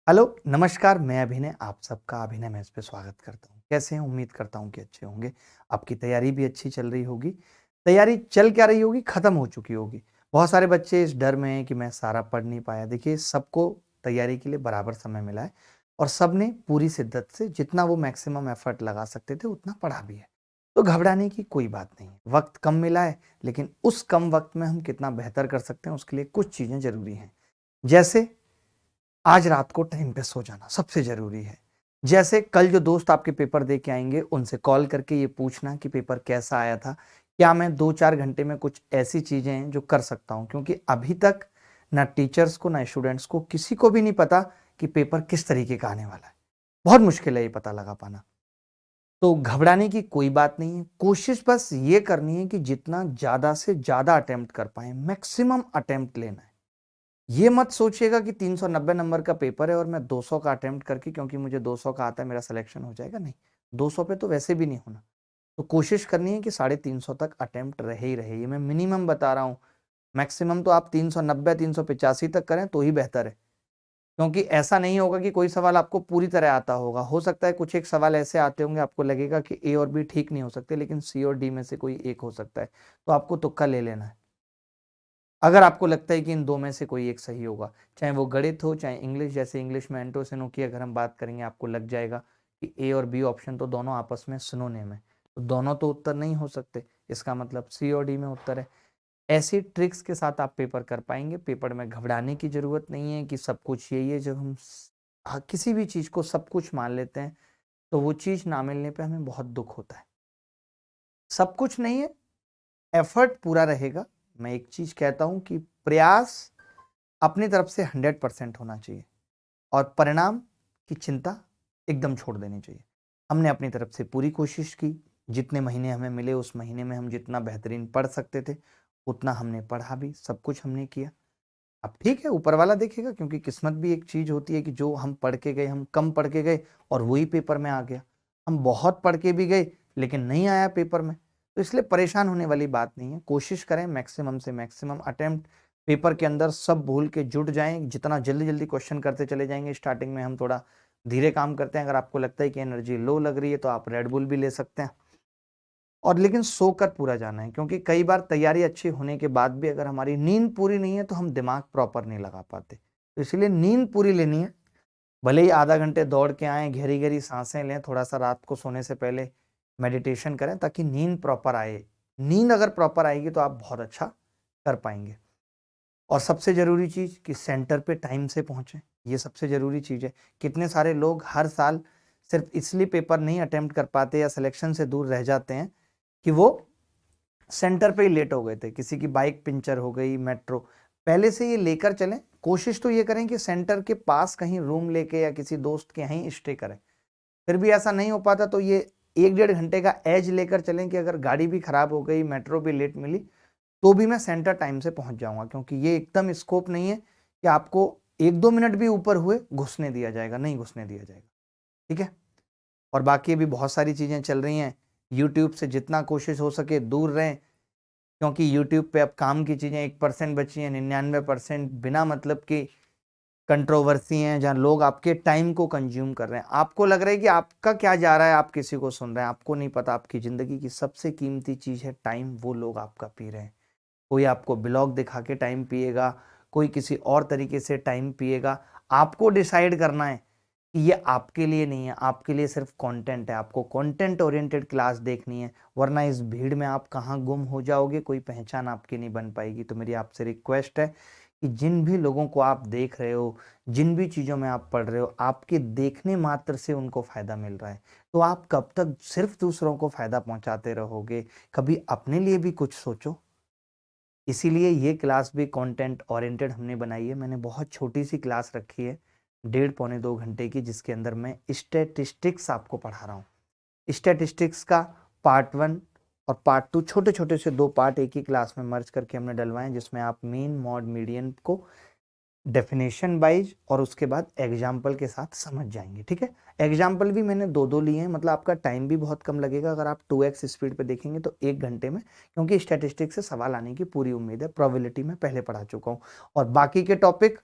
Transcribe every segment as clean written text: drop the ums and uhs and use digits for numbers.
Hello, नमस्कार, मैं अभिनय, आप सबका अभिनय मैच पे स्वागत करता हूँ। कैसे हैं? उम्मीद करता हूँ कि अच्छे होंगे। आपकी तैयारी भी अच्छी चल रही होगी। तैयारी चल क्या रही होगी? खत्म हो चुकी होगी। बहुत सारे बच्चे इस डर में हैं कि मैं सारा पढ़ नहीं पाया। देखिए, सबको तैयारी के लिए बराबर समय मिला है और सबने पूरी शिद्दत से जितना वो मैक्सिमम एफर्ट लगा सकते थे, उतना पढ़ा भी है। तो घबराने की कोई बात नहीं है। वक़्त कम मिला है, लेकिन उस कम वक़्त में हम कितना बेहतर कर सकते हैं, उसके लिए कुछ चीज़ें ज़रूरी हैं। जैसे आज रात को टाइम पे सो जाना सबसे ज़रूरी है। जैसे कल जो दोस्त आपके पेपर दे के आएँगे, उनसे कॉल करके ये पूछना कि पेपर कैसा आया था? क्या मैं 2-4 घंटे में कुछ ऐसी चीज़ें हैं जो कर सकता हूँ? क्योंकि अभी तक ना टीचर्स को, ना स्टूडेंट्स को, किसी को भी नहीं पता कि पेपर किस तरीके का आने वाला है। बहुत मुश्किल है ये पता लगा पाना। तो घबराने की कोई बात नहीं है। कोशिश बस ये करनी है कि जितना ज़्यादा से ज़्यादा अटेम्प्ट कर पाएँ, मैक्सिमम अटेम्प्ट लेना है। ये मत सोचिएगा कि 390 नंबर का पेपर है और मैं 200 का अटेम्प्ट करके, क्योंकि मुझे 200 का आता है, मेरा सिलेक्शन हो जाएगा। नहीं, 200 पे तो वैसे भी नहीं होना। तो कोशिश करनी है कि 350 तक अटेम्प्ट रहे ही रहे। ये मैं मिनिमम बता रहा हूँ। मैक्सिमम तो आप 390 385 तक करें तो ही बेहतर है। क्योंकि ऐसा नहीं होगा कि कोई सवाल आपको पूरी तरह आता होगा। हो सकता है कुछ एक सवाल ऐसे आते होंगे, आपको लगेगा कि ए और बी ठीक नहीं हो सकते, लेकिन सी और डी में से कोई एक हो सकता है। तो आपको तुक्का ले लेना है। अगर आपको लगता है कि इन 2 में से कोई एक सही होगा, चाहे वो गणित हो, चाहे इंग्लिश, जैसे इंग्लिश में एंटोसिनो की अगर हम बात करेंगे, आपको लग जाएगा कि ए और बी ऑप्शन तो दोनों आपस में सिनोनिम है। तो दोनों तो उत्तर नहीं हो सकते, इसका मतलब सी और डी में उत्तर है। ऐसी ट्रिक्स के साथ आप पेपर कर पाएँगे। पेपर में घबराने की ज़रूरत नहीं है कि सब कुछ यही है। जब हम किसी भी चीज़ को सब कुछ मान लेते हैं, तो वो चीज़ ना मिलने पे हमें बहुत दुःख होता है। सब कुछ नहीं है, एफर्ट पूरा रहेगा। मैं एक चीज़ कहता हूँ कि प्रयास अपनी तरफ से 100% होना चाहिए और परिणाम की चिंता एकदम छोड़ देनी चाहिए। हमने अपनी तरफ से पूरी कोशिश की, जितने महीने हमें मिले उस महीने में हम जितना बेहतरीन पढ़ सकते थे, उतना हमने पढ़ा भी, सब कुछ हमने किया। अब ठीक है, ऊपर वाला देखेगा, क्योंकि किस्मत भी एक चीज़ होती है कि जो हम पढ़ के गए, हम कम पढ़ के गए और वही पेपर में आ गया। हम बहुत पढ़ के भी गए, लेकिन नहीं आया पेपर में। तो इसलिए परेशान होने वाली बात नहीं है। कोशिश करें मैक्सिमम से मैक्सिमम अटेम्प्ट पेपर के अंदर सब भूल के जुट जाएँ। जितना जल्दी-जल्दी क्वेश्चन करते चले जाएँगे, स्टार्टिंग में हम थोड़ा धीरे काम करते हैं। अगर आपको लगता है कि एनर्जी लो लग रही है, तो आप रेड बुल भी ले सकते हैं। और लेकिन सोकर पूरा जाना है, क्योंकि कई बार तैयारी अच्छी होने के बाद भी अगर हमारी नींद पूरी नहीं है, तो हम दिमाग प्रॉपर नहीं लगा पाते। तो इसलिए नींद पूरी लेनी है। भले ही आधा घंटे दौड़ के आएँ, गहरी-गहरी साँसें लें, थोड़ा-सा रात को सोने से पहले मेडिटेशन करें, ताकि नींद प्रॉपर आए। नींद अगर प्रॉपर आएगी तो आप बहुत अच्छा कर पाएँगे। और सबसे ज़रूरी चीज़ कि सेंटर पे टाइम से पहुँचें, ये सबसे ज़रूरी चीज़ है। कितने सारे लोग हर साल सिर्फ़ इसलिए पेपर नहीं अटेम्प्ट कर पाते या सिलेक्शन से दूर रह जाते हैं कि वो सेंटर पे ही लेट हो गए थे। किसी की बाइक पंक्चर हो गई, मेट्रो। पहले से ये लेकर चलें। कोशिश तो ये करें कि सेंटर के पास कहीं रूम लेके या किसी दोस्त के यहीं स्टे करें। फिर भी ऐसा नहीं हो पाता तो ये 1 डेढ़ घंटे का एज लेकर चलें कि अगर गाड़ी भी खराब हो गई, मेट्रो भी लेट मिली, तो भी मैं सेंटर टाइम से पहुँच जाऊँगा, क्योंकि ये एकदम स्कोप नहीं है कि आपको 1-2 मिनट भी ऊपर हुए घुसने दिया जाएगा, नहीं घुसने दिया जाएगा। ठीक है? और बाकी भी बहुत सारी चीज़ें चल रही हैं। यूट्यूब से जितना कोशिश हो सके दूर रहें, क्योंकि यूट्यूब पे अब काम की चीज़ें 1% बची हैं, 99% बिना मतलब की कंट्रोवर्सी हैं, जहाँ लोग आपके टाइम को कंज़्यूम कर रहे हैं। आपको लग रहा है कि आपका क्या जा रहा है, आप किसी को सुन रहे हैं, आपको नहीं पता आपकी ज़िंदगी की सबसे कीमती चीज़ है टाइम, वो लोग आपका पी रहे हैं। कोई आपको ब्लॉग दिखा के टाइम पिएगा, कोई किसी और तरीके से टाइम पिएगा। आपको डिसाइड करना है कि ये आपके लिए नहीं है, आपके लिए सिर्फ़ कंटेंट है। आपको कंटेंट ओरिएंटेड क्लास देखनी है, वरना इस भीड़ में आप कहाँ गुम हो जाओगे, कोई पहचान आपकी नहीं बन पाएगी। तो मेरी आपसे रिक्वेस्ट है कि जिन भी लोगों को आप देख रहे हो, जिन भी चीज़ों में आप पढ़ रहे हो, आपके देखने मात्र से उनको फ़ायदा मिल रहा है। तो आप कब तक सिर्फ़ दूसरों को फ़ायदा पहुँचाते रहोगे? कभी अपने लिए भी कुछ सोचो। इसीलिए ये क्लास भी कंटेंट ओरिएंटेड हमने बनाई है। मैंने बहुत छोटी-सी क्लास रखी है, डेढ़ पौने 2 घंटे की, जिसके अंदर मैं स्टैटिस्टिक्स आपको पढ़ा रहा हूँ। स्टैटिस्टिक्स का पार्ट 1 और पार्ट 2, छोटे-छोटे से 2 पार्ट एक ही क्लास में मर्ज करके हमने डलवाए हैं, जिसमें आप मीन, मॉड, मीडियन को डेफिनेशन वाइज़ और उसके बाद एग्ज़ाम्पल के साथ समझ जाएँगे, ठीक है? एग्ज़ाम्पल भी मैंने 2-2 लिए हैं, मतलब आपका टाइम भी बहुत कम लगेगा। अगर आप 2x स्पीड पे देखेंगे तो 1 घंटे में, क्योंकि स्टैटिस्टिक्स से सवाल आने की पूरी उम्मीद है, प्रोबेबिलिटी मैं पहले पढ़ा चुका हूँ। और बाकी के टॉपिक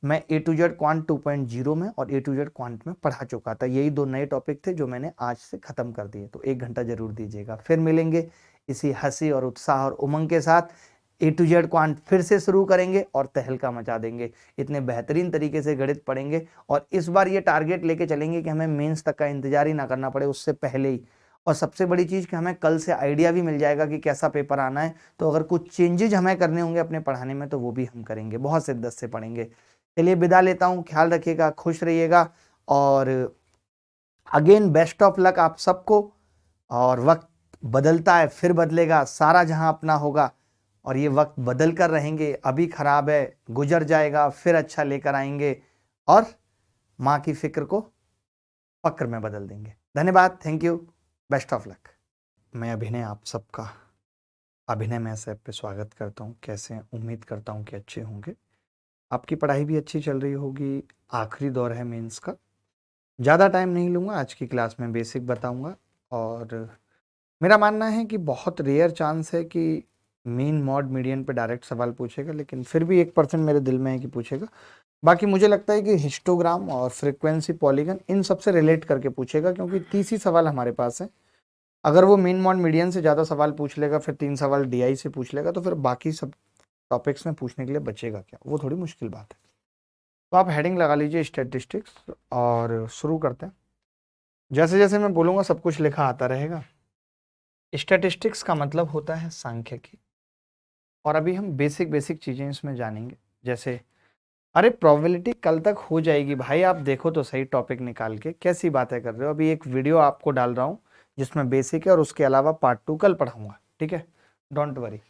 मैं ए टू जेड क्वांट 2.0 में और ए टू जेड क्वांट में पढ़ा चुका था। यही 2 नए टॉपिक थे जो मैंने आज से खत्म कर दिए। तो 1 घंटा जरूर दीजिएगा। फिर मिलेंगे इसी हंसी और उत्साह और उमंग के साथ। ए टू जेड क्वांट फिर से शुरू करेंगे और तहलका मचा देंगे। इतने बेहतरीन तरीके से गणित पढ़ेंगे और इस बार ये टारगेट लेके चलेंगे कि हमें मेंस तक का इंतजार ही ना करना पड़े, उससे पहले ही। और सबसे बड़ी चीज़ कि हमें कल से आइडिया भी मिल जाएगा कि कैसा पेपर आना है। तो अगर कुछ चेंजेज हमें करने होंगे अपने पढ़ाने में तो वो भी हम करेंगे, बहुत शिद्दत से पढ़ेंगे। चलिए विदा लेता हूँ, ख्याल रखिएगा, खुश रहिएगा और अगेन बेस्ट ऑफ लक आप सबको। और वक्त बदलता है फिर बदलेगा, सारा जहां अपना होगा और ये वक्त बदल कर रहेंगे। अभी खराब है, गुजर जाएगा, फिर अच्छा लेकर आएंगे और माँ की फिक्र को फक्र में बदल देंगे। धन्यवाद, thank you, best of luck. मैं अभिनय आप सबका अभिनय मैथ्स ऐप पे स्वागत करता हूँ। कैसे हैं? उम्मीद करता हूँ कि अच्छे होंगे। आपकी पढ़ाई भी अच्छी चल रही होगी। आखिरी दौर है मेंस का। ज़्यादा टाइम नहीं लूँगा, आज की क्लास में बेसिक बताऊँगा। और मेरा मानना है कि बहुत रेयर चांस है कि मीन मॉड मीडियन पे डायरेक्ट सवाल पूछेगा, लेकिन फिर भी 1% मेरे दिल में है कि पूछेगा। बाकी मुझे लगता है कि हिस्टोग्राम और फ्रीक्वेंसी पॉलीगन इन सबसे रिलेट करके पूछेगा, क्योंकि 30 ही सवाल हमारे पास है। अगर वो मीन मॉड मीडियन से ज़्यादा सवाल पूछ लेगा, फिर 3 सवाल डीआई से पूछ लेगा, तो फिर बाकी सब टॉपिक्स में पूछने के लिए बचेगा क्या? वो थोड़ी मुश्किल बात है। तो आप हेडिंग लगा लीजिए स्टैटिस्टिक्स और शुरू करते हैं। जैसे जैसे मैं बोलूँगा सब कुछ लिखा आता रहेगा। स्टैटिस्टिक्स का मतलब होता है सांख्यिकी, और अभी हम बेसिक चीज़ें इसमें जानेंगे। जैसे अरे प्रोबेबिलिटी कल तक हो जाएगी भाई, आप देखो तो सही टॉपिक निकाल के, कैसी बातें कर रहे हो। अभी एक वीडियो आपको डाल रहा हूँ जिसमें बेसिक है और उसके अलावा पार्ट 2 कल पढ़ाऊंगा, ठीक है? Don't worry.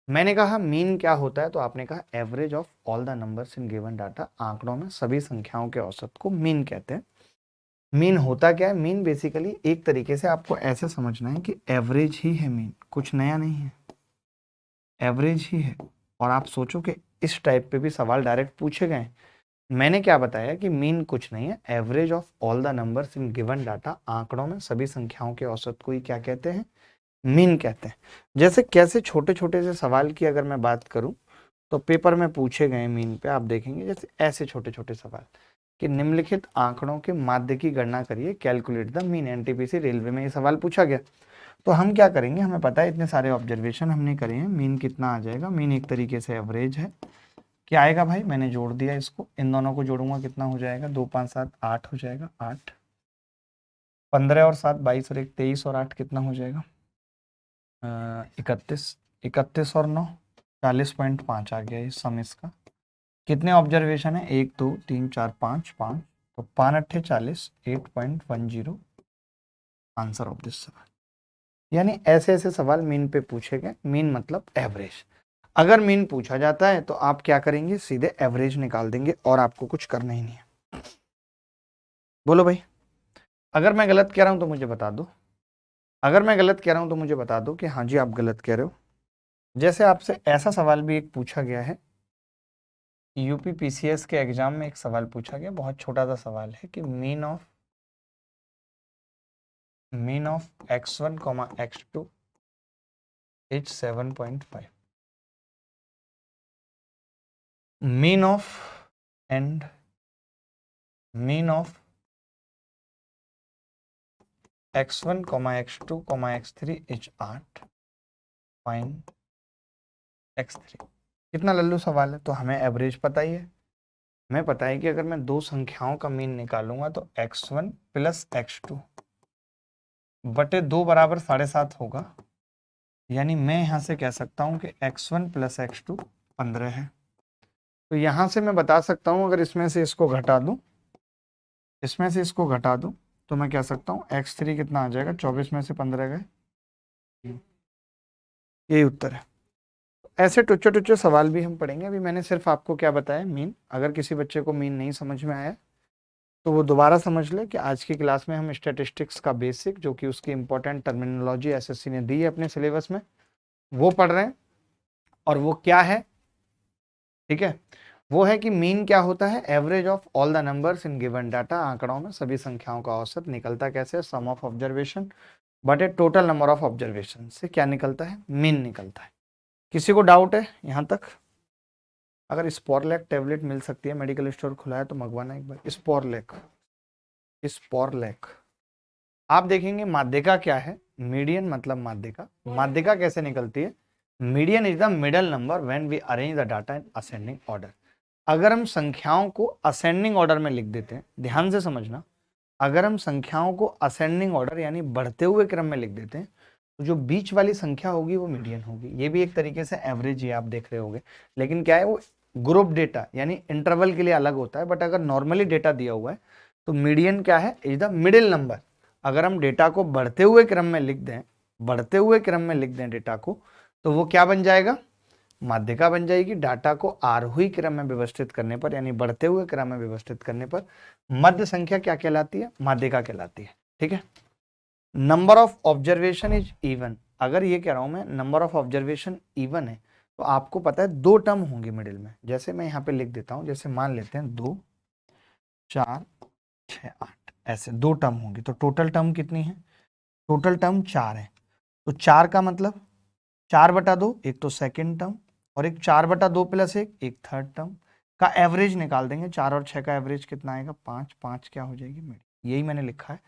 मैंने कहा मीन क्या होता है, तो आपने कहा average of all the numbers in given data. आंकड़ों में सभी संख्याओं के औसत को मीन कहते हैं। मीन होता क्या है? मीन बेसिकली एक तरीके से आपको ऐसे समझना है कि एवरेज ही है मीन, कुछ नया नहीं है, एवरेज ही है। और आप सोचो कि इस टाइप पे भी सवाल डायरेक्ट पूछे गए। मैंने क्या बताया कि मीन कुछ नहीं है, average of all the numbers in given data. आंकड़ों में सभी संख्याओं के औसत को ही क्या कहते हैं? मीन कहते हैं। जैसे कैसे छोटे छोटे से सवाल की अगर मैं बात करूं तो पेपर में पूछे गए मीन पे, आप देखेंगे जैसे ऐसे छोटे छोटे सवाल कि निम्नलिखित आंकड़ों के माध्य की गणना करिए, calculate the mean. NTPC railway में ये सवाल पूछा गया। तो हम क्या करेंगे, हमें पता है इतने सारे ऑब्जर्वेशन हमने करे हैं, मीन कितना आ जाएगा? मीन एक तरीके से एवरेज है। क्या आएगा भाई? मैंने जोड़ दिया इसको, इन दोनों को जोड़ूंगा कितना हो जाएगा? 2 5 7 8 हो जाएगा। 8 15 और 7 22 और 1 23 और 8 कितना हो जाएगा? 31। 31 और 9 40.5 आ गया इस सम इसका। कितने ऑब्जर्वेशन है? 1 2 3 4 5 5, तो 5 अट्ठे 40, 8.10 आंसर ऑफ दिस सवाल। यानी ऐसे ऐसे सवाल मीन पे पूछे गए। मीन मतलब एवरेज। अगर मीन पूछा जाता है तो आप क्या करेंगे? सीधे एवरेज निकाल देंगे और आपको कुछ करना ही नहीं है। बोलो भाई, अगर मैं गलत कह रहा हूं तो मुझे बता दो। अगर मैं गलत कह रहा हूं तो मुझे बता दो कि हाँ जी आप गलत कह रहे हो। जैसे आपसे ऐसा सवाल भी एक पूछा गया है, यूपी पीसीएस के एग्जाम में एक सवाल पूछा गया, बहुत छोटा सा सवाल है कि mean of x1, x2 is 7.5। Mean of x1, x2, x3 is 8। Find x3। कितना लल्लू सवाल है। तो हमें एवरेज पता ही है, हमें पता है कि अगर मैं दो संख्याओं का मीन निकालूंगा तो x1 प्लस x2 बटे 2 बराबर 7.5 होगा। यानी मैं यहां से कह सकता हूं कि x1 प्लस x2 15 है। तो यहां से मैं बता सकता हूं, अगर इसमें से इसको घटा दूं, तो मैं कह सकता हूं x3 कितना आ जाएगा? 24 में से 15 गए, यही उत्तर है। ऐसे टुच्चे टुच्चे सवाल भी हम पढ़ेंगे। अभी मैंने सिर्फ आपको क्या बताया? मीन। अगर किसी बच्चे को मीन नहीं समझ में आया तो वो दोबारा समझ ले कि आज की क्लास में हम स्टैटिस्टिक्स का बेसिक, जो कि उसकी इंपॉर्टेंट टर्मिनोलॉजी एसएससी ने दी है अपने सिलेबस में, वो पढ़ रहे हैं। और वो क्या है? ठीक है, वो है कि मीन क्या होता है? Average of all the numbers in given data. आंकड़ों में सभी संख्याओं का औसत निकलता कैसे? सम ऑफ ऑब्जर्वेशन बटे टोटल नंबर ऑफ ऑब्जर्वेशन से क्या निकलता है? मीन निकलता है। किसी को डाउट है यहां तक? अगर स्पोरलैक टेबलेट मिल सकती है, मेडिकल स्टोर खुला है तो मंगवाना एक बार। स्पोरलैक, स्पोरलैक। आप देखेंगे माध्यिका क्या है, मीडियन मतलब माध्यिका। माध्यिका कैसे निकलती है? Median is the middle number when we arrange the data in ascending order. अगर हम संख्याओं को असेंडिंग ऑर्डर में लिख देते हैं, ध्यान से समझना, अगर हम संख्याओं को असेंडिंग ऑर्डर यानी बढ़ते हुए क्रम में लिख देते हैं तो जो बीच वाली संख्या होगी वो मीडियन होगी। ये भी एक तरीके से एवरेज ही आप देख रहे होंगे, लेकिन क्या है वो ग्रुप डेटा यानी इंटरवल के लिए अलग होता है। बट अगर नॉर्मली डेटा दिया हुआ है तो मीडियन क्या है, इज द मिडिल नंबर। अगर हम डेटा को बढ़ते हुए क्रम में लिख दें, बढ़ते हुए क्रम में लिख दें डेटा को, तो वो क्या बन जाएगा, माध्यिका बन जाएगी। डाटा को आरोही क्रम में व्यवस्थित करने पर यानी बढ़ते हुए क्रम में व्यवस्थित करने पर मध्य संख्या क्या कहलाती है, माध्यिका कहलाती है। ठीक है। Number of observation is even. अगर ये कह रहा हूं मैं नंबर ऑफ ऑब्जर्वेशन इवन है तो आपको पता है दो टर्म होंगे मिडिल में। जैसे मैं यहाँ पे लिख देता हूं, जैसे मान लेते हैं 2 4 6 8, ऐसे दो टर्म होंगी। तो टोटल टर्म कितनी है, टोटल टर्म 4 है। तो 4 का मतलब 4/2, एक तो सेकेंड टर्म और एक 4/2 प्लस एक थर्ड टर्म का एवरेज निकाल देंगे। 4 और 6 का एवरेज कितना आएगा, 5। 5 क्या हो जाएगी, मिडिल। यही मैंने लिखा है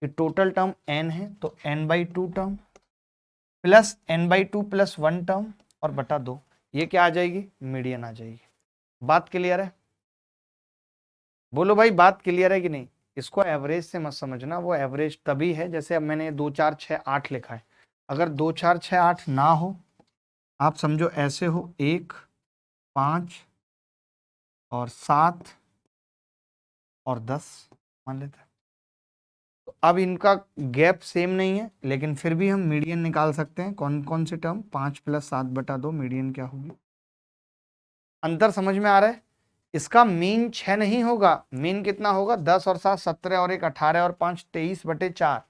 कि टोटल टर्म n है तो n/2 term plus n/2 plus 1 term और बटा 2, ये क्या आ जाएगी, मीडियन आ जाएगी। बात क्लियर है? बोलो भाई, बात क्लियर है कि नहीं? इसको एवरेज से मत समझना, वो एवरेज तभी है जैसे अब मैंने 2 4 6 8 लिखा है। अगर 2 4 6 8 ना हो, आप समझो ऐसे हो 1 5 और 7 और 10 मान लेते हैं, तो अब इनका गैप सेम नहीं है, लेकिन फिर भी हम मीडियन निकाल सकते हैं। कौन कौन से टर्म, 5 + 7/2 मीडियन क्या होगी। अंतर समझ में आ रहा है? इसका मीन 6 नहीं होगा, मीन कितना होगा, 10 और 7 17 और 1 18 और 5 23/4,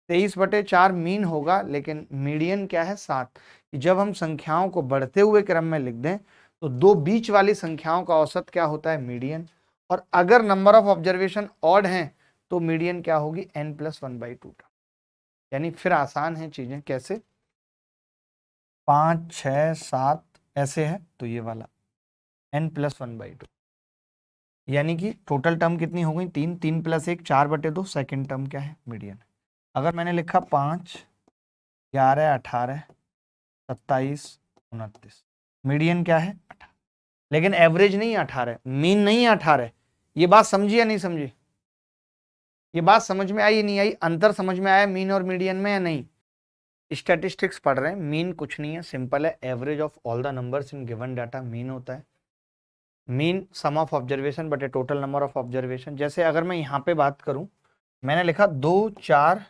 23/4 मीन होगा। लेकिन मीडियन क्या है, 7। जब हम संख्याओं को बढ़ते हुए क्रम में लिख दें तो दो बीच वाली संख्याओं का औसत क्या होता है, मीडियन। और अगर नंबर ऑफ ऑब्जर्वेशन ऑड हैं तो मीडियन क्या होगी, n+1/2। यानी फिर आसान है चीजें, कैसे, 5 6 7 ऐसे है तो ये वाला n+1/2, यानी कि टोटल टर्म कितनी हो गई, 3। 3 + 1 4/2, सेकेंड टर्म क्या है, मीडियन। अगर मैंने लिखा 5 11 18 27 29, मीडियन क्या है 18, लेकिन एवरेज नहीं 18, मीन नहीं 18। ये बात समझी या नहीं समझी? ये बात समझ में आई नहीं आई? अंतर समझ में आया मीन और मीडियन में या नहीं? स्टैटिस्टिक्स पढ़ रहे हैं, मीन कुछ नहीं है, सिंपल है, average of all the numbers in given data mean होता है। मीन सम ऑफ ऑब्जर्वेशन बटे टोटल नंबर ऑफ ऑब्जर्वेशन। जैसे अगर मैं यहाँ पे बात करूं, मैंने लिखा 2 4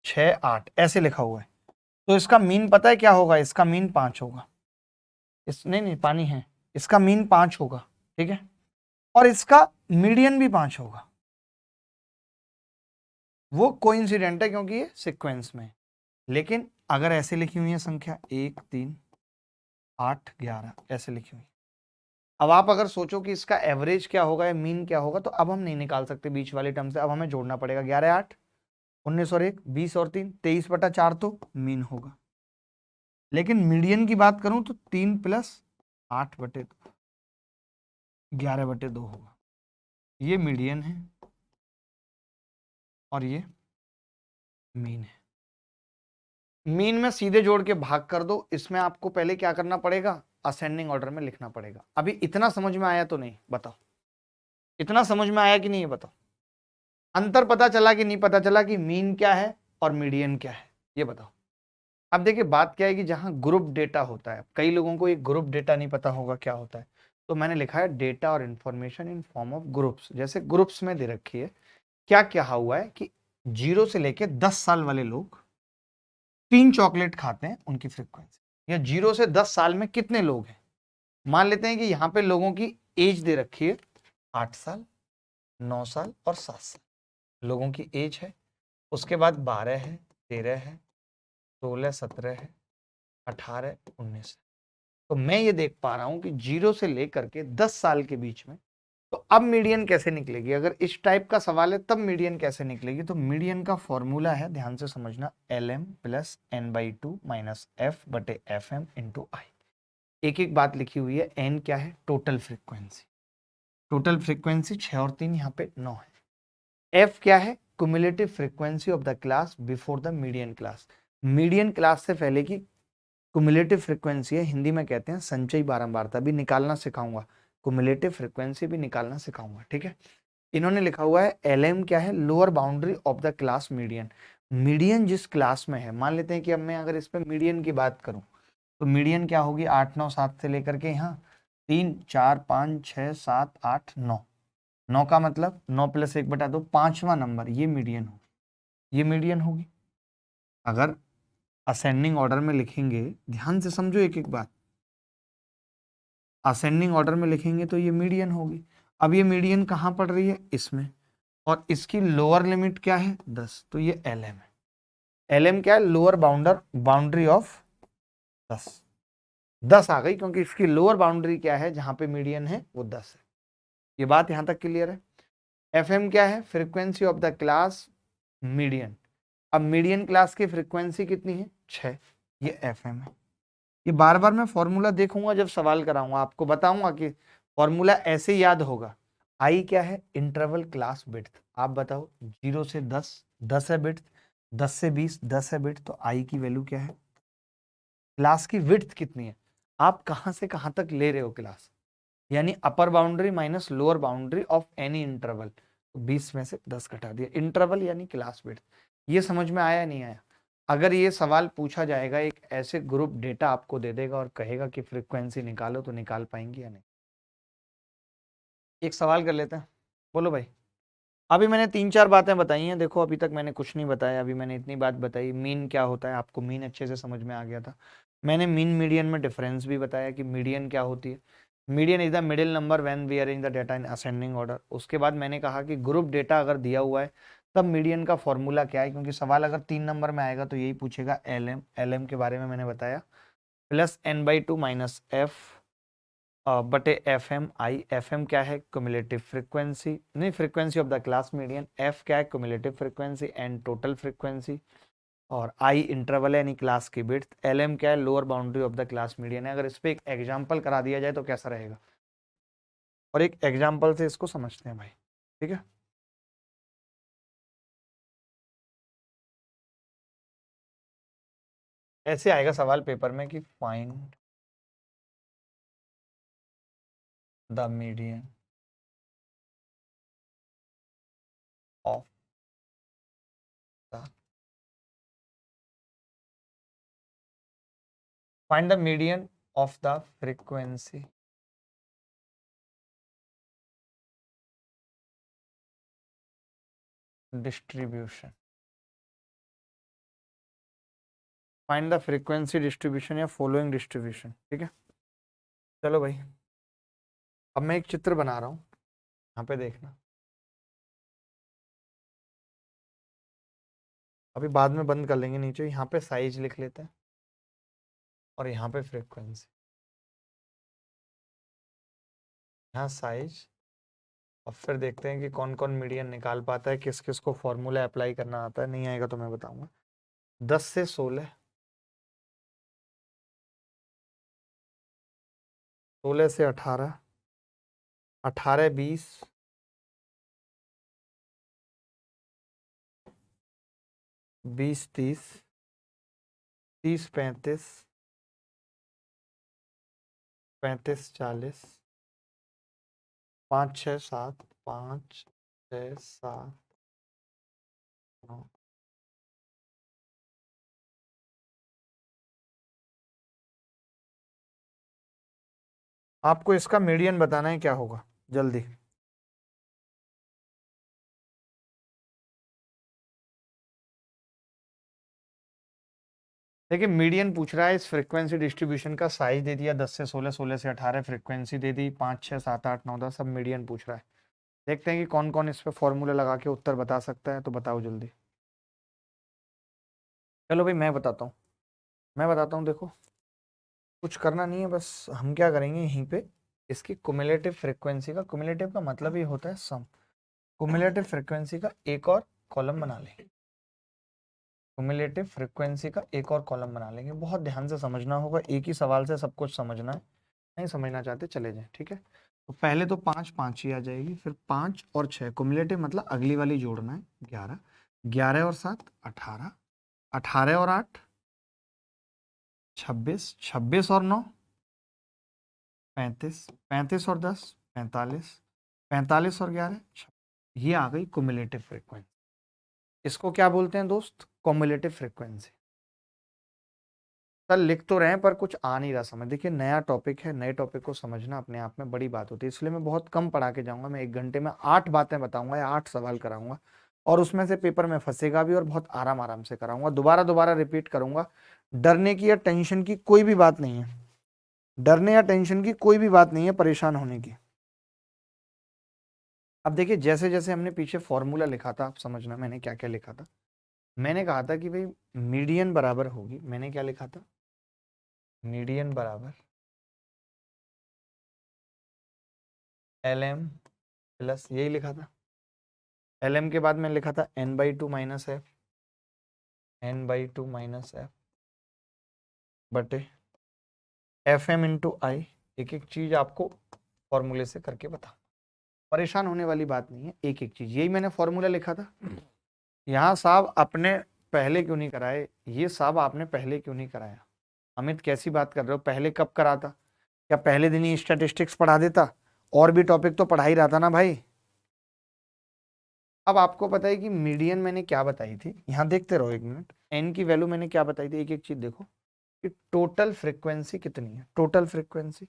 6 8 ऐसे लिखा हुआ है, तो इसका मीन पता है क्या होगा, इसका मीन 5 होगा। इस नहीं पानी है, इसका मीन 5 होगा, ठीक है, और इसका मीडियन भी 5 होगा। वो कोइंसिडेंट है क्योंकि ये सीक्वेंस में है। लेकिन अगर ऐसे लिखी हुई है संख्या 1 3 8 11 ऐसे लिखी हुई, अब आप अगर सोचो कि इसका एवरेज क्या होगा या मीन क्या होगा, तो अब हम नहीं निकाल सकते बीच वाले टर्म से, अब हमें जोड़ना पड़ेगा। 11 8 19 और 1 20 और 3 23/4 तो मीन होगा। लेकिन मीडियन की बात करूं तो 3 + 8/2 11/2 होगा। ये मीडियन है और ये मीन है। मीन में सीधे जोड़ के भाग कर दो, इसमें आपको पहले क्या करना पड़ेगा, असेंडिंग ऑर्डर में लिखना पड़ेगा। अभी इतना समझ में आया तो नहीं, बताओ इतना समझ में आया कि नहीं, ये बताओ। अंतर पता चला कि नहीं पता चला कि मीन क्या है और मीडियन क्या है, ये बताओ। अब देखिए बात क्या है कि जहां ग्रुप डेटा होता है, कई लोगों को एक ग्रुप डेटा नहीं पता होगा क्या होता है, तो मैंने लिखा है डेटा और information in form of groups. जैसे ग्रुप्स में दे रखी है, क्या क्या हुआ है कि 0 से लेके 10 साल वाले लोग 3 चॉकलेट खाते हैं, उनकी फ्रीक्वेंसी, या 0 से 10 साल में कितने लोग हैं। मान लेते हैं कि यहाँ पे लोगों की एज दे रखी है 8 साल 9 साल और 7 साल लोगों की एज है। उसके बाद 12 है 13 है 16 17 है 18 19 है। तो मैं ये देख पा रहा हूं कि 0 से लेकर के 10 साल के बीच में, तो अब मीडियन कैसे निकलेगी, अगर इस टाइप का सवाल है तब मीडियन कैसे निकलेगी। तो मीडियन का फॉर्मूला है, ध्यान से समझना, LM + n/2 - f/fm × I। एक एक बात लिखी हुई है। एन क्या है? Total frequency. टोटल फ्रीक्वेंसी 6 और 3 यहाँ पे 9 है। एफ क्या है? Cumulative frequency of the class before the median class. Median class से पहले की क्युमुलेटिव फ्रीक्वेंसी है, हिंदी में कहते हैं संचयी बारंबारता। भी निकालना सिखाऊंगा, क्युमुलेटिव फ्रीक्वेंसी भी निकालना सिखाऊंगा, ठीक है। इन्होंने लिखा हुआ है एलएम क्या है? Lower boundary of the class median. Median जिस क्लास में है, मान लेते हैं कि अब मैं अगर इस पे मीडियन की बात करूं तो मीडियन क्या होगी? 8 9 7 से लेकर के यहाँ 3 4 5 6 7 8 9। 9 का मतलब 9 + 1/2, पांचवा नंबर, ये मीडियन हो, ये मीडियन होगी। अगर असेंडिंग ऑर्डर में लिखेंगे, ध्यान से समझो एक एक बात, असेंडिंग ऑर्डर में लिखेंगे तो ये मीडियन होगी। अब ये मीडियन कहाँ पड़ रही है? इसमें, और इसकी लोअर लिमिट क्या है? 10, तो ये एलएम है। एलएम क्या है? Lower boundary of 10। 10 आ गई क्योंकि इसकी लोअर बाउंड्री क्या है जहां पे मीडियन है वो 10 है। ये बात यहां तक क्लियर है। एफएम क्या है? Frequency of the class median. अब मीडियन क्लास की फ्रीक्वेंसी कितनी है? 6। ये एफएम है। ये बार बार मैं फॉर्मूला देखूंगा जब सवाल कराऊंगा, आपको बताऊंगा कि फॉर्मूला ऐसे याद होगा। आई क्या है? Interval class width. आप बताओ, 0 से 10, 10 है विड्थ, 10 से 20, 10 है विड्थ, तो आई की वैल्यू क्या है? क्लास की विड्थ कितनी है? आप कहां से कहां तक ले रहे हो क्लास, यानी अपर boundary minus lower boundary of any interval. तो 20 में से 10 घटा दिया, इंटरवल यानी क्लास विड्थ। ये समझ में आया नहीं आया? अगर ये सवाल पूछा जाएगा, एक ऐसे ग्रुप डेटा आपको दे देगा और कहेगा कि फ्रीक्वेंसी निकालो, तो निकाल पाएंगे या नहीं? एक सवाल कर लेते हैं, बोलो भाई। अभी मैंने 3 4 बातें बताई हैं, देखो अभी तक मैंने कुछ नहीं बताया। अभी मैंने इतनी बात बताई, मीन क्या होता है, आपको मीन अच्छे से समझ में आ गया था। मैंने मीन मीडियन में डिफरेंस भी बताया कि मीडियन क्या होती है। Median is the middle number when we arrange the data in ascending order. उसके बाद मैंने कहा कि ग्रुप डेटा अगर दिया हुआ है तब मीडियन का फॉर्मूला क्या है, क्योंकि सवाल अगर 3 नंबर में आएगा तो यही पूछेगा एल एम। एल एम के बारे में मैंने बताया, प्लस n/2 माइनस एफ बटे F M. I, F M क्या है? क्युमुलेटिव फ्रीक्वेंसी, नहीं frequency of the class median. F क्या है? Cumulative frequency. N total frequency, और आई इंटरवल है यानी क्लास की विड्थ। एल एम क्या है? Lower boundary of the class median है। अगर इस पे एक एग्जांपल करा दिया जाए तो कैसा रहेगा, और एक एग्जांपल से इसको समझते हैं भाई, ठीक है। ऐसे आएगा सवाल पेपर में कि find the median of the find the median of the frequency distribution. Find the frequency distribution या फॉलोइंग डिस्ट्रीब्यूशन, ठीक है। चलो भाई, अब मैं एक चित्र बना रहा हूँ, यहाँ पे देखना। अभी बाद में बंद कर लेंगे नीचे, यहाँ पे साइज लिख लेते हैं और यहाँ पे फ्रीक्वेंसी, यहाँ साइज। और फिर देखते हैं कि कौन कौन मीडियन निकाल पाता है, किस किस को फॉर्मूला अप्लाई करना आता है। नहीं आएगा तो मैं बताऊंगा। 10 से 16, 16 से 18, 18 20, 20 30, 30 35, 35 40, 5 6 7, 5 6 7 9। आपको इसका मीडियन बताना है, क्या होगा जल्दी। देखिए मीडियन पूछ रहा है, इस फ्रीक्वेंसी डिस्ट्रीब्यूशन का साइज दे दिया 10 से 16, 16 से 18, फ्रीक्वेंसी दे दी 5 6 7 8 9 10, सब मीडियन पूछ रहा है। देखते हैं कि कौन कौन इस पे फॉर्मूला लगा के उत्तर बता सकता है, तो बताओ जल्दी। चलो भाई मैं बताता हूँ, देखो कुछ करना नहीं है, बस हम क्या करेंगे यहीं पे इसकी कुमुलेटिव फ्रीक्वेंसी का, कुमुलेटिव का मतलब ये होता है सम, कुमुलेटिव फ्रीक्वेंसी का एक और कॉलम बना लेंगे। कुमुलेटिव फ्रीक्वेंसी का एक और कॉलम बना लेंगे। बहुत ध्यान से समझना होगा, एक ही सवाल से सब कुछ समझना है। नहीं समझना चाहते चले जाएं, ठीक है। तो पहले तो 5 5 ही आ जाएगी, फिर 5 और 6 कुमुलेटिव मतलब अगली वाली जोड़ना है 11, 11 और 7 18, 18 और 8 26, 26 और 9 35, 35 और 10 45, 45 और 11 ये आ गई कुमुलेटिव फ्रीक्वेंसी। इसको क्या बोलते हैं दोस्त? Cumulative frequency. सर लिख तो रहे हैं पर कुछ आ नहीं रहा समझ। देखिए नया टॉपिक है, नए टॉपिक को समझना अपने आप में बड़ी बात होती है, इसलिए मैं बहुत कम पढ़ा के जाऊंगा। मैं 1 घंटे में 8 बातें बताऊंगा या 8 सवाल कराऊंगा, और उसमें से पेपर में फंसेगा भी, और बहुत आराम आराम से कराऊंगा। दोबारा दोबारा रिपीट करूंगा। डरने की या टेंशन की कोई भी बात नहीं है, डरने या टेंशन की कोई भी बात नहीं है, परेशान होने की। अब देखिए जैसे जैसे हमने पीछे फॉर्मूला लिखा था, आप समझना मैंने क्या क्या लिखा था। मैंने कहा था कि भाई मीडियन बराबर होगी, मैंने क्या लिखा था? मीडियन बराबर LM प्लस, यही लिखा था। LM के बाद मैंने लिखा था n/2 minus F, n/2 minus F बटे FM इंटू आई। एक एक चीज आपको फॉर्मूले से करके बता, परेशान होने वाली बात नहीं है, एक एक चीज। यही मैंने फॉर्मूला लिखा था। यहाँ साहब अपने पहले क्यों नहीं कराए? ये साहब आपने पहले क्यों नहीं कराया? अमित कैसी बात कर रहे हो? पहले कब करा था? क्या पहले दिन ही स्टैटिस्टिक्स पढ़ा देता? और भी टॉपिक तो पढ़ा ही रहा था ना भाई। अब आपको पता है कि मीडियन मैंने क्या बताई थी, यहाँ देखते रहो 1 मिनट। एन की वैल्यू मैंने क्या बताई थी, एक एक चीज देखो कि टोटल फ्रीक्वेंसी कितनी है। टोटल फ्रीक्वेंसी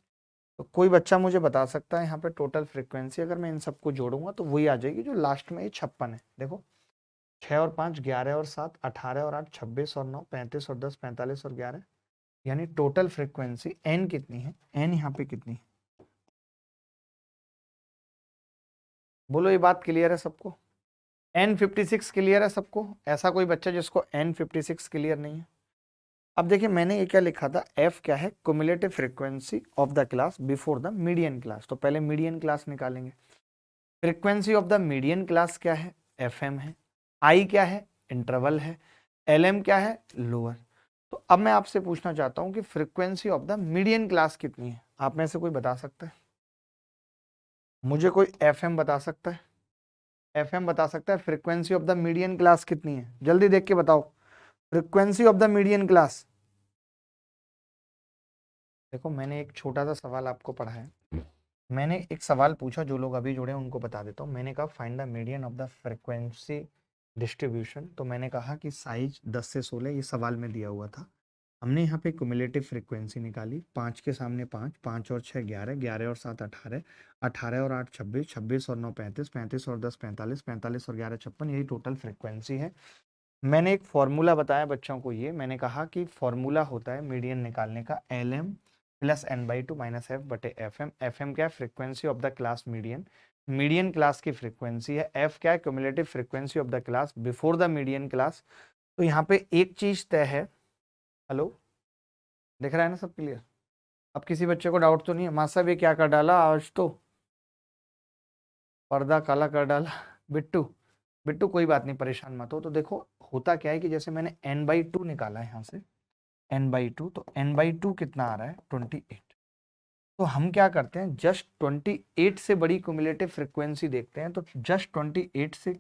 तो कोई बच्चा मुझे बता सकता है यहाँ पे टोटल फ्रीक्वेंसी, अगर मैं इन सबको जोड़ूंगा तो वही आ जाएगी जो लास्ट में ये 56 है। देखो 6 और 5 11 और 7 18 और 8 26 और 9 35 और 10 45 और 11, यानी टोटल फ्रीक्वेंसी एन कितनी है? एन यहाँ पे कितनी है? बोलो ये बात क्लियर है सबको? N56 क्लियर है सबको? ऐसा कोई बच्चा जिसको N56 क्लियर नहीं है? अब देखिए मैंने ये क्या लिखा था, F क्या है? Cumulative frequency of the class before the median class. तो पहले मीडियन क्लास निकालेंगे। Frequency of the median class क्या है? FM है। I क्या है? इंटरवल है। LM क्या है? लोअर। तो अब मैं आपसे पूछना चाहता हूं कि frequency of the median class कितनी है? आप में से कोई बता सकता है? मुझे कोई FM बता सकता है? FM बता सकता है frequency of the median class कितनी है? जल्दी देख के बताओ frequency of the median class. देखो मैंने एक छोटा सा सवाल आपको पढ़ाया, मैंने एक सवाल पूछा, जो लोग अभी जुड़े हैं उनको बता देता हूँ। मैंने कहा find the median of the frequency distribution. तो मैंने कहा कि साइज 10 से 16 ये सवाल में दिया हुआ था। हमने यहाँ पे क्युमुलेटिव फ्रीक्वेंसी निकाली, 5 के सामने 5, 5 और 6 11, 11 और 7 18, 18 और 8 26, 26 और 9 35, 35 और 10 45, 45 और 11 56, यही टोटल फ्रीक्वेंसी है। मैंने एक फॉर्मूला बताया बच्चों को, ये मैंने कहा कि फॉर्मूला होता है मीडियन निकालने का LM plus n/2 minus F बटे FM। FM क्या है? Frequency of the class median. Median class की फ्रीक्वेंसी है। F क्या है? Cumulative frequency of the class before the median class. तो यहाँ पे एक चीज तय है। हेलो, दिख रहा है ना सब क्लियर? अब किसी बच्चे को डाउट तो नहीं है? माँ साहब ये क्या कर डाला आज, तो पर्दा काला कर डाला। बिट्टू बिट्टू कोई बात नहीं, परेशान मत हो। तो देखो होता क्या है कि जैसे मैंने n/2 निकाला है यहाँ से, n/2, तो n/2 कितना आ रहा है? 28। तो हम क्या करते हैं, जस्ट 28 से बड़ी क्युमुलेटिव फ्रीक्वेंसी देखते हैं। तो जस्ट 28 से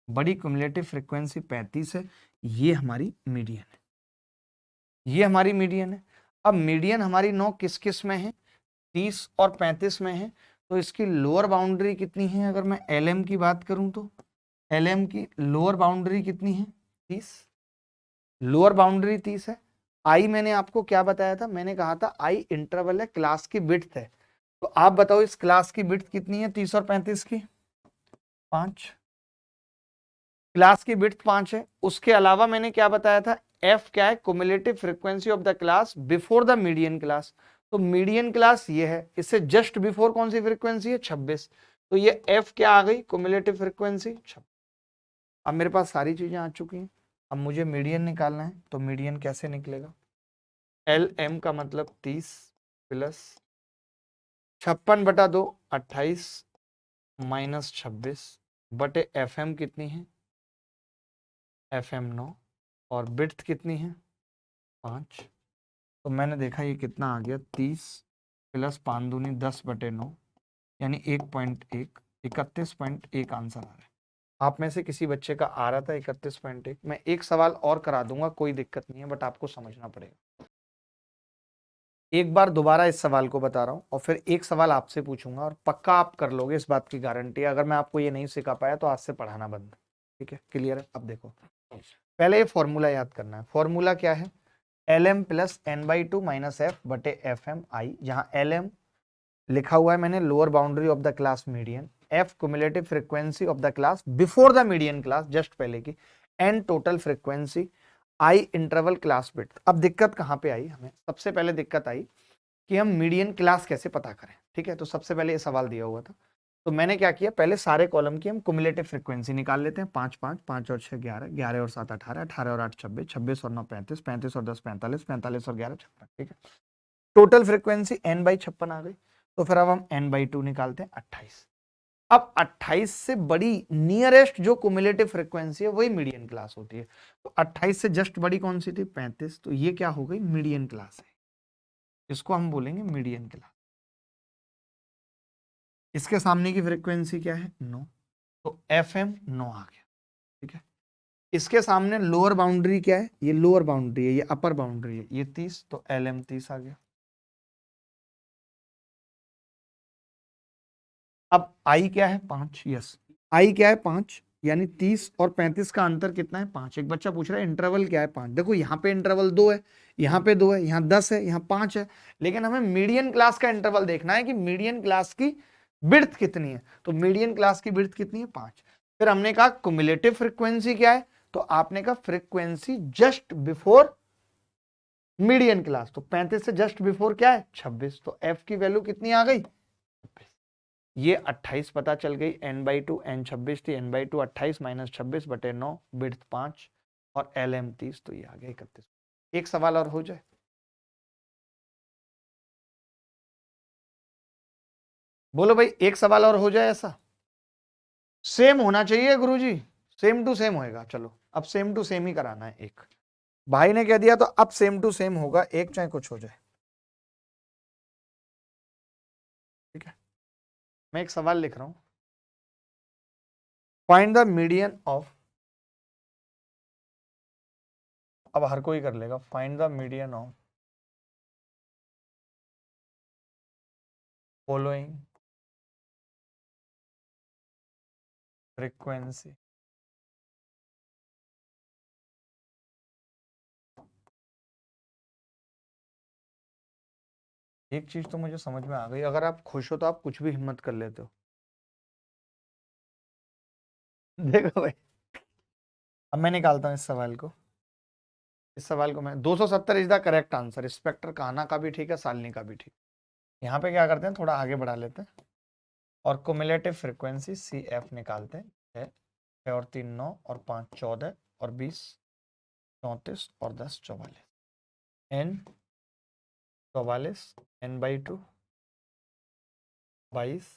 बड़ी क्युमुलेटिव फ्रीक्वेंसी 35 है। ये हमारी मीडियन है, ये हमारी मीडियन है। अब मीडियन हमारी 9 किस किस में है? 30 और 35 में है। तो इसकी लोअर बाउंड्री कितनी है? अगर मैं LM की बात करूं तो LM की लोअर बाउंड्री कितनी है? 30। लोअर बाउंड्री 30 है। आई मैंने आपको क्या बताया था? मैंने कहा था आई इंटरवल है, क्लास की विड्थ है। तो आप बताओ इस क्लास की विड्थ कितनी है? 30 और 35 की 5। क्लास की विड्थ 5 है। उसके अलावा मैंने क्या बताया था? F क्या है? Cumulative frequency of the class before the median class. तो मीडियन क्लास ये है, इससे जस्ट बिफोर कौन सी फ्रीक्वेंसी है? 26। तो ये F क्या आ गई? Cumulative frequency 26। अब मेरे पास सारी चीजें आ चुकी हैं। अब मुझे मीडियन निकालना है। तो मीडियन कैसे निकलेगा? LM का मतलब 30 प्लस 56/2 28 माइनस 26 बटे FM कितनी है? FM 9 और विड्थ कितनी है? 5। तो मैंने देखा ये कितना आ गया? 30 प्लस 5 दूनी 10/9 यानी 1.1, 31.1 आंसर आ रहा है। आप में से किसी बच्चे का आ रहा था 31.1। मैं एक सवाल और करा दूंगा, कोई दिक्कत नहीं है, बट आपको समझना पड़ेगा। एक बार दोबारा इस सवाल को बता रहा हूं और फिर एक सवाल आपसे पूछूंगा और पक्का आप कर लोगे, इस बात की गारंटी है। अगर मैं आपको ये नहीं सिखा पाया तो आज से पढ़ाना बंद। ठीक है, क्लियर है? अब देखो, पहले ये फॉर्मूला याद करना है। फॉर्मूला क्या है? Lm plus n/2 minus F बटे एफ एम आई, जहां Lm लिखा हुआ है मैंने lower boundary of the class median, F cumulative frequency of the class before the median class, just पहले की, एन टोटल फ्रीक्वेंसी, आई इंटरवल क्लास बिट। अब दिक्कत कहां पे आई? हमें सबसे पहले दिक्कत आई कि हम मीडियन क्लास कैसे पता करें। ठीक है, तो सबसे पहले ये सवाल दिया हुआ था, तो मैंने क्या किया, पहले सारे कॉलम की हम क्युमुलेटिव फ्रीक्वेंसी निकाल लेते हैं। 5 5, 5 और 6 11, 11 और 7 18, 18 और 8 26, 26 और 9 35, 35 और 10 45, 45 और 11 56। ठीक है, टोटल फ्रीक्वेंसी n/56 आ गई। तो फिर अब हम n/2 निकालते हैं 28। अब 28 से बड़ी नियरेस्ट जो क्युमुलेटिव फ्रीक्वेंसी है वही मीडियन क्लास होती है। तो 28 से जस्ट बड़ी कौन सी थी? 35। तो ये क्या हो गई? मीडियन क्लास है, इसको हम बोलेंगे मीडियन क्लास। इसके सामने की फ्रीक्वेंसी क्या है? 9, तो FM 9 आ गया। ठीक है, इसके सामने लोअर बाउंड्री क्या है? ये लोअर बाउंड्री है, ये अपर बाउंड्री है, ये 30, तो LM 30 आ गया। अब I क्या है? 5। यस, I क्या है? 5, यानी 30 और 35 का अंतर कितना है? 5। एक बच्चा पूछ रहा है इंटरवल क्या है? 5। देखो यहाँ पे इंटरवल 2 है, यहाँ पे 2 है, यहाँ 10 है, यहाँ 5 है, लेकिन हमें मीडियन क्लास का इंटरवल देखना है कि मीडियन क्लास की विड्थ कितनी है। तो मीडियन क्लास की विड्थ कितनी है? 5। फिर हमने कहा क्युमुलेटिव फ्रीक्वेंसी क्या है? तो आपने कहा frequency just before median class, तो 35 से जस्ट बिफोर क्या है? 26। तो F की वैल्यू कितनी आ गई? 26। ये 28 पता चल गई, n/2, n 26 थी, n/2 28 माइनस 26 बटे 9, विड्थ 5 और LM 30, तो ये आ गया 31। एक सवाल और हो जाए। बोलो भाई, एक सवाल और हो जाए। ऐसा सेम होना चाहिए गुरुजी, सेम टू सेम होएगा। चलो अब सेम टू सेम ही कराना है। एक भाई ने कह दिया तो अब सेम टू सेम होगा, एक चाहे कुछ हो जाए। ठीक है, मैं एक सवाल लिख रहा हूं। फाइंड द मीडियन ऑफ, अब हर कोई कर लेगा, find the median of following frequency. एक चीज तो मुझे समझ में आ गई, अगर आप खुश हो तो आप कुछ भी हिम्मत कर लेते हो। देखो भाई, अब मैं निकालता हूं इस सवाल को। इस सवाल को मैं 270 is the correct answer. Inspector Kanha का भी ठीक है, सालनी का भी ठीक। यहाँ पे क्या करते हैं, थोड़ा आगे बढ़ा लेते हैं और क्युमुलेटिव फ्रीक्वेंसी CF निकालते हैं। 6 और 3 9 और 5 14 और 20 34 और 10 44, n 44, n/2 22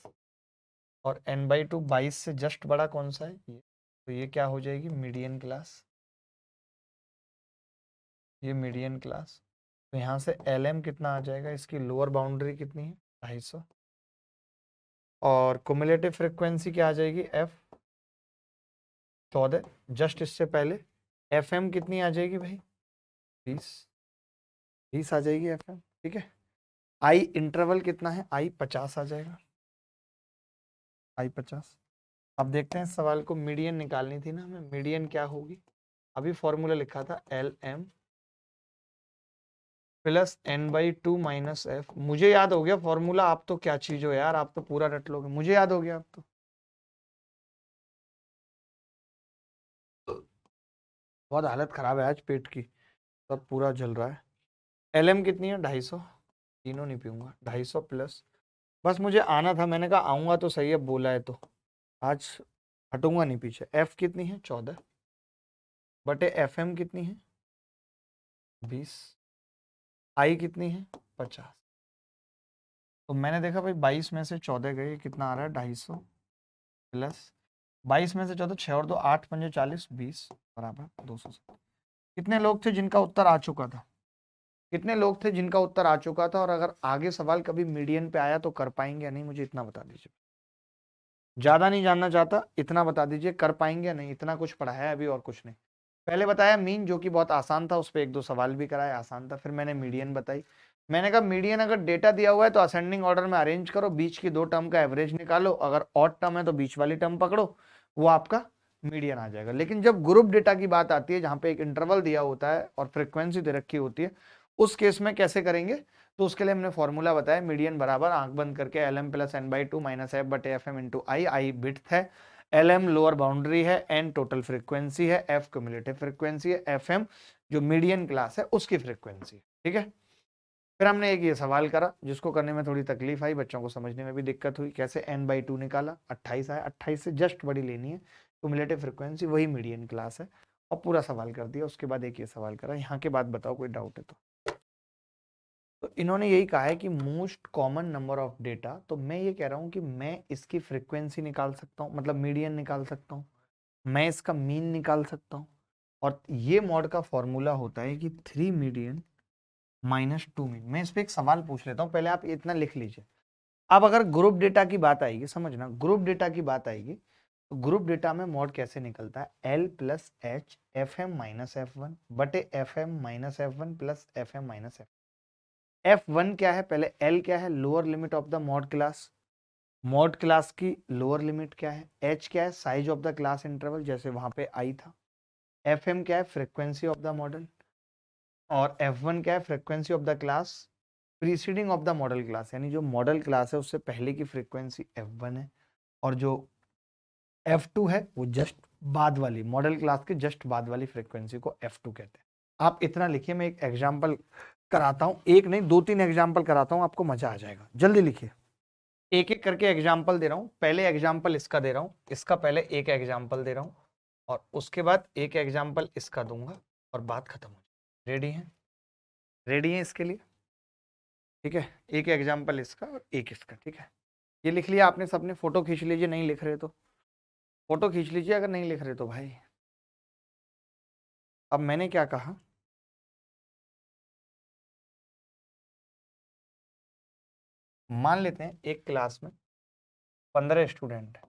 और n/2 22 से जस्ट बड़ा कौन सा है? ये। तो ये क्या हो जाएगी? Median class. ये मीडियन क्लास। तो यहाँ से LM कितना आ जाएगा? इसकी लोअर बाउंड्री कितनी है? 250। और क्युमुलेटिव फ्रीक्वेंसी क्या आ जाएगी? F 14। जस्ट इससे पहले FM कितनी आ जाएगी भाई? 20। 20 आ जाएगी FM। ठीक है, I इंटरवल कितना है? I 50 आ जाएगा। I 50। अब देखते हैं, सवाल को मीडियन निकालनी थी ना हमें। मीडियन क्या होगी? अभी फॉर्मूला लिखा था LM plus n/2 minus F. मुझे याद हो गया फॉर्मूला, आप तो क्या चीज हो यार, आप तो पूरा रट लोगे। मुझे याद हो गया, आप तो बहुत हालत खराब है आज पेट की, सब पूरा जल रहा है। LM कितनी है? 250। तीनों नहीं पीऊंगा। 250 प्लस, बस मुझे आना था, मैंने कहा आऊंगा तो सही है, बोला है तो आज हटूंगा नहीं पीछे। F कितनी है? 14 बटे FM कितनी है? 20। I कितनी है? 50। तो मैंने देखा भाई 22 में से 14 गए, कितना आ रहा है? 250 प्लस 22 में से 14, 6 और 2 8 पंजे 40, 20 बराबर 270। कितने लोग थे जिनका उत्तर आ चुका था? कितने लोग थे जिनका उत्तर आ चुका था, और अगर आगे सवाल कभी मीडियन पे आया तो कर पाएंगे या नहीं, मुझे इतना बता दीजिए। ज्यादा नहीं जानना चाहता, इतना बता दीजिए कर पाएंगे या नहीं, इतना कुछ पढ़ा है अभी और कुछ नहीं। पहले बताया मीन, जो कि बहुत आसान था, उस पर एक दो सवाल भी कराया, आसान था। फिर मैंने मीडियन बताई। मैंने कहा मीडियन अगर डेटा दिया हुआ है तो असेंडिंग ऑर्डर में अरेंज करो, बीच की दो टर्म का एवरेज निकालो, अगर ऑड टर्म है तो बीच वाली टर्म पकड़ो, वो आपका मीडियन आ जाएगा। लेकिन जब ग्रुप डेटा की बात आती है, जहां पे एक इंटरवल दिया होता है और फ्रीक्वेंसी दे रखी होती है, उस केस में कैसे करेंगे? तो उसके लिए हमने फॉर्मूला बताया, मीडियन बराबर आंख बंद करके LM plus n/2 minus F बटे एफ एम इंटू आई। आई बिट्थ है, LM लोअर बाउंड्री है, n टोटल फ्रीक्वेंसी है, f क्यूमुलेटिव फ्रीक्वेंसी है, FM जो मीडियन क्लास है उसकी फ्रीक्वेंसी है। ठीक है। फिर हमने एक ये सवाल करा जिसको करने में थोड़ी तकलीफ आई, बच्चों को समझने में भी दिक्कत हुई। कैसे? n/2 निकाला, 28 आया, 28 से जस्ट बड़ी लेनी है, क्यूमुलेटिव फ्रीक्वेंसी वही मीडियन क्लास है, और पूरा सवाल कर दिया। उसके बाद एक ये सवाल करा, यहाँ के बाद बताओ कोई डाउट है तो इन्होंने यही कहा है कि most common number of data. तो मैं ये कह रहा हूं कि मैं इसकी फ्रीक्वेंसी निकाल सकता हूं, मतलब मीडियन निकाल सकता हूं, मैं इसका मीन निकाल सकता हूं। और ये मॉड का फॉर्मूला होता है कि 3 मीडियन माइनस 2 मीन। मैं इस पे एक सवाल पूछ लेता हूं, पहले आप इतना लिख लीजिए। अब अगर ग्रुप डेटा की बात आएगी, समझना, ग्रुप डेटा की बात आएगी तो ग्रुप डेटा में मॉड कैसे निकलता है? L plus H F M minus F one बटे F M minus F one plus F M minus F1 क्या है? पहले L क्या है? Lower limit of the mode class. Mode class की लोअर लिमिट क्या है? H क्या है? Size of the class interval, जैसे वहां पे I था। FM क्या है? Frequency of the modal. और F1 क्या है? Frequency of the class preceding of the model class, यानी जो मॉडल क्लास है उससे पहले की फ्रीक्वेंसी F1 है, और जो F2 है वो जस्ट बाद वाली, मॉडल क्लास के जस्ट बाद वाली फ्रीक्वेंसी को F2 कहते हैं। आप इतना लिखिए, मैं एक एग्जाम्पल कराता हूं, एक नहीं 2-3 एग्जाम्पल कराता हूं, आपको मजा आ जाएगा। जल्दी लिखिए, एक एक करके एग्जाम्पल दे रहा हूं। पहले एग्जाम्पल इसका दे रहा हूं, इसका पहले एक एग्जाम्पल दे रहा हूं, और उसके बाद एक एग्जाम्पल इसका दूंगा, और बात खत्म हो जाए। रेडी है? रेडी है इसके लिए? ठीक है, एक एग्जाम्पल इसका और एक इसका। ठीक है, ये लिख लिया आपने सबने? फोटो खींच लीजिए, नहीं लिख रहे तो फोटो खींच लीजिए, अगर नहीं लिख रहे तो भाई। अब मैंने क्या कहा? मान लेते हैं एक क्लास में 15 स्टूडेंट है,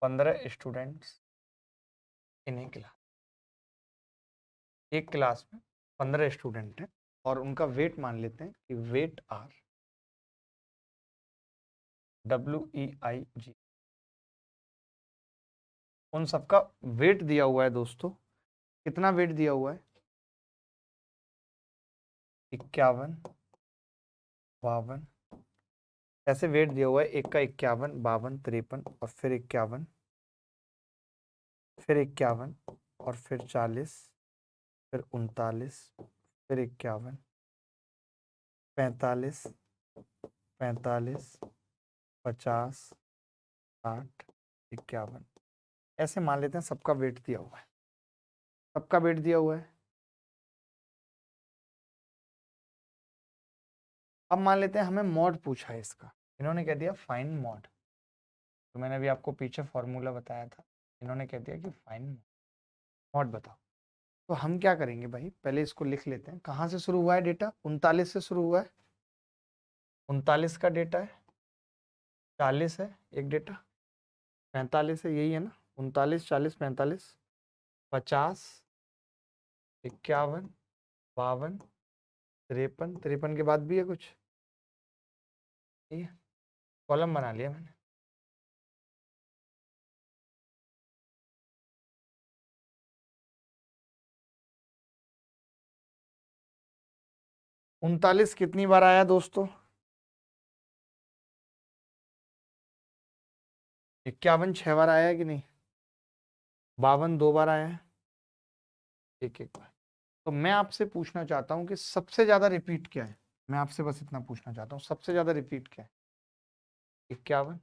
15 स्टूडेंट्स इन ए क्लास। एक क्लास में 15 स्टूडेंट हैं, और उनका वेट मान लेते हैं कि वेट आर WEIG। उन सबका वेट दिया हुआ है दोस्तों। कितना वेट दिया हुआ है? 51, 52, ऐसे वेट दिया हुआ है। एक का 51, 52, 53, और फिर 51, फिर 51, और फिर 40, फिर 39, फिर 51, 45, 45, 50, 60, 51, ऐसे मान लेते हैं सबका वेट दिया हुआ है। सबका वेट दिया हुआ है। अब मान लेते हैं हमें मॉड पूछा है इसका, इन्होंने कह दिया फाइंड मॉड। तो मैंने अभी आपको पीछे फॉर्मूला बताया था, इन्होंने कह दिया कि फाइंड मॉड बताओ। तो हम क्या करेंगे भाई, पहले इसको लिख लेते हैं। कहाँ से शुरू हुआ है डेटा? 39 से शुरू हुआ है। 39 का डेटा है, 40 है एक डेटा, 45 है, यही है ना? 39, 40, 45, 50, 51, 52, 53, 53 के बाद भी है कुछ। ठीक है, कॉलम बना लिया मैंने। उनतालीस कितनी बार आया दोस्तों? 51 6 बार आया है कि नहीं? 52 2 बार आया है, एक एक बार। तो मैं आपसे पूछना चाहता हूं कि सबसे ज्यादा रिपीट क्या है? मैं आपसे बस इतना पूछना चाहता हूँ, सबसे ज्यादा रिपीट क्या है? 51,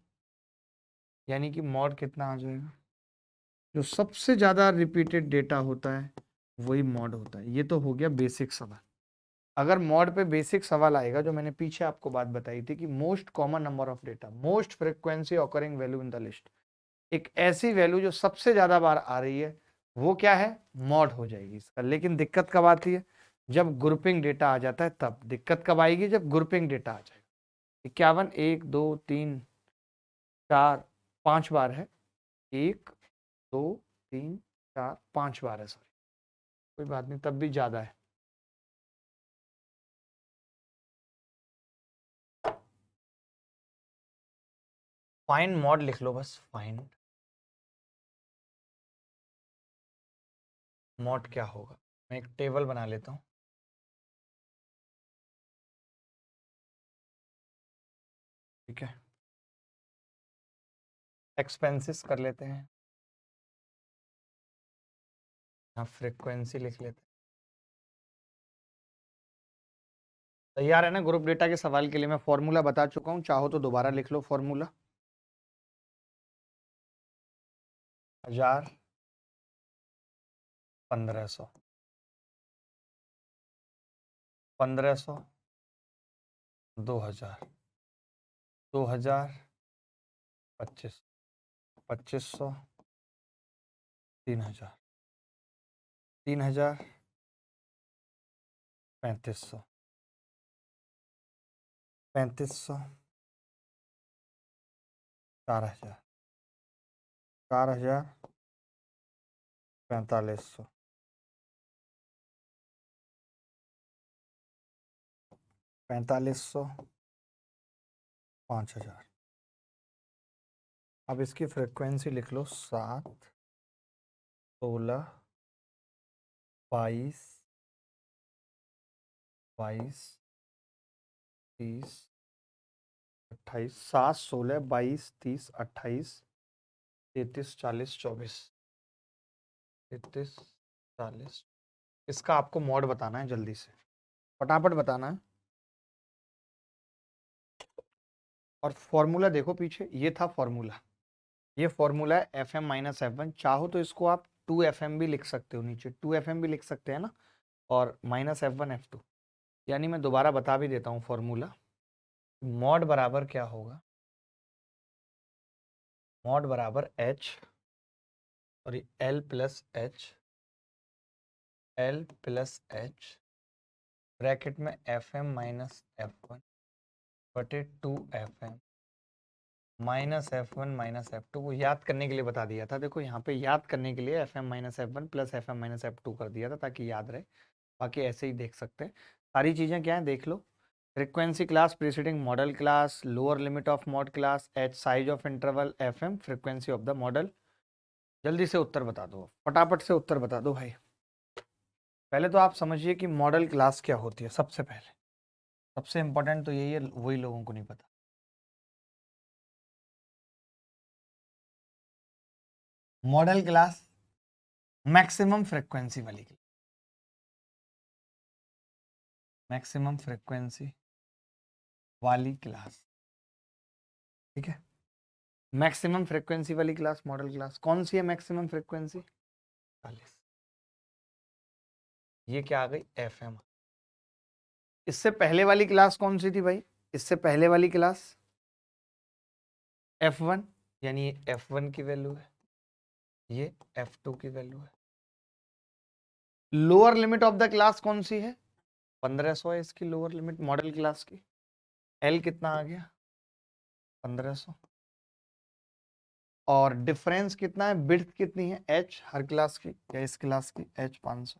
यानी कि मॉड कितना आ जाएगा? जो सबसे ज्यादा रिपीटेड डेटा होता है वही मॉड होता है। ये तो हो गया बेसिक सवाल। अगर मॉड पे बेसिक सवाल आएगा, जो मैंने पीछे आपको बात बताई थी कि most common number of data, most frequency occurring value in the list, एक ऐसी वैल्यू जो सबसे ज्यादा बार आ रही है, वो क्या है? मॉड हो जाएगी इसका। लेकिन दिक्कत कब आती है? जब ग्रुपिंग डेटा आ जाता है तब दिक्कत कब आएगी, जब ग्रुपिंग डेटा आ जाएगा। 51 1 2 3 4 5 बार है, 1 2 3 4 5 बार है, सॉरी कोई बात नहीं, तब भी ज्यादा है। फाइंड मॉड लिख लो बस, फाइंड मॉड क्या होगा। मैं एक टेबल बना लेता हूँ। ठीक है, एक्सपेंसेस कर लेते हैं, यहाँ फ्रीक्वेंसी लिख लेते हैं। तैयार है ना ग्रुप डेटा के सवाल के लिए? मैं फॉर्मूला बता चुका हूँ, चाहो तो दोबारा लिख लो फॉर्मूला। 1000 1500 1500 2000 2000 2500 2500 3000 3000 3500 3500 4000 4000 4500 4500 5000। अब इसकी फ्रिक्वेंसी लिख लो, 7 16 22 22 30 28 7 16 22 30 28 33 40 24 33 40। इसका आपको मोड बताना है, जल्दी से फटाफट बताना है। और फॉर्मूला देखो पीछे, ये था फॉर्मूला, ये फॉर्मूला है F M minus F one. चाहो तो इसको आप 2 FM भी लिख सकते हो, नीचे 2 FM भी लिख सकते हैं ना, और माइनस F1 F2। यानी मैं दोबारा बता भी देता हूँ फॉर्मूला। मॉड बराबर क्या होगा, मॉड बराबर H, sorry L plus H, L plus H bracket में F M minus F one बटे 2 FM minus F1 minus F2 को याद करने के लिए बता दिया था। देखो यहाँ पे याद करने के लिए FM minus F1 plus FM minus F2 कर दिया था ताकि याद रहे, बाकी ऐसे ही देख सकते हैं। सारी चीज़ें क्या है देख लो, frequency class preceding modal class, lower limit of mode class, H size of interval, FM frequency of the modal. जल्दी से उत्तर बता दो, फटाफट से उत्तर बता दो भाई। पहले तो आप समझिए कि मॉडल क्लास क्या होती है। सबसे पहले सबसे इंपॉर्टेंट तो यही है, वही लोगों को नहीं पता। मॉडल क्लास मैक्सिमम फ्रीक्वेंसी वाली, मैक्सिमम फ्रीक्वेंसी वाली क्लास। ठीक है, मैक्सिमम फ्रीक्वेंसी वाली क्लास मॉडल क्लास कौन सी है? Maximum frequency 40। ये क्या आ गई? FM। इससे पहले वाली क्लास कौन सी थी भाई? इससे पहले वाली क्लास F1, यानी ये F1 की वैल्यू है, ये F2 की वैल्यू है। Lower limit of the class कौन सी है? 1500 है इसकी लोअर लिमिट मॉडल क्लास की। L कितना आ गया? 1500। और डिफरेंस कितना है, बिड्थ कितनी है? H हर क्लास की या इस क्लास की, H 500।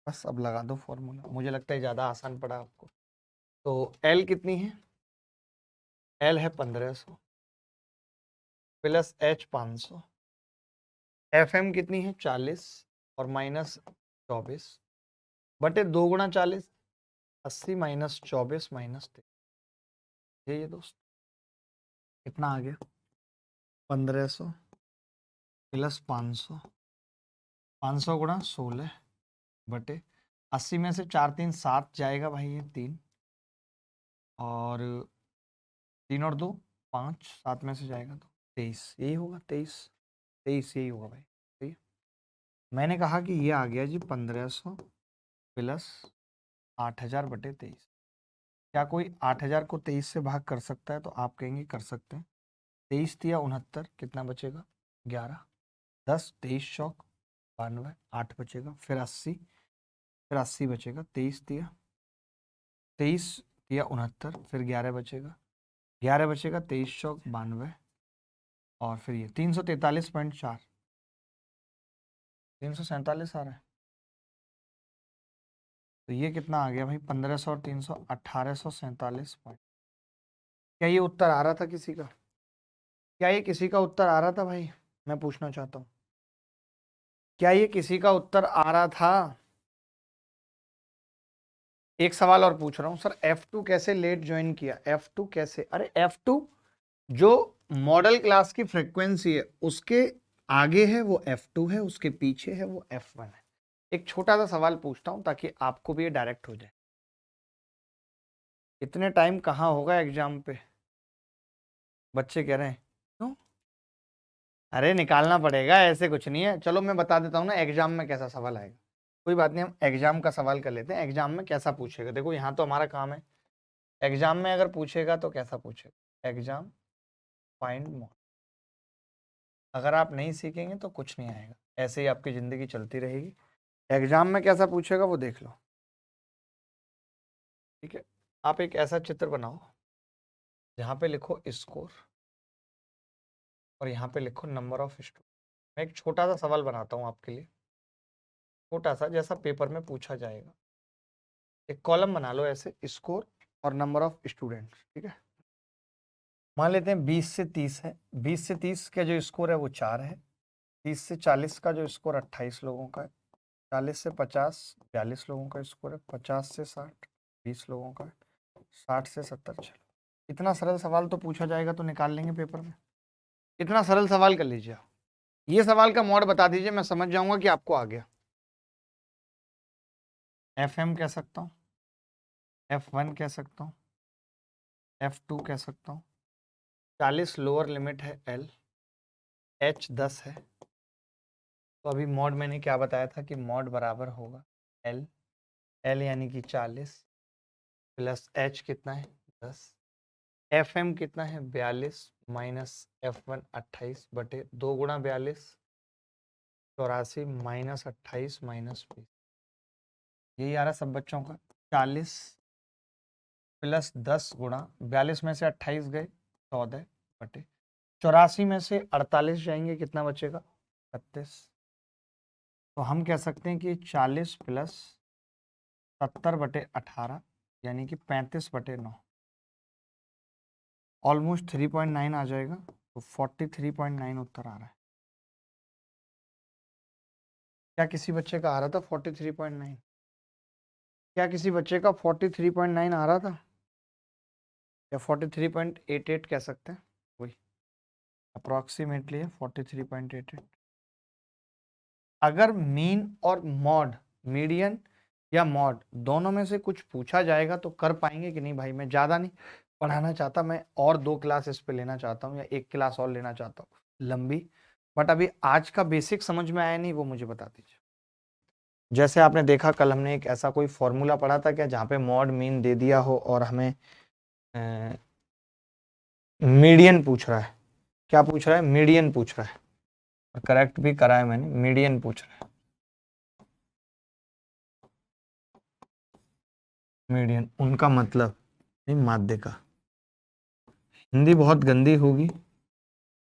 बस अब लगा दो फॉर्मूला, मुझे लगता है ज़्यादा आसान पड़ा आपको। तो L कितनी है? L है 1500 प्लस H 500। FM कितनी है? 40 और माइनस 24 बटे 2 गुणा 40, 80 माइनस 24 माइनस 3। ये दोस्त कितना आ गया? 1500 प्लस 500, 500 गुणा 16 बटे 80 में से 4 3 7 जाएगा भाई, ये 3 और 3 और 2 5, 7 में से जाएगा तो 23, यही होगा 23, 23 यही होगा भाई। ठीक है, मैंने कहा कि ये आ गया जी 1500 प्लस 8000 बटे 23। क्या कोई 8000 को 23 से भाग कर सकता है? तो आप कहेंगे कर सकते हैं। 23 तिया 69, कितना बचेगा? 11, 10 23 चौक 92, 8 बचेगा, फिर 80 फिर 80 बचेगा, 23 दिया, 23 दिया 69, फिर 11 बचेगा, 11 बचेगा, 23 चौक 92, और फिर ये 343.4, 347 आ रहा है। तो ये कितना आ गया भाई, 1500 और 300, 1847 पॉइंट। क्या ये उत्तर आ रहा था किसी का? क्या ये किसी का उत्तर आ रहा था भाई? मैं पूछना चाहता हूँ, क्या ये किसी का उत्तर आ रहा था? एक सवाल और पूछ रहा हूँ सर, F2 कैसे लेट ज्वाइन किया? F2 कैसे? अरे F2 जो मॉडल क्लास की फ्रीक्वेंसी है उसके आगे है वो F2 है, उसके पीछे है वो F1 है। एक छोटा सा सवाल पूछता हूं ताकि आपको भी ये डायरेक्ट हो जाए। इतने टाइम कहाँ होगा एग्जाम पे? बच्चे कह रहे हैं क्यों? अरे निकालना पड़ेगा, ऐसे कुछ नहीं है। चलो मैं बता देता हूँ ना एग्जाम में कैसा सवाल आएगा। कोई बात नहीं, हम एग्जाम का सवाल कर लेते हैं। एग्जाम में कैसा पूछेगा, देखो यहाँ तो हमारा काम है। एग्जाम में अगर पूछेगा तो कैसा पूछेगा? Exam find mode. अगर आप नहीं सीखेंगे तो कुछ नहीं आएगा, ऐसे ही आपकी ज़िंदगी चलती रहेगी। एग्जाम में कैसा पूछेगा वो देख लो, ठीक है? आप एक ऐसा चित्र बनाओ जहाँ पे लिखो स्कोर और यहाँ पे लिखो नंबर ऑफ स्टूडेंट। मैं एक छोटा सा सवाल बनाता हूँ आपके लिए, छोटा सा, जैसा पेपर में पूछा जाएगा। एक कॉलम बना लो ऐसे, स्कोर और नंबर ऑफ स्टूडेंट्स, ठीक है? मान लेते हैं 20 से 30 है। 20 से 30 का जो स्कोर है वो 4 है। 30 से 40 का जो स्कोर 28 लोगों का है। 40 से 50 42 लोगों का स्कोर है। 50 से 60 20 लोगों का है। 60 से 70 चलो, इतना सरल सवाल तो पूछा जाएगा तो निकाल लेंगे पेपर में। इतना सरल सवाल कर लीजिए आप। ये सवाल का मोड बता दीजिए, मैं समझ जाऊंगा कि आपको आ गया। FM कह सकता हूँ, F1 कह सकता हूँ, F2 कह सकता हूँ। 40 लोअर लिमिट है L, H 10 है। तो अभी मॉड मैंने क्या बताया था कि मॉड बराबर होगा L यानी कि 40 प्लस H कितना है 10, FM कितना है 42 माइनस F1 28 बटे 2 गुणा 42 84 माइनस 28 माइनस 20। यही आ रहा सब बच्चों का। 40 प्लस 10 गुणा 42 में से 28 गए 14 बटे 84 में से 48 जाएंगे, कितना बचेगा 36। तो हम कह सकते हैं कि 40 प्लस 70 बटे 18 यानी कि 35 बटे 9, ऑलमोस्ट 3.9 आ जाएगा। तो 43.9 उत्तर आ रहा है। क्या किसी बच्चे का आ रहा था 43.9? क्या किसी बच्चे का 43.9 आ रहा था या 43.88 कह सकते हैं? वही अप्रॉक्सीमेटली है 43.88। अगर मीन और मॉड, मीडियन या मॉड दोनों में से कुछ पूछा जाएगा तो कर पाएंगे कि नहीं भाई? मैं ज़्यादा नहीं पढ़ाना चाहता, मैं और 2 क्लास इस पे लेना चाहता हूँ या 1 क्लास और लेना चाहता हूँ लंबी। बट अभी आज का बेसिक समझ में आया नहीं, वो मुझे बता दीजिए। जैसे आपने देखा कल हमने एक ऐसा कोई फॉर्मूला पढ़ा था क्या जहाँ पे मॉड मीन दे दिया हो और हमें मीडियन पूछ रहा है। क्या पूछ रहा है? मीडियन पूछ रहा है। करेक्ट भी करा है मैंने, मीडियन पूछ रहा है। मीडियन उनका मतलब नहीं, माध्य का। हिंदी बहुत गंदी होगी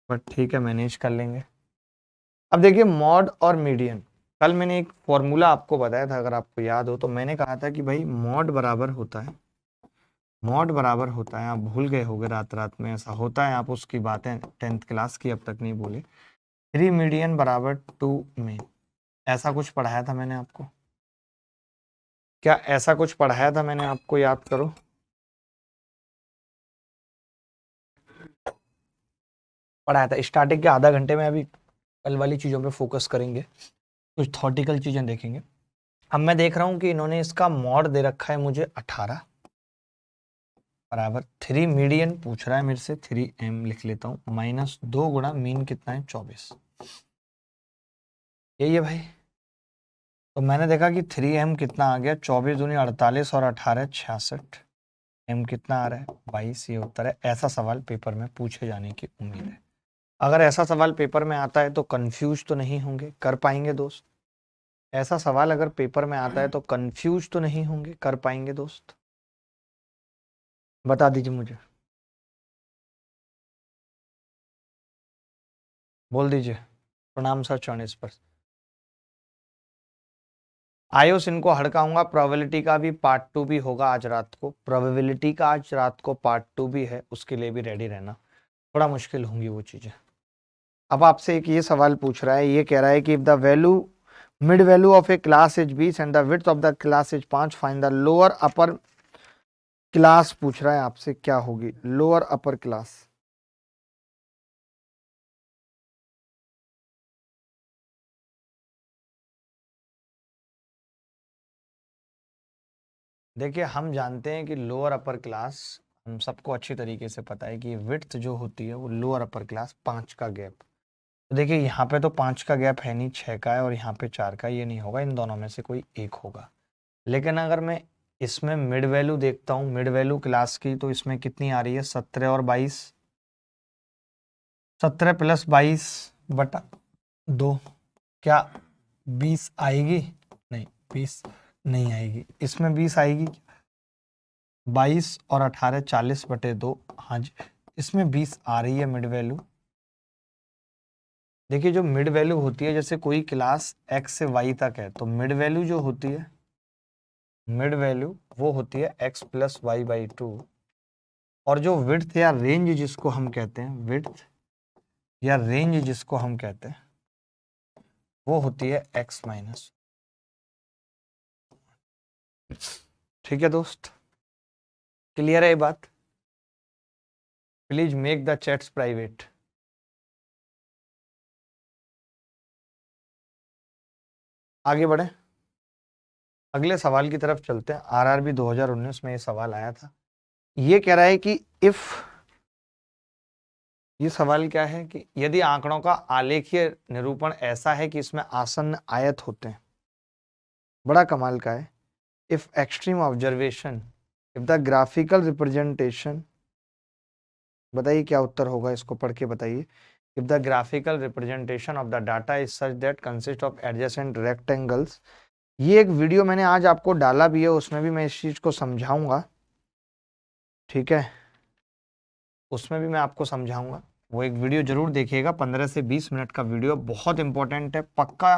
बट ठीक है, मैनेज कर लेंगे। अब देखिए मॉड और मीडियन, कल मैंने एक फॉर्मूला आपको बताया था, अगर आपको याद हो तो मैंने कहा था कि भाई मॉड बराबर होता है, मॉड बराबर होता है, आप भूल गए होगे रात रात में, ऐसा होता है, आप उसकी बातें 10th क्लास की अब तक नहीं भूले। 3 मीडियन बराबर 2 मीन, ऐसा कुछ पढ़ाया था मैंने आपको? क्या ऐसा कुछ पढ़ाया था मैंने आपको? याद करो। पढ़ाया था। स्टार्टिंग के आधा घंटे में अभी कल वाली चीज़ों पे फोकस करेंगे, कुछ थॉटिकल चीज़ें देखेंगे। अब मैं देख रहा हूँ कि इन्होंने इसका मॉड दे रखा है मुझे 18 बराबर 3 मीडियन पूछ रहा है मेरे से, 3m लिख लेता हूँ, माइनस 2 गुणा मीन कितना है 24। यही है भाई। तो मैंने देखा कि 3m कितना आ गया, 24 दूनी 48 और 18 66, m कितना आ रहा है 22। ये उत्तर है। ऐसा सवाल पेपर में पूछे जाने की उम्मीद है। अगर ऐसा सवाल पेपर में आता है तो कंफ्यूज तो नहीं होंगे, कर पाएंगे दोस्त? ऐसा सवाल अगर पेपर में आता है तो कंफ्यूज तो नहीं होंगे, कर पाएंगे दोस्त? बता दीजिए मुझे, बोल दीजिए। प्रणाम सर, 44%। आयुष, इनको हड़काऊंगा। प्रोबेबिलिटी का भी पार्ट 2 भी होगा आज रात को, प्रोबेबिलिटी का आज रात को पार्ट 2 भी है, उसके लिए भी रेडी रहना। थोड़ा मुश्किल होंगी वो चीजें। अब आपसे एक ये सवाल पूछ रहा है, ये कह रहा है कि if the value mid value of A class is 20 and the width of the class is 5, find the lower upper class. पूछ रहा है आपसे क्या होगी लोअर अपर क्लास। देखिए, हम जानते हैं कि लोअर अपर क्लास, हम सबको अच्छी तरीके से पता है कि विड्थ जो होती है वो लोअर अपर क्लास 5 का गैप। तो देखिए यहाँ पे तो 5 का गैप है नहीं, 6 का है, और यहाँ पे 4 का, ये नहीं होगा, इन दोनों में से कोई एक होगा। लेकिन अगर मैं इसमें मिड वैल्यू देखता हूँ, मिड वैल्यू क्लास की, तो इसमें कितनी आ रही है? 17 और 22, 17 प्लस 22 बटा 2, क्या 20 आएगी? नहीं, 20 नहीं आएगी। इसमें 20 आएगी, 22 और 18 40 बटे 2। हाँ जी, इसमें 20 आ रही है मिड वैल्यू। देखिए जो मिड वैल्यू होती है, जैसे कोई क्लास x से y तक है, तो मिड वैल्यू जो होती है, मिड वैल्यू वो होती है x प्लस वाई बाई 2। और जो विड्थ या रेंज जिसको हम कहते हैं, विड्थ या रेंज जिसको हम कहते हैं, वो होती है x माइनस। ठीक है दोस्त, क्लियर है ये बात? Please make the chats private. आगे बढ़े, अगले सवाल की तरफ चलते हैं। आरआरबी 2019 में ये सवाल आया था। ये कह रहा है कि इफ, ये सवाल क्या है कि यदि आंकड़ों का आलेखीय निरूपण ऐसा है कि इसमें आसन्न आयत होते हैं, बड़ा कमाल का है। If extreme observation, if the graphical representation, बताइए क्या उत्तर होगा, इसको पढ़ के बताइए। If the graphical representation of the data is such that consist of adjacent rectangles. ये एक वीडियो मैंने आज आपको डाला भी है, उसमें भी मैं इस चीज को समझाऊंगा, ठीक है, उसमें भी मैं आपको समझाऊंगा। वो एक वीडियो जरूर देखिएगा, 15 से 20 मिनट का वीडियो, बहुत इंपॉर्टेंट है। पक्का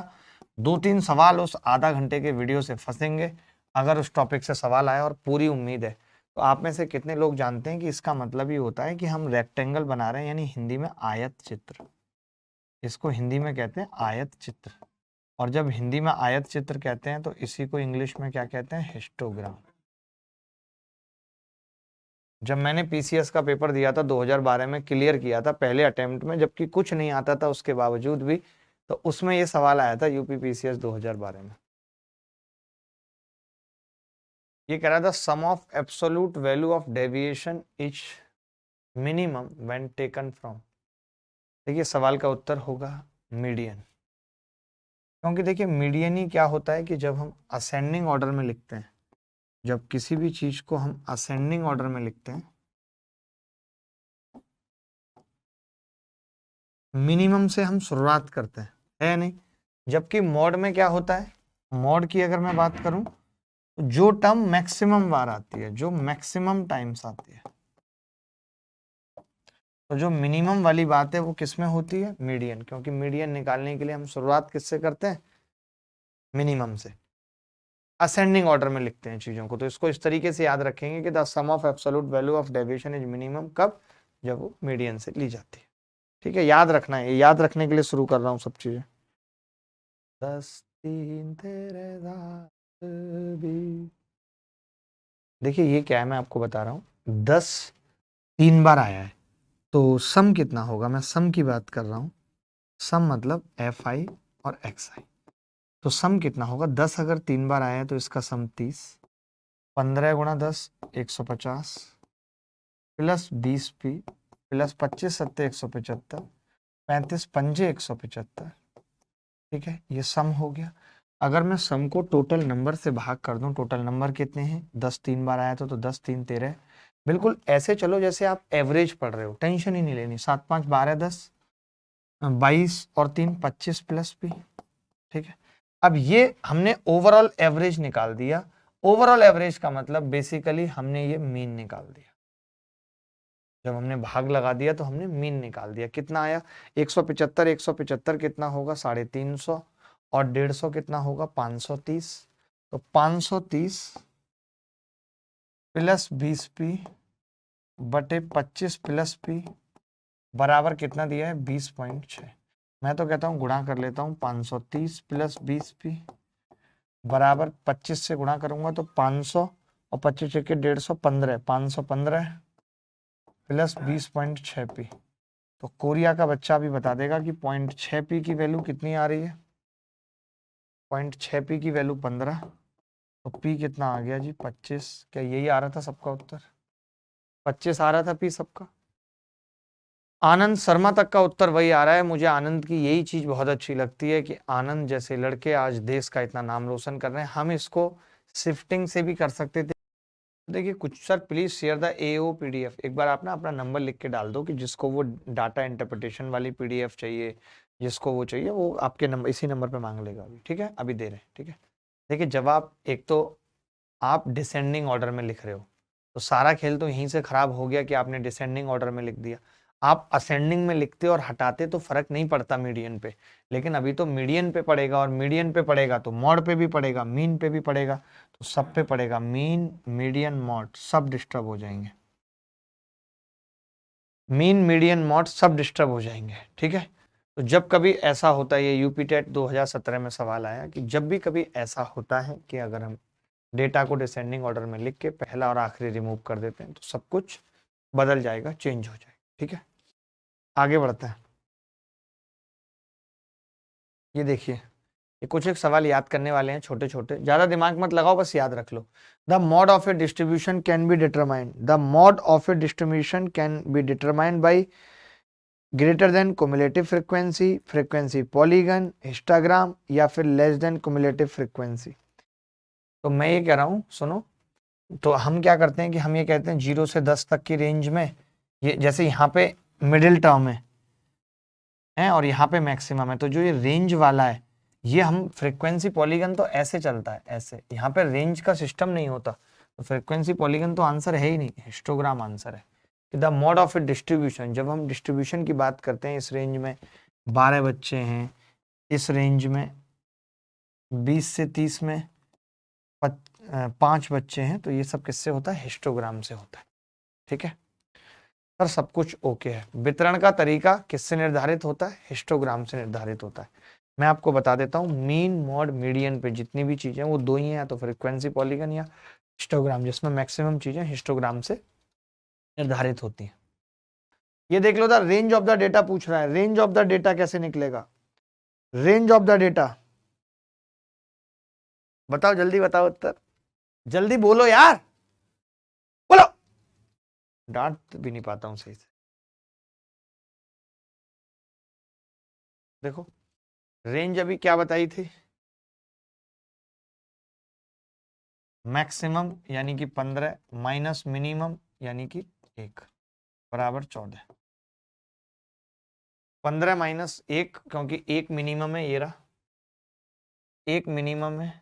2-3 सवाल उस आधा घंटे के वीडियो से फंसेंगे, अगर उस टॉपिक से सवाल आए, और पूरी उम्मीद है। तो आप में से कितने लोग जानते हैं कि इसका मतलब ये होता है कि हम रेक्टेंगल बना रहे हैं, यानी हिंदी में आयत चित्र, इसको हिंदी में कहते हैं आयत चित्र। और जब हिंदी में आयत चित्र कहते हैं तो इसी को इंग्लिश में क्या कहते हैं? हिस्टोग्राम। जब मैंने पीसीएस का पेपर दिया था 2012 में, क्लियर किया था पहले अटेम्प्ट में, जबकि कुछ नहीं आता था उसके बावजूद भी, तो उसमें ये सवाल आया था यूपी पीसीएस 2012 में। ये कह रहा था sum of absolute value of deviation is minimum when taken from. देखिए सवाल का उत्तर होगा मीडियन। क्योंकि देखिए मीडियन ही क्या होता है कि जब हम असेंडिंग ऑर्डर में लिखते हैं, जब किसी भी चीज को हम असेंडिंग ऑर्डर में लिखते हैं, मिनिमम से हम शुरुआत करते हैं, है नहीं? जबकि मॉड में क्या होता है, मॉड की अगर मैं बात करूं, तो जो टर्म मैक्सिमम बार आती है, जो मैक्सिमम टाइम्स आती है, तो जो मिनिमम वाली बात है वो किस में होती है? मीडियन। क्योंकि मीडियन निकालने के लिए हम शुरुआत किससे करते हैं? मिनिमम से। असेंडिंग ऑर्डर में लिखते हैं चीजों को, तो इसको इस तरीके से याद रखेंगे कि the sum of absolute value of deviation is minimum, कब? जब वो मीडियन से ली जाती है। ठीक है, याद रखना है, याद रखने के लिए शुरू कर रहा हूं सब चीजें। 10 दिन तेरे साथ भी, देखिए ये क्या है मैं आपको बता रहा हूं, 10 3 बार आया है, तो सम कितना होगा? मैं सम की बात कर रहा हूं, सम मतलब एफ आई और एक्स आई। तो सम कितना होगा? 10 अगर 3 बार आया है तो इसका सम 30, 15 गुणा 10 150, प्लस 20 पी, प्लस 25 सत्ते 175, 35 पंजे 175। ठीक है, ये सम हो गया। अगर मैं सम को टोटल नंबर से भाग कर दूं, टोटल नंबर कितने हैं? 10 3 बार आया था, तो 10 3 13। बिल्कुल ऐसे चलो जैसे आप एवरेज पढ़ रहे हो, टेंशन ही नहीं लेनी। 7 5 12 10, 22 और 3 25 प्लस पी। ठीक है, अब ये हमने ओवरऑल एवरेज निकाल दिया। ओवरऑल एवरेज का मतलब बेसिकली हमने ये मीन निकाल दिया। जब हमने भाग लगा दिया तो हमने मीन निकाल दिया। कितना आया 175, 175 कितना होगा 350 और 150 कितना होगा 530। तो 530 प्लस 20p बटे 25 प्लस p बराबर कितना दिया है 20.6। मैं तो कहता हूँ गुणा कर लेता हूँ 530 प्लस 20p बराबर 25 से गुणा करूंगा तो 500 और 25 के 150 515 प्लस 20.6p। तो कोरिया का बच्चा भी बता देगा कि 0.6p की वैल्यू कितनी आ रही है। 0.6p की वैल्यू 15, तो p कितना आ गया जी 25। क्या यही आ रहा था सबका उत्तर? 25 आ रहा था p सबका। आनंद शर्मा तक का उत्तर वही आ रहा है। मुझे आनंद की यही चीज बहुत अच्छी लगती है कि आनंद जैसे लड़के आज देश का इतना नाम रोशन कर रहे हैं। हम इसको शिफ्टिंग से भी कर सकते थे। देखिए कुछ sir please share the AO PDF। एक बार आप ना अपना नंबर लिख के डाल दो कि जिसको वो डाटा इंटरप्रिटेशन वाली PDF चाहिए, जिसको वो चाहिए वो आपके नंबर इसी नंबर पे मांग लेगा अभी। ठीक है, अभी दे रहे हैं। ठीक है, देखिए जवाब एक तो आप डिसेंडिंग ऑर्डर में लिख रहे हो, तो सारा खेल तो यहीं से खराब हो गया कि आपने डिसेंडिंग ऑर्डर में लिख दिया। आप असेंडिंग में लिखते और हटाते तो फर्क नहीं पड़ता मीडियन पे, लेकिन अभी तो मीडियन पे पड़ेगा, और मीडियन पे पड़ेगा तो मॉड पे भी पड़ेगा, मीन पे भी पड़ेगा, तो सब पे पड़ेगा। मीन मीडियन मॉड सब डिस्टर्ब हो जाएंगे। मीन मीडियन मॉड सब डिस्टर्ब हो जाएंगे। ठीक है, तो जब कभी ऐसा होता है, ये यूपी टेट 2017 में सवाल आया कि जब भी कभी ऐसा होता है कि अगर हम डेटा को डिसेंडिंग ऑर्डर में लिख के पहला और आखिरी रिमूव कर देते हैं तो सब कुछ बदल जाएगा, चेंज हो जाएगा। ठीक है, आगे बढ़ते हैं। ये देखिए, ये कुछ एक सवाल याद करने वाले हैं, छोटे छोटे, ज्यादा दिमाग मत लगाओ, बस याद रख लो। The mode of a distribution can be determined, the mode of a distribution can be determined by greater than cumulative frequency, frequency polygon, histogram, या फिर लेस देन क्युमुलेटिव फ्रीक्वेंसी। तो मैं ये कह रहा हूं सुनो, तो हम क्या करते हैं कि हम ये कहते हैं 0 से 10 तक की रेंज में, ये जैसे यहाँ पे मिडिल टर्म है और यहाँ पे मैक्सिमम है, तो जो ये रेंज वाला है ये हम फ्रीक्वेंसी पॉलीगन तो ऐसे चलता है, ऐसे यहाँ पे रेंज का सिस्टम नहीं होता, तो फ्रीक्वेंसी पॉलीगन तो आंसर है ही नहीं, हिस्टोग्राम आंसर है। The mode of a distribution, जब हम डिस्ट्रीब्यूशन की बात करते हैं, इस रेंज में 12 बच्चे हैं, इस रेंज में 20 से 30 में 5 बच्चे हैं, तो ये सब किससे होता है? हिस्टोग्राम से होता है। ठीक है सर, सब कुछ ओके है। वितरण का तरीका किससे निर्धारित होता है? हिस्टोग्राम से निर्धारित होता है। मैं आपको बता देता हूँ, मीन मॉड मीडियन पे जितनी भी चीजें वो दो ही हैं, या तो फ्रीक्वेंसी पॉलीगन या हिस्टोग्राम, जिसमें मैक्सिमम चीजें हिस्टोग्राम से निर्धारित होती हैं। ये देख लो, the range of the data पूछ रहा है। रेंज ऑफ द डेटा कैसे निकलेगा? रेंज ऑफ द डेटा बताओ, जल्दी बताओ उत्तर, जल्दी बोलो यार, बोलो। डांट भी नहीं पाता हूं सही से। देखो रेंज अभी क्या बताई थी? मैक्सिमम यानी कि 15 माइनस मिनिमम यानी कि 1 बराबर 14। 15 माइनस 1, क्योंकि 1 मिनिमम है, ये रहा 1 मिनिमम है,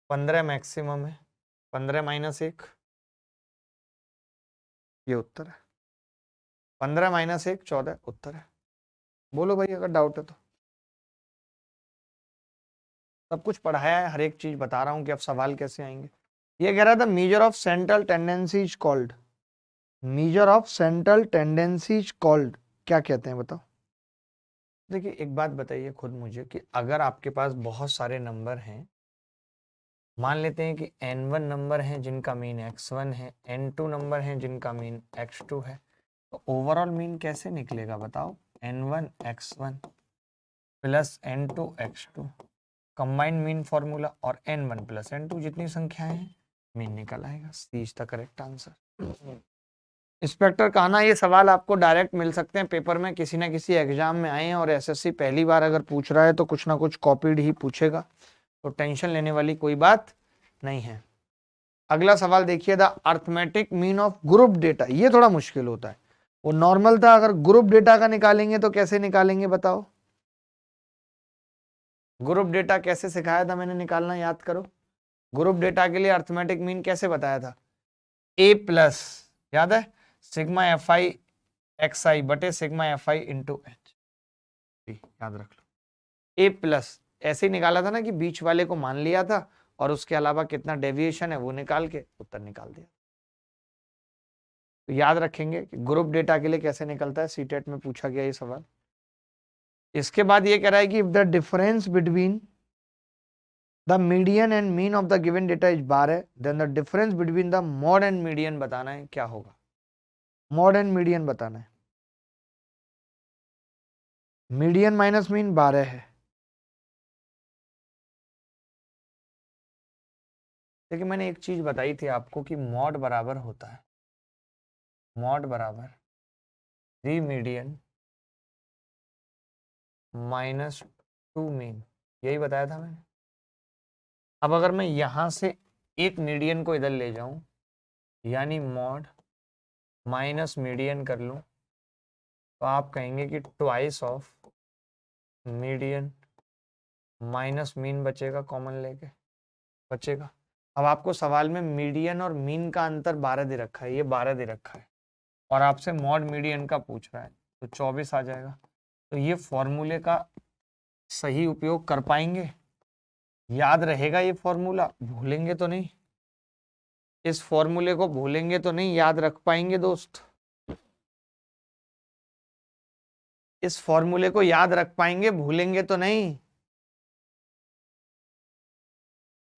15 मैक्सिमम है, 15 माइनस 1 ये उत्तर है। 15 माइनस 1 14 उत्तर है। बोलो भाई अगर डाउट है तो। सब कुछ पढ़ाया है, हर एक चीज बता रहा हूं कि अब सवाल कैसे आएंगे। ये कह रहा था measure of central tendencies called, measure of central tendencies called, क्या कहते हैं बताओ? देखिए एक बात बताइए खुद मुझे कि अगर आपके पास बहुत सारे नंबर हैं, मान लेते हैं कि n1 नंबर हैं जिनका मीन x1 है, n2 नंबर हैं जिनका मीन x2 है, तो ओवरऑल मीन कैसे निकलेगा बताओ? n1 x1 plus n2 x2 combined mean formula, और n1 प्लस n2 जितनी संख्याएं हैं मीन निकल आएगा। C is the correct answer. Inspector कहना, ये सवाल आपको डायरेक्ट मिल सकते हैं पेपर में, किसी ना किसी एग्जाम में आए हैं, और एसएससी पहली बार अगर पूछ रहा है तो कुछ ना कुछ कॉपीड ही पूछेगा, तो टेंशन लेने वाली कोई बात नहीं है। अगला सवाल देखिए, the arithmetic mean of group data, ये थोड़ा मुश्किल होता है। वो नॉर्मल था, अगर ग्रुप डेटा का निकालेंगे तो कैसे निकालेंगे बताओ? ग्रुप डेटा कैसे सिखाया था मैंने निकालना, याद करो। ग्रुप डेटा के लिए अर्थमेटिक मीन कैसे बताया था, ए प्लस, याद है, सिग्मा एफ आई एक्स आई बटे सिग्मा एफ आई इंटू एच, याद रख लो। ए प्लस ऐसे ही निकाला था ना कि बीच वाले को मान लिया था और उसके अलावा कितना डेविएशन है वो निकाल के उत्तर निकाल दिया। तो याद रखेंगे कि ग्रुप डेटा के लिए कैसे निकलता है, सीटेट में पूछा गया ये सवाल। इसके बाद ये कह रहा है कि if the difference between the median and mean of the given data is 12, then the difference between the mode and median बताना है, क्या होगा, मॉड एंड मीडियन बताना है। मीडियन माइनस मीन 12 है, देखिए मैंने एक चीज बताई थी आपको कि मॉड बराबर होता है, मॉड बराबर 3 मीडियन माइनस 2 मीन, यही बताया था मैंने। अब अगर मैं यहां से एक मीडियन को इधर ले जाऊं, यानी मॉड माइनस मीडियन कर लूं, तो आप कहेंगे कि twice of median minus mean बचेगा, कॉमन लेके बचेगा। अब आपको सवाल में मीडियन और मीन का अंतर 12 दे रखा है, ये 12 दे रखा है, और आपसे मॉड मीडियन का पूछ रहा है, तो 24 आ जाएगा। तो ये फॉर्मूले का सही उपयोग कर पाएंगे, याद रहेगा ये फॉर्मूला, भूलेंगे तो नहीं, इस फॉर्मूले को भूलेंगे तो नहीं, याद रख पाएंगे दोस्त, इस फॉर्मूले को याद रख पाएंगे, भूलेंगे तो नहीं।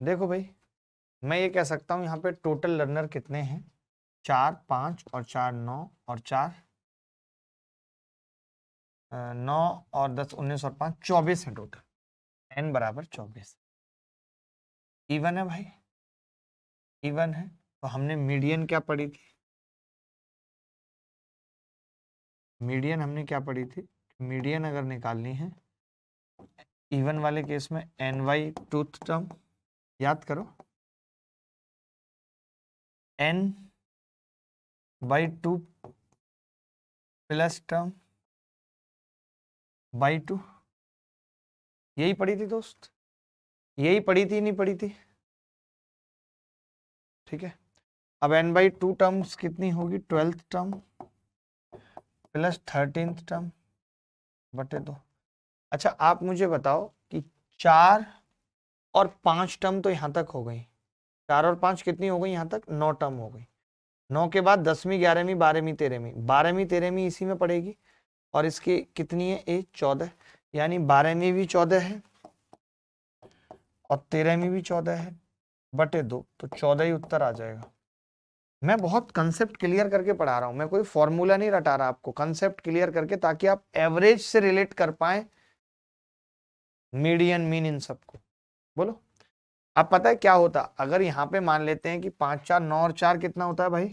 देखो भाई, मैं ये कह सकता हूं यहाँ पे टोटल लर्नर कितने हैं, 4 5 और 4 9 और 4 9 और 10 19 और 5 24 है टोटल, n बराबर 24, इवन है भाई, इवन है। तो हमने मीडियन क्या पढ़ी थी, मीडियन हमने क्या पढ़ी थी, मीडियन अगर निकालनी है इवन वाले केस में एन वाई टूथ टर्म, याद करो, n by 2 plus term by 2, यही पढ़ी थी दोस्त, यही पढ़ी थी, नहीं पढ़ी थी, ठीक है। अब n बाई 2 टर्म्स कितनी होगी, 12th term plus 13th term बटे 2। अच्छा आप मुझे बताओ कि 4 और 5 टर्म तो यहां तक हो गई, 4 और 5 कितनी हो गई, यहां तक 9 टर्म हो गई। 9 के बाद 10वीं 11वीं 12वीं 13वीं, 12वीं 13वीं इसी में पड़ेगी, और इसकी कितनी है, 14, यानी 12वीं भी 14 है और 13वीं भी 14 है बटे 2, तो 14 ही उत्तर आ जाएगा। मैं बहुत कंसेप्ट क्लियर करके पढ़ा रहा हूं, मैं कोई फॉर्मूला नहीं रटा रहा आपको, कंसेप्ट क्लियर करके, ताकि आप एवरेज से रिलेट कर पाए मीडियन मीन इन सबको। बोलो अब पता है क्या होता, अगर यहाँ पे मान लेते हैं कि 5 4 9 और 4 कितना होता है भाई,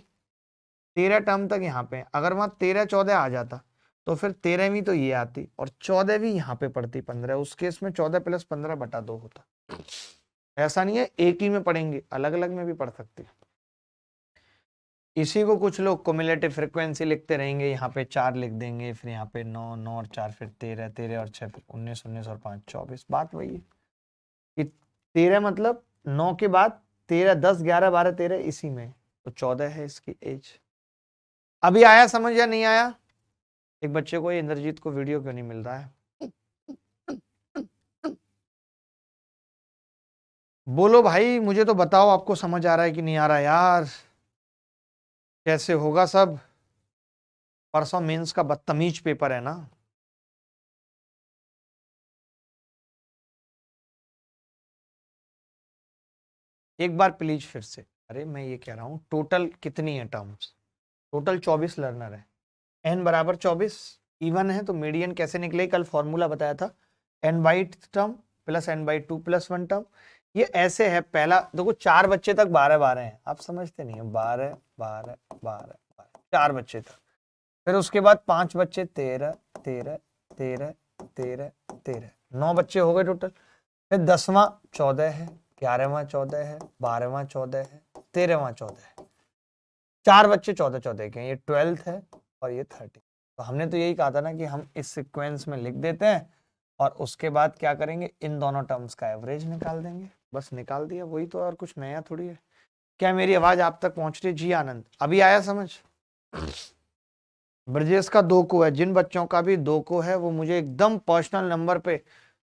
13 टर्म तक यहाँ पे, अगर वहां 13 14 आ जाता तो फिर 13वीं तो ये आती और 14वीं यहाँ पे पड़ती 15, उस केस में 14 प्लस 15 बटा 2 होता। ऐसा नहीं है एक ही में पढ़ेंगे, अलग अलग में भी पढ़ सकते। इसी को कुछ लोग क्युमुलेटिव फ्रीक्वेंसी लिखते रहेंगे, यहाँ पे 4 लिख देंगे, फिर यहाँ पे 9 9 और 4 फिर 13 13 और 6 फिर 19 19 और 5 24। बात वही है कि 13 मतलब 9 के बाद 13 10 11 12 13 इसी में, तो 14 है इसकी एज। अभी आया समझ या नहीं आया? एक बच्चे को, इंद्रजीत को वीडियो क्यों नहीं मिल रहा है, बोलो भाई, मुझे तो बताओ आपको समझ आ रहा है कि नहीं आ रहा यार, कैसे होगा सब, परसों मेंस का बदतमीज पेपर है ना। एक बार प्लीज फिर से, अरे मैं ये कह रहा हूं टोटल कितनी है टर्म्स, टोटल 24 लर्नर है, n बराबर 24, इवन है, तो मीडियन कैसे निकले, कल फॉर्मूला बताया था, n by term plus n by 2 plus 1 term. ये ऐसे है, पहला देखो 4 बच्चे तक 12 12 हैं, आप समझते नहीं है, 12 12 12 4 बच्चे तक, फिर उसके बाद 5 बच्चे 13 13 13 13 13, 9 बच्चे हो गए टोटल, फिर 10वां 14 है, 11वां 14 है, 12वां 14 है, 13वां 14 है, 4 बच्चे 14 14 के हैं, ये 12th है और ये 13। तो हमने तो यही कहा था ना कि हम इस सीक्वेंस में लिख देते हैं और उसके बाद क्या करेंगे, इन दोनों टर्म्स का एवरेज निकाल देंगे। बस निकाल दिया, वही तो, और कुछ नया थोड़ी है। क्या मेरी आवाज आप तक पहुंच रही? जी आनंद, अभी आया समझ? ब्रजेश का 2 को है, जिन बच्चों का भी 2 को है वो मुझे एकदम पर्सनल नंबर पे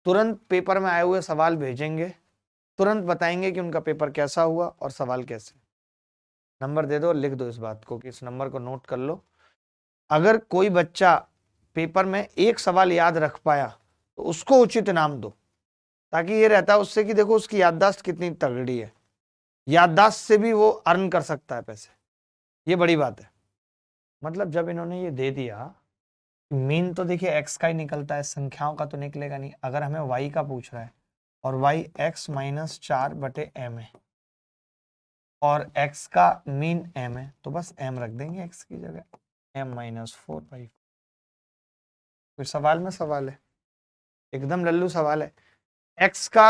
तुरंत पेपर में आए हुए सवाल भेजेंगे, तुरंत बताएंगे कि उनका पेपर कैसा हुआ और सवाल कैसे। नंबर दे दो और लिख दो इस बात को, कि इस नंबर को नोट कर लो। अगर कोई बच्चा पेपर में एक सवाल याद रख पाया तो उसको उचित इनाम दो, ताकि ये रहता है उससे कि देखो उसकी याददाश्त कितनी तगड़ी है, याददाश्त से भी वो अर्न कर सकता है पैसे। ये बड़ी बात है। मतलब जब इन्होंने ये दे दिया, मीन तो देखिए एक्स का ही निकलता है, संख्याओं का तो निकलेगा नहीं। अगर हमें वाई का पूछ रहा है और वाई एक्स माइनस 4/m है और x का मीन m है, तो बस m रख देंगे x की जगह, m-4/4। कोई सवाल में सवाल है, एकदम लल्लू सवाल है। x का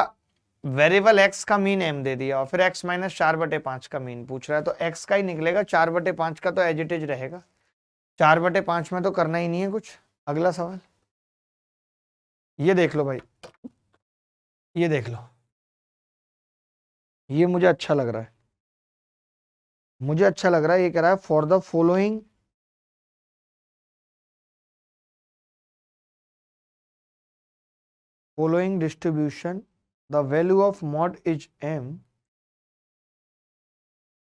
वेरिएबल x का मीन m दे दिया और फिर x माइनस 4/5 का मीन पूछ रहा है, तो x का ही निकलेगा, 4/5 का तो एज इट इज रहेगा। 4/5 में तो करना ही नहीं है कुछ। अगला सवाल ये देख लो भाई, ये देख लो, ये मुझे अच्छा लग रहा है, मुझे अच्छा लग रहा है। ये कह रहा है for the following distribution the value of mod is m,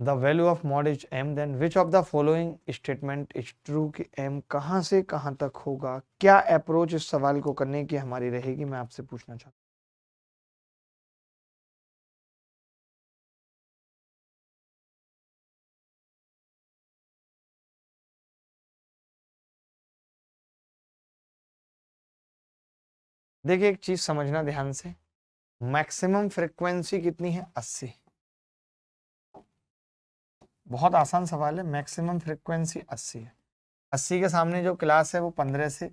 the value of mod is m, then which of the following statement is true? कि m कहां से कहां तक होगा। क्या अप्रोच इस सवाल को करने की हमारी रहेगी, मैं आपसे पूछना चाहता हूं। देखिए एक चीज समझना ध्यान से, मैक्सिमम फ्रीक्वेंसी कितनी है? 80। बहुत आसान सवाल है, मैक्सिमम फ्रीक्वेंसी 80 है। 80 के सामने जो क्लास है वो 15 से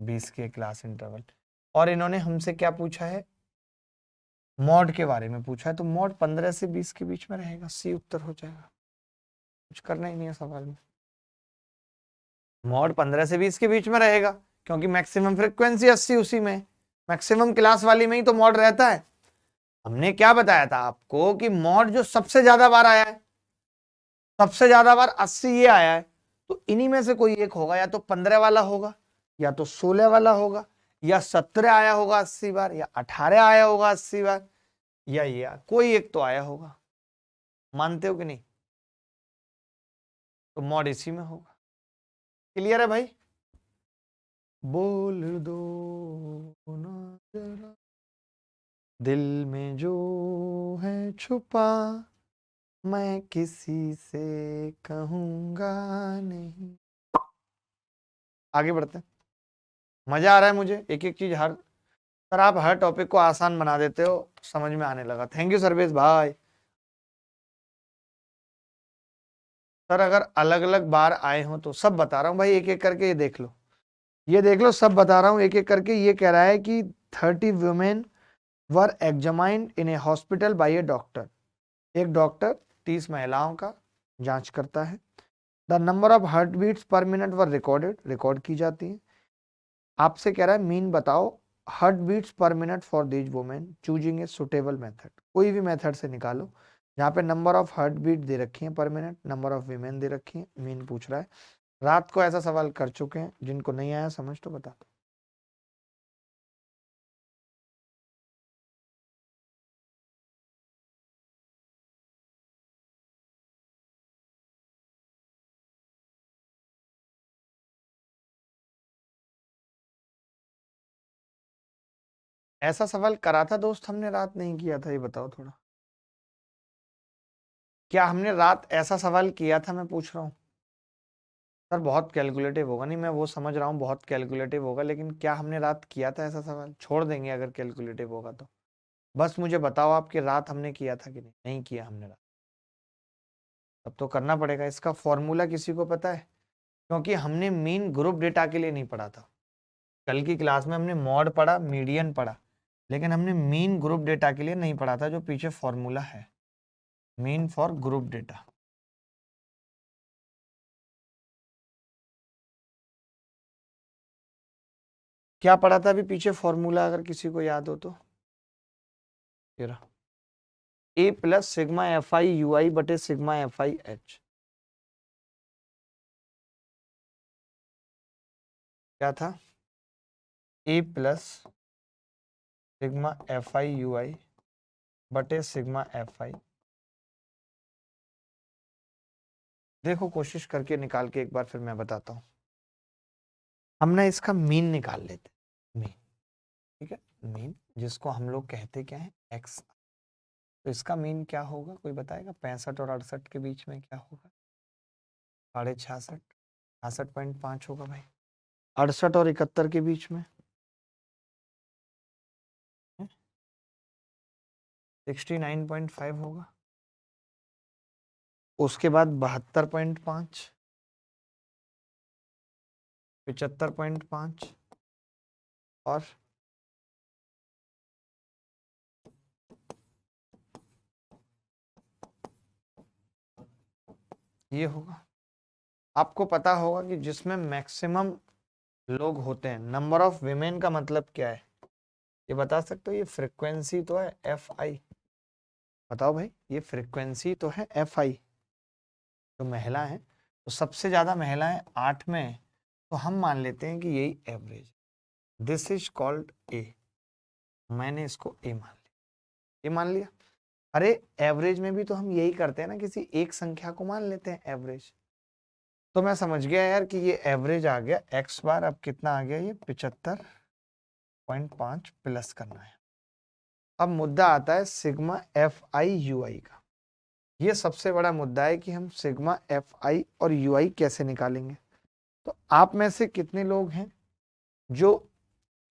20 के क्लास इंटरवल। और इन्होंने हमसे क्या पूछा है? मॉड के बारे में पूछा है, तो मॉड 15 से 20 के बीच में रहेगा, सी उत्तर हो जाएगा। कुछ करना ही नहीं है सवाल में, मॉड 15 से 20 के बीच में रहेगा, क्योंकि मैक्सिमम फ्रीक्वेंसी 80 उसी में, मैक्सिमम क्लास वाली में ही तो मॉड रहता है। हमने क्या बताया था आपको कि मॉड जो सबसे ज्यादा बार आया है, सबसे ज्यादा बार 80 ये आया है, तो इन्हीं में से कोई एक होगा, या तो 15 वाला होगा, या तो 16 वाला होगा, या 17 आया होगा 80 बार, या 18 आया होगा 80 बार, या कोई एक तो आया होगा। मानते हो कि नहीं? तो मॉड इसी में होगा। क्लियर है भाई? बोल दो ना जरा दिल में जो है छुपा, मैं किसी से कहूंगा नहीं। आगे बढ़ते हैं। मजा आ रहा है मुझे, एक एक चीज हर, सर आप हर टॉपिक को आसान बना देते हो, समझ में आने लगा। थैंक यू सर्वेश भाई। सर अगर अलग अलग बार आए हो तो सब बता रहा हूँ भाई, एक एक करके ये देख लो, ये देख लो, सब बता रहा हूँ एक एक करके। ये कह रहा है कि 30 women were examined in a hospital by a doctor. एक डॉक्टर 30 महिलाओं का जांच करता है। The number of heart beats per minute were recorded, record की जाती है। आपसे कह रहा है मीन बताओ heart beats per minute for these women, choosing a suitable method. कोई भी मेथड से निकालो जहाँ पे नंबर ऑफ हार्ट बीट दे रखी है per minute, number of women दे रखी है, मीन पूछ रहा है। रात को ऐसा सवाल कर चुके हैं, जिनको नहीं आया समझ तो बता दो। ऐसा सवाल करा था दोस्त हमने, रात नहीं किया था, ये बताओ थोड़ा। क्या हमने रात ऐसा सवाल किया था, मैं पूछ रहा हूँ। सर बहुत कैलकुलेटिव होगा, नहीं मैं वो समझ रहा हूँ, बहुत कैलकुलेटिव होगा, लेकिन क्या हमने रात किया था ऐसा सवाल? छोड़ देंगे अगर कैलकुलेटिव होगा तो। बस मुझे बताओ आपकी रात हमने किया था कि नहीं? नहीं किया हमने रात। अब तो करना पड़ेगा। इसका फॉर्मूला किसी को पता है? क्योंकि हमने मीन ग्रुप डेटा के लिए नहीं पढ़ा था। कल की क्लास में हमने मॉड पढ़ा, मीडियन पढ़ा, लेकिन हमने मीन ग्रुप डेटा के लिए नहीं पढ़ा था, जो पीछे फॉर्मूला है, मीन फॉर ग्रुप डेटा। क्या पढ़ा था अभी पीछे फॉर्मूला, अगर किसी को याद हो तो? A plus sigma F I U I बटे सिग्मा एफ आई एच। क्या था? A plus sigma F I U I बटे सिग्मा एफ आई। देखो कोशिश करके निकाल के एक बार फिर मैं बताता हूं। हम ना इसका मीन निकाल लेते, मीन, ठीक है, मीन जिसको हम लोग कहते क्या है, एक्स। तो इसका मीन क्या होगा, कोई बताएगा? 65 और 68 के बीच में क्या होगा? 66.5, 66.5 होगा भाई। 68 और 71 के बीच में 69.5 होगा। उसके बाद 72.5, 75.5 और ये होगा। आपको पता होगा कि जिसमें मैक्सिमम लोग होते हैं, नंबर ऑफ विमेन का मतलब क्या है, ये बता सकते हो? ये फ्रीक्वेंसी तो है एफ आई। बताओ भाई, ये फ्रीक्वेंसी तो है एफ आई। तो महिला है, तो सबसे ज्यादा महिलाएं 8 में, तो हम मान लेते हैं कि यही average. This is called a. मैंने इसको ए मान लिया, ये मान लिया। अरे एवरेज में भी तो हम यही करते हैं ना, किसी एक संख्या को मान लेते हैं एवरेज। तो मैं समझ गया यार कि ये एवरेज आ गया एक्स बार। अब कितना आ गया? ये 75.5 प्लस करना है। अब मुद्दा आता है सिग्मा एफ आई यू आई का। ये सबसे बड़ा मुद्दा है कि हम सिग्मा एफ आई और यू आई कैसे निकालेंगे। तो आप में से कितने लोग हैं जो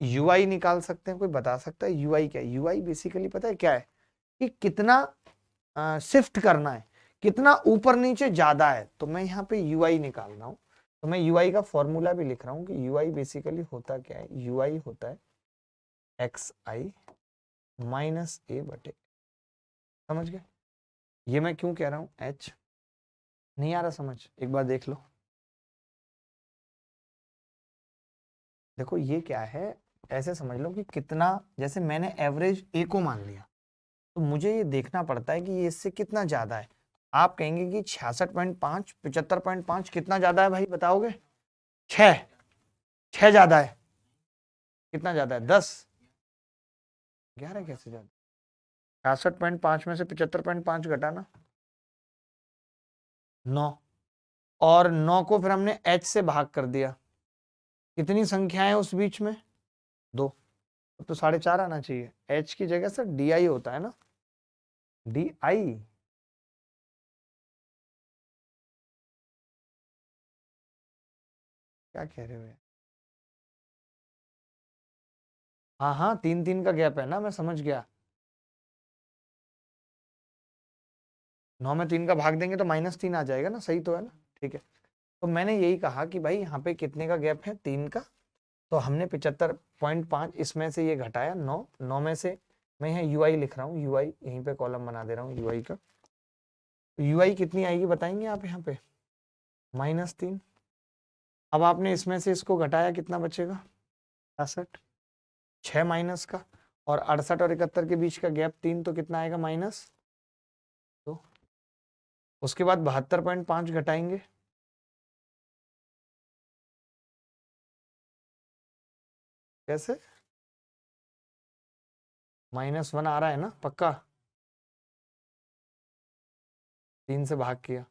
यू आई निकाल सकते हैं? कोई बता सकता है यू आई क्या है? यू आई बेसिकली पता है क्या है? कि कितना शिफ्ट करना है, कितना ऊपर नीचे ज्यादा है। तो मैं यहाँ पे यू आई निकाल रहा हूँ, तो मैं यू आई का फॉर्मूला भी लिख रहा हूँ कि यू आई बेसिकली होता क्या है? यू आई होता है एक्स आई माइनस ए बटे। समझ गए? ये मैं क्यों कह रहा हूँ एच? नहीं आ रहा समझ? एक बार देख लो। देखो ये क्या है, ऐसे समझ लो कि कितना, जैसे मैंने एवरेज ए को मान लिया, तो मुझे ये देखना पड़ता है कि ये इससे कितना ज्यादा है। आप कहेंगे कि 66.5, 75.5 कितना ज्यादा है भाई, बताओगे? 6, 6 ज्यादा है। कितना ज्यादा है? 10, 11 कैसे ज्यादा? 66.5 में से 75.5 घटाना 9, और 9 को फिर हमने h से भाग कर दिया। कितनी संख्याएं उस बीच में? 2, तो 4.5 आना चाहिए। h की जगह से डी आई होता है ना, डी आई। क्या कह रहे हो? हाँ हाँ, 3 का गैप है ना, मैं समझ गया। 9 में 3 का भाग देंगे तो -3 आ जाएगा ना, सही तो है ना? ठीक है। तो मैंने यही कहा कि भाई यहाँ पे कितने का गैप है? 3 का। तो हमने 75.5 इसमें से ये घटाया 9, 9 में से मैं यहाँ यू आई लिख रहा हूँ, यू आई यहीं पे कॉलम बना दे रहा हूँ यू आई का। यू आई कितनी आएगी बताएंगे आप यहाँ पे? -3। अब आपने इसमें से इसको घटाया, कितना बचेगा? 66। 6 माइनस का, और 68 और 71 के बीच का गैप 3, तो कितना आएगा? -2। उसके बाद 72.5 घटाएंगे, कैसे? -1 आ रहा है ना पक्का? 3 से भाग किया,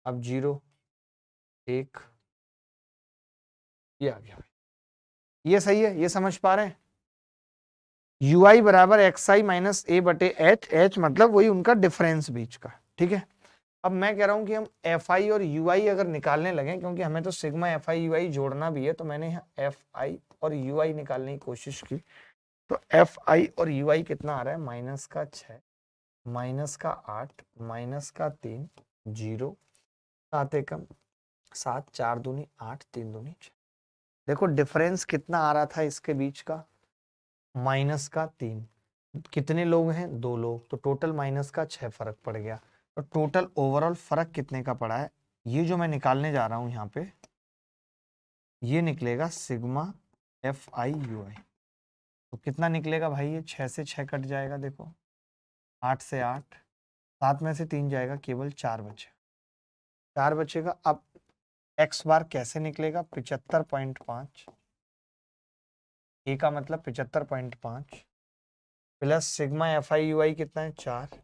अब 0, 1, ये आ गया भाई। ये सही है? ये समझ पा रहे हैं? यू आई बराबर एक्स आई माइनस ए बटे एच, एच मतलब वही उनका डिफरेंस बीच का, ठीक है। अब मैं कह रहा हूं कि हम एफ आई और यू आई अगर निकालने लगे, क्योंकि हमें तो सिग्मा एफ आई यू आई जोड़ना भी है, तो मैंने यहाँ एफ आई और यू आई निकालने की कोशिश की। तो एफ आई और यू आई कितना आ रहा है? -6, -8, -3, 0, 7 एकम 7, 4 दूनी 8, 3 दूनी 6। देखो डिफरेंस कितना आ रहा था इसके बीच का? -3। कितने लोग हैं? 2 लोग, तो टोटल -6 फर्क पड़ गया। तो टोटल ओवरऑल फर्क कितने का पड़ा है? ये जो मैं निकालने जा रहा हूं यहाँ पे, ये निकलेगा सिग्मा FIUI। तो कितना निकलेगा भाई, ये 6 से 6 कट जाएगा, देखो 8 से 8, 7 में से 3 जाएगा, केवल 4 बचे, 4 बचेगा। अब x बार कैसे निकलेगा, 75.5, ए का मतलब 75.5 प्लस सिग्मा FIUI कितना है 4,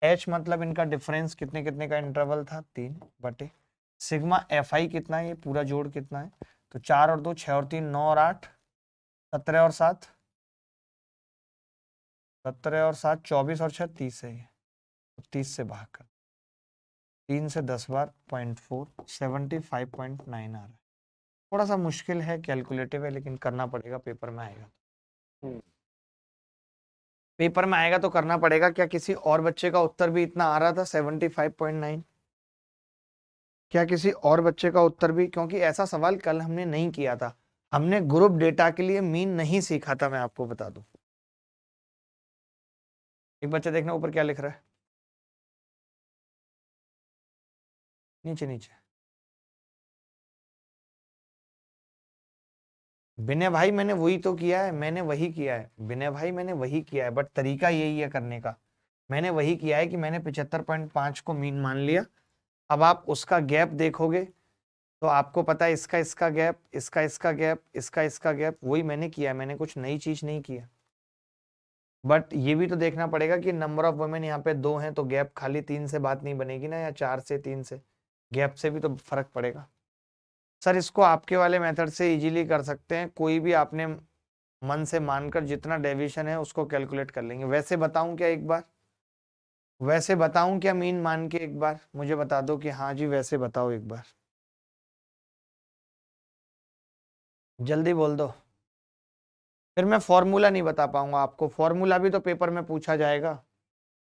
h मतलब इनका डिफरेंस कितने कितने का इंटरवल था 3 बटे सिग्मा FI कितना है, ये पूरा जोड़ कितना है, तो 4 और 2 6 और 3 9 और 8 17 और 7 17 और 7 24 और 6 30 है, ये तो 30 से भाग कर 3 से 10 बार 0.4 75.9 आ रहा है। थोड़ा सा मुश्किल है, कैलकुलेटिव है, लेकिन करना पड़ेगा, पेपर में आएगा, पेपर में आएगा तो करना पड़ेगा। क्या किसी और बच्चे का उत्तर भी इतना आ रहा था 75.9? क्या किसी और बच्चे का उत्तर भी, क्योंकि ऐसा सवाल कल हमने नहीं किया था, हमने ग्रुप डेटा के लिए मीन नहीं सीखा था, मैं आपको बता दूं। एक बच्चा देखना ऊपर क्या लिख रहा है, नीचे नीचे। विनय भाई मैंने वही तो किया है, मैंने वही किया है विनय भाई, मैंने वही किया है, बट तरीका यही है करने का। मैंने वही किया है कि मैंने 75.5 को मीन मान लिया। अब आप उसका गैप देखोगे तो आपको पता है, इसका इसका गैप, इसका इसका गैप, इसका इसका गैप, वही मैंने किया, मैंने कुछ नई चीज नहीं किया। बट ये भी तो देखना पड़ेगा कि नंबर ऑफ वुमेन यहाँ पे 2 हैं, तो गैप खाली 3 से बात नहीं बनेगी ना, या 4 से 3 से, गैप से भी तो फर्क पड़ेगा। सर इसको आपके वाले मेथड से इजीली कर सकते हैं, कोई भी आपने मन से मानकर जितना डेविएशन है उसको कैलकुलेट कर लेंगे। वैसे बताऊं क्या एक बार, वैसे बताऊं क्या मीन मान के, एक बार मुझे बता दो कि हाँ जी वैसे बताओ एक बार, जल्दी बोल दो, फिर मैं फॉर्मूला नहीं बता पाऊंगा आपको, फॉर्मूला भी तो पेपर में पूछा जाएगा,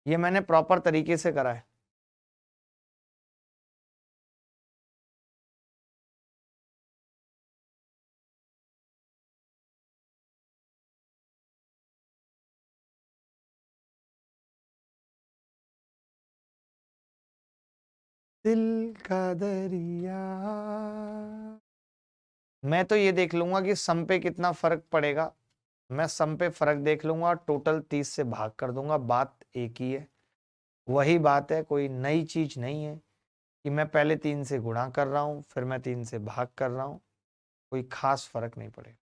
ये मैंने प्रॉपर तरीके से करा है। दिल का दरिया, मैं तो ये देख लूंगा कि सम पे कितना फर्क पड़ेगा, मैं सम पे फर्क देख लूंगा और टोटल 30 से भाग कर दूंगा, बात एक ही है, वही बात है, कोई नई चीज नहीं है कि मैं पहले 3 से गुणा कर रहा हूं फिर मैं 3 से भाग कर रहा हूं, कोई खास फर्क नहीं पड़ेगा।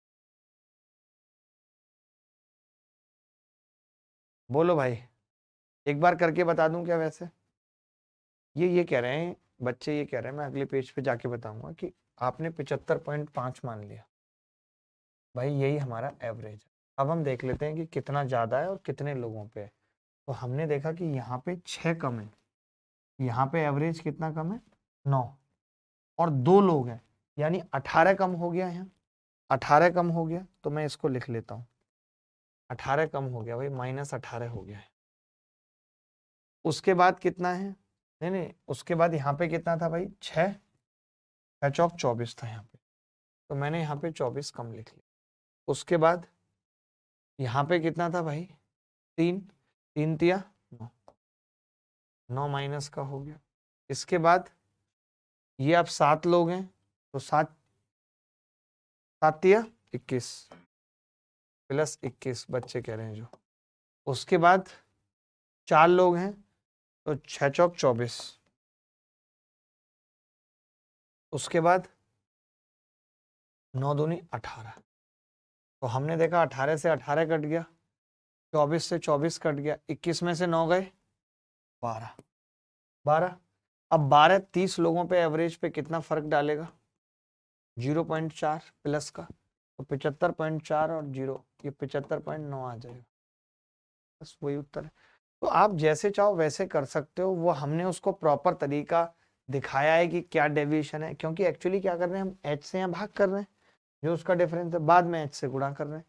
बोलो भाई, एक बार करके बता दूं क्या वैसे, ये कह रहे हैं बच्चे, ये कह रहे हैं, मैं अगले पेज पे जाके बताऊंगा कि आपने 75.5 मान लिया, भाई यही हमारा एवरेज है। अब हम देख लेते हैं कि कितना ज्यादा है और कितने लोगों पे है। तो हमने देखा कि यहाँ पे 6 कम है, यहाँ पे एवरेज कितना कम है 9, और 2 लोग हैं, यानी 18 कम हो गया, यहाँ 18 कम हो गया, तो मैं इसको लिख लेता हूँ, 18 कम हो गया भाई, -18 हो गया है। उसके बाद कितना है, नहीं नहीं, उसके बाद यहाँ पे कितना था भाई 6 चौक 24 था यहाँ पे, तो मैंने यहाँ पे 24 कम लिख लिया। उसके बाद यहाँ पे कितना था भाई 3, 3 तिया 9, 9 माइनस का हो गया। इसके बाद ये अब 7 लोग हैं, तो 7 7 तिया 21 प्लस 21 बच्चे कह रहे हैं जो। उसके बाद 4 लोग हैं, तो 6 चौक 24। उसके बाद 9 दूनी 18, तो हमने देखा 18 से 18 कट गया, 24 से 24 कट गया, 21 में से 9 गए 12, 12। अब 12 30 लोगों पे एवरेज पे कितना फर्क डालेगा, 0.4 प्लस का, तो 75.4 और 0, ये 75.9 आ जाएगा, बस वही उत्तर है। तो आप जैसे चाहो वैसे कर सकते हो, वो हमने उसको प्रॉपर तरीका दिखाया है कि क्या डेविएशन है, क्योंकि एक्चुअली क्या कर रहे हैं हम h से यहाँ भाग कर रहे हैं, जो उसका डिफरेंस है, बाद में h से गुणा कर रहे हैं,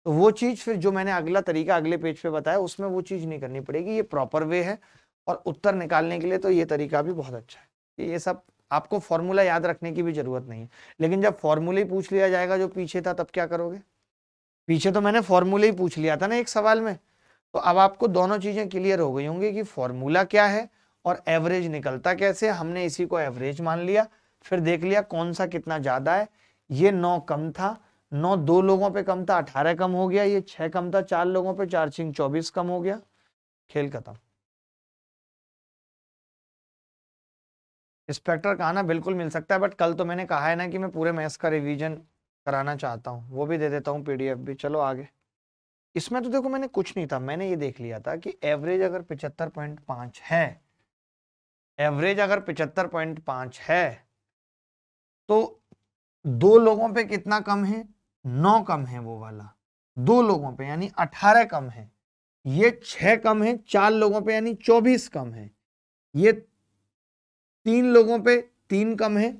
तो वो चीज फिर जो मैंने अगला तरीका अगले पेज पे बताया उसमें वो चीज नहीं करनी पड़ेगी, ये प्रॉपर वे है। और उत्तर निकालने के लिए तो ये तरीका भी बहुत अच्छा है, ये सब आपको फॉर्मूला याद रखने की भी जरूरत नहीं है। लेकिन जब फॉर्मूला ही पूछ लिया जाएगा जो पीछे था, तब क्या करोगे, पीछे तो मैंने फॉर्मूला ही पूछ लिया था ना एक सवाल में, तो अब आपको दोनों चीजें क्लियर हो गई होंगी कि फॉर्मूला क्या है और एवरेज निकलता कैसे। हमने इसी को एवरेज मान लिया, फिर देख लिया कौन सा कितना ज्यादा है, ये 9 कम था, 9 2 लोगों पे कम था, 18 कम हो गया, ये 6 कम था 4 लोगों पे, 4 6 24 कम हो गया, खेल खत्म। इंस्पेक्टर का आना बिल्कुल मिल सकता है, बट कल तो मैंने कहा है ना कि मैं पूरे मैथ्स का रिवीजन कराना चाहता हूँ, वो भी दे देता हूँ पीडीएफ भी। चलो आगे। इसमें तो देखो मैंने कुछ नहीं था, मैंने ये देख लिया था कि एवरेज अगर 75.5 है, एवरेज अगर 75.5 है तो 2 लोगों पे कितना कम है, 9 कम है वो वाला, 2 लोगों पे यानी 18 कम है, ये 6 कम है 4 लोगों पे यानी 24 कम है, ये 3 लोगों पे 3 कम है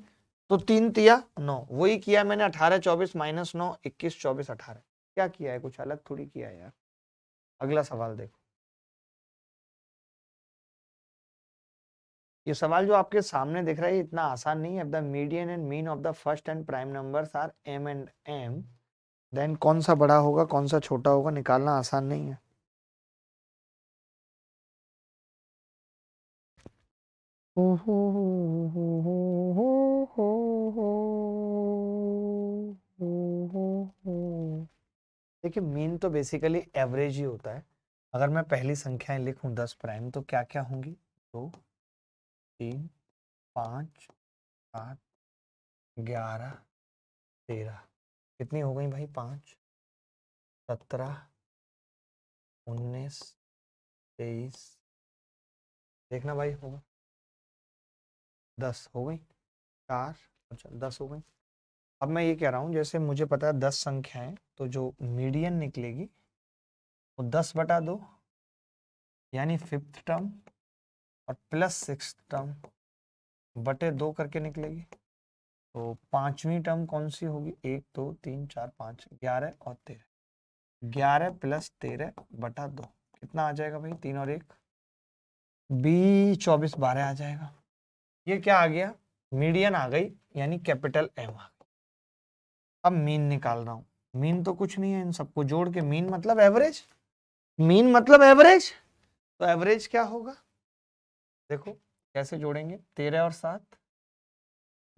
तो 3 तिया 9, वही किया मैंने, 18 24 माइनस 9 21 24 18। क्या किया है, कुछ अलग थोड़ी किया है यार। अगला सवाल देखो, ये सवाल जो आपके सामने दिख रहा है इतना आसान नहीं है। The median and mean of the first and prime numbers are m and m, then कौन सा बड़ा होगा कौन सा छोटा होगा निकालना आसान नहीं है। देखिए मीन तो बेसिकली एवरेज ही होता है। अगर मैं पहली संख्याएं लिखूं 10 प्राइम तो क्या क्या होंगी, 2 3 5 7 11 13, कितनी हो गई भाई, 5 17 19 23, देखना भाई होगा 10 हो गई, 4, अच्छा 10 हो गई। अब मैं ये कह रहा हूँ जैसे मुझे पता है 10 संख्याएं, तो जो मीडियन निकलेगी वो 10/2 यानी 5th टर्म और प्लस 6th टर्म बटे 2 करके निकलेगी। तो 5वीं टर्म कौन सी होगी, 1 2 3 4 5 11 और 13, 11 प्लस 13/2 कितना आ जाएगा भाई, 3 और 1 20 24 12 आ जाएगा। ये क्या आ गया, मीडियन आ गई यानी कैपिटल एम आ गई। अब मीन निकाल रहा हूं, मीन तो कुछ नहीं है, इन सबको जोड़ के मीन मतलब एवरेज, मीन मतलब एवरेज, तो एवरेज क्या होगा, देखो कैसे जोड़ेंगे, 13 और 7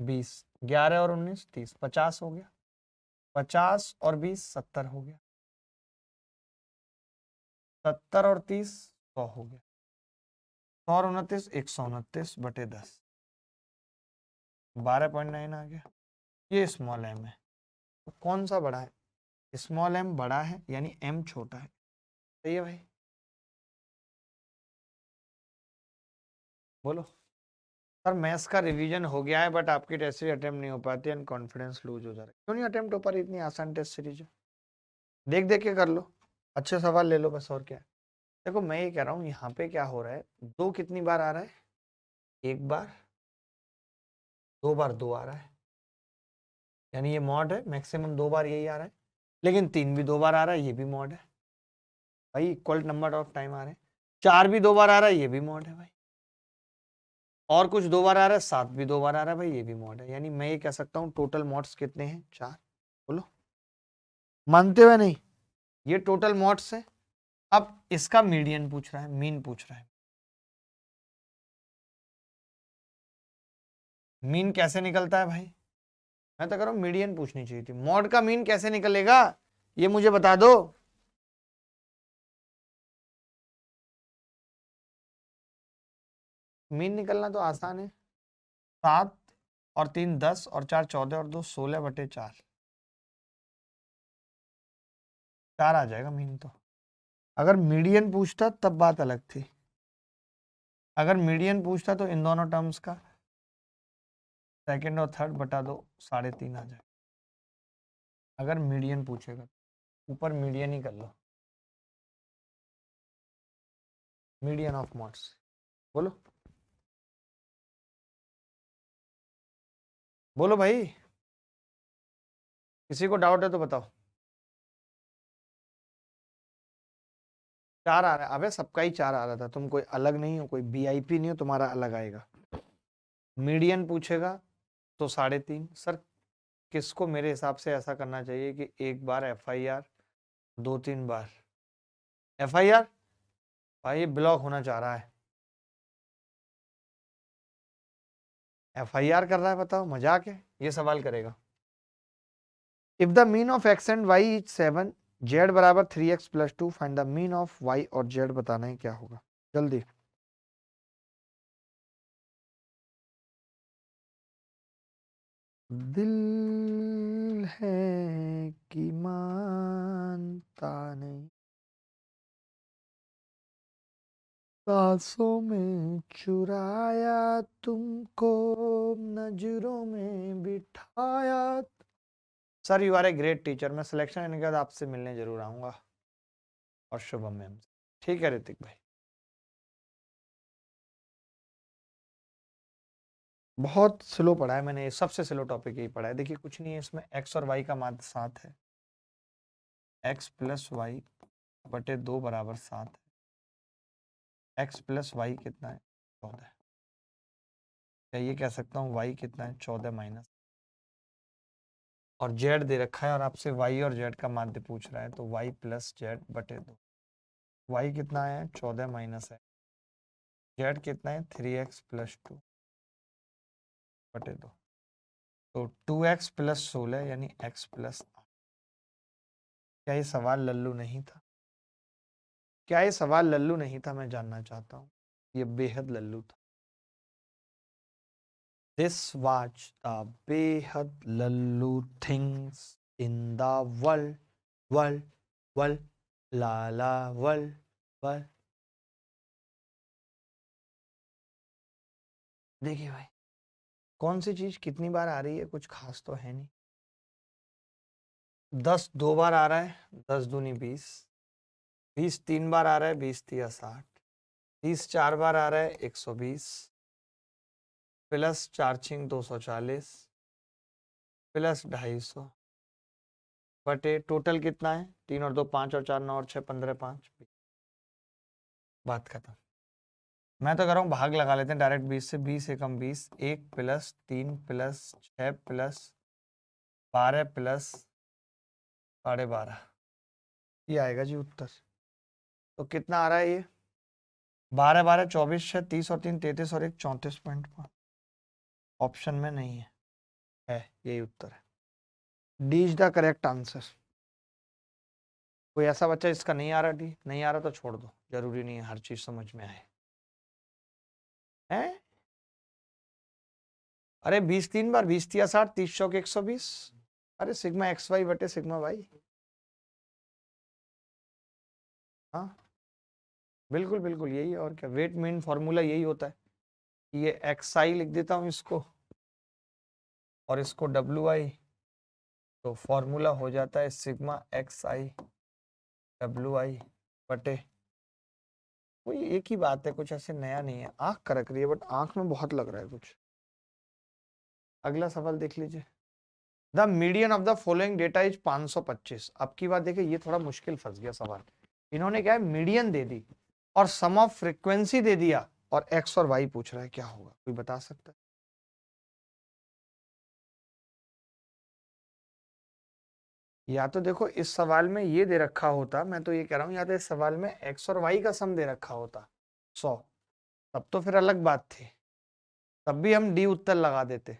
20, 11 और 19 30, 50 हो गया, 50 और 20 70 हो गया, 70 और 30 100 हो गया, 100 और 29 129/10, 12.9 आ गया। ये स्मॉल एम है, तो कौन सा बड़ा है, स्मॉल एम बड़ा है यानी एम छोटा है, सही है भाई, बोलो। सर मैथ्स का रिवीजन हो गया है बट आपकी टेस्ट सीरीज अटेम्प्ट नहीं हो पाती एंड कॉन्फिडेंस लूज हो जा रहा है, क्यों नहीं अटेम्प्ट हो पा रही, इतनी आसान टेस्ट सीरीज है, देख देख के कर लो, अच्छे सवाल ले लो बस, और क्या है। देखो मैं ये कह रहा हूँ यहाँ पे क्या हो रहा है, 2 कितनी बार आ रहा है, 1 बार, 2 बार 2 आ रहा है, यानी ये मॉड है, मैक्सिमम 2 बार यही आ रहा है, लेकिन 3 भी 2 बार आ रहा है, ये भी मॉड है भाई, इक्वल नंबर ऑफ टाइम आ रहे हैं, 4 भी 2 बार आ रहा है, ये भी मॉड है भाई, और कुछ 2 बार आ रहा है, 7 भी 2 बार आ रहा है भाई, ये भी मॉड है, यानी मैं ये कह सकता हूँ टोटल मॉड्स कितने हैं, 4, बोलो मानते हुए नहीं, ये टोटल मॉड्स है। अब इसका मीडियन पूछ रहा है, मीन पूछ रहा है, मीन कैसे निकलता है भाई, मैं तो कह रहा हूं मीडियन पूछनी चाहिए थी, मॉड का मीन कैसे निकलेगा ये मुझे बता दो। मीन निकलना तो आसान है, 7 और 3 10 और 4 14 और 2 16/4, 4 आ जाएगा मीन तो। अगर मीडियन पूछता तब बात अलग थी, अगर मीडियन पूछता तो इन दोनों टर्म्स का सेकंड और थर्ड बटा दो 3.5 आ जाए, अगर मीडियन पूछेगा, ऊपर मीडियन ही कर लो, मीडियन ऑफ मॉड्स, बोलो बोलो भाई, किसी को डाउट है तो बताओ। 4 आ रहा है, अबे सबका ही 4 आ रहा था, तुम कोई अलग नहीं हो, कोई वीआईपी नहीं हो, तुम्हारा अलग आएगा। मीडियन पूछेगा तो 3.5, सर किसको मेरे हिसाब से ऐसा करना चाहिए कि 1 बार एफआईआर, 2-3 बार एफआईआर, भाई ब्लॉक होना चाह रहा है, एफआईआर कर रहा है, बताओ मजाक है, ये सवाल करेगा। If the mean of x and y is 7, z बराबर 3x plus 2, find the mean of y और z बताना है क्या होगा, जल्दी। दिल है कि मानता नहीं, सांसों में चुराया तुमको, नजरों में बिठाया। Sir you are a great teacher, मैं सिलेक्शन आने के बाद आपसे मिलने जरूर आऊंगा, और शुभम मैम। ठीक है ऋतिक भाई, बहुत स्लो पढ़ा है मैंने, सबसे स्लो टॉपिक यही पढ़ा है। देखिए कुछ नहीं है इसमें, एक्स और वाई का मान 7 है, एक्स प्लस वाई बटे 2 बराबर 7 है। एक्स प्लस वाई कितना है, 14। क्या ये कह सकता हूँ वाई कितना है, 14 माइनस, और जेड दे रखा है और आपसे वाई और जेड का माध्य पूछ रहा है, तो वाई प्लस जेड बटे 2। वाई कितना है, 14 माइनस है, जेड कितना है, 3x प्लस 2 बटे 2। तो 2x प्लस 16 यानी x प्लस 8। क्या ये सवाल लल्लू नहीं था? क्या ये सवाल लल्लू नहीं था? मैं जानना चाहता हूँ। ये बेहद लल्लू था। दिस वाज द बेहद Lallu things in the world, world, world, Lala world, world. देखिए भाई, कौन सी चीज कितनी बार आ रही है, कुछ खास तो है नहीं। 10 2 बार आ रहा है, 10 दूनी 20। 20 3 बार आ रहा है, 20 तिया 60। 30 4 बार आ रहा है, 120 प्लस 4 छिंग 240 प्लस 250 बटे टोटल कितना है, 3 और 2 5 और 4 9 और 6 15 5। बात खत्म। मैं तो कर रहा हूँ भाग लगा लेते हैं डायरेक्ट, 20 से 20 एकम 20, 1 प्लस 3 प्लस 6 प्लस 12 प्लस 12.5, ये आएगा जी उत्तर। तो कितना आ रहा है ये, 12 12 24 6 30 और 3 33 और 1 34.5। ऑप्शन में नहीं है यही उत्तर है। D is the correct answer. कोई ऐसा बच्चा इसका नहीं आ रहा, डी नहीं आ रहा तो छोड़ दो, जरूरी नहीं है हर चीज समझ में आए। हैं? अरे 20 3 बार, 20 तिया 60, 30 चौक 120। अरे सिग्मा एक्स वाई बटे सिग्मा वाई। हाँ बिल्कुल बिल्कुल यही है, और क्या। वेट मीन फॉर्मूला यही होता है। ये एक्स आई लिख देता हूँ इसको, और इसको डब्ल्यू आई, तो फॉर्मूला हो जाता है sigma x I W I बटे, वही एक ही बात है, कुछ ऐसे नया नहीं है। आंख करक रही है बट आंख में बहुत लग रहा है कुछ। अगला सवाल देख लीजिए। The median of the following data is 525। अब की बात देखिए, ये थोड़ा मुश्किल फंस गया सवाल। इन्होंने क्या है, मीडियन दे दी और सम ऑफ फ्रीक्वेंसी दे दिया, और एक्स और वाई पूछ रहा है, क्या होगा, कोई बता सकता है? या तो देखो इस सवाल में ये दे रखा होता, मैं तो ये कह रहा हूं, या तो इस सवाल में एक्स और वाई का सम दे रखा होता 100, तब तो फिर अलग बात थी, तब भी हम डी उत्तर लगा देते।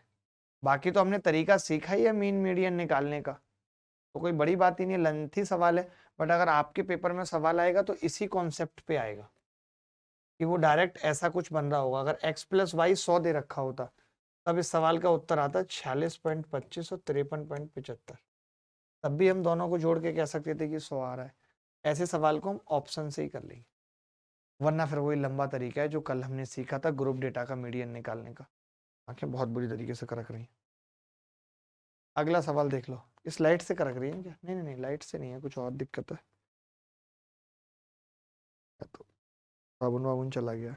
बाकी तो हमने तरीका सीखा ही है मीन मीडियन निकालने का, तो कोई बड़ी बात ही नहीं, लेंथी सवाल है। बट अगर आपके पेपर में सवाल आएगा तो इसी कॉन्सेप्ट पे आएगा, कि वो डायरेक्ट ऐसा कुछ बन रहा होगा। अगर x प्लस वाई 100 दे रखा होता, तब इस सवाल का उत्तर आता 46.25 और 53.75। तब भी हम दोनों को जोड़ के कह सकते थे कि 100 आ रहा है। ऐसे सवाल को हम ऑप्शन से ही कर लेंगे, वरना फिर वही लंबा तरीका है जो कल हमने सीखा था ग्रुप डेटा का मीडियन निकालने का। आंखें बहुत बुरी तरीके से करक रही हैं। अगला सवाल देख लो। इस लाइट से करक रही है क्या? नहीं नहीं नहीं, लाइट से नहीं है, कुछ और दिक्कत है। तो साबुन वाबुन चला गया।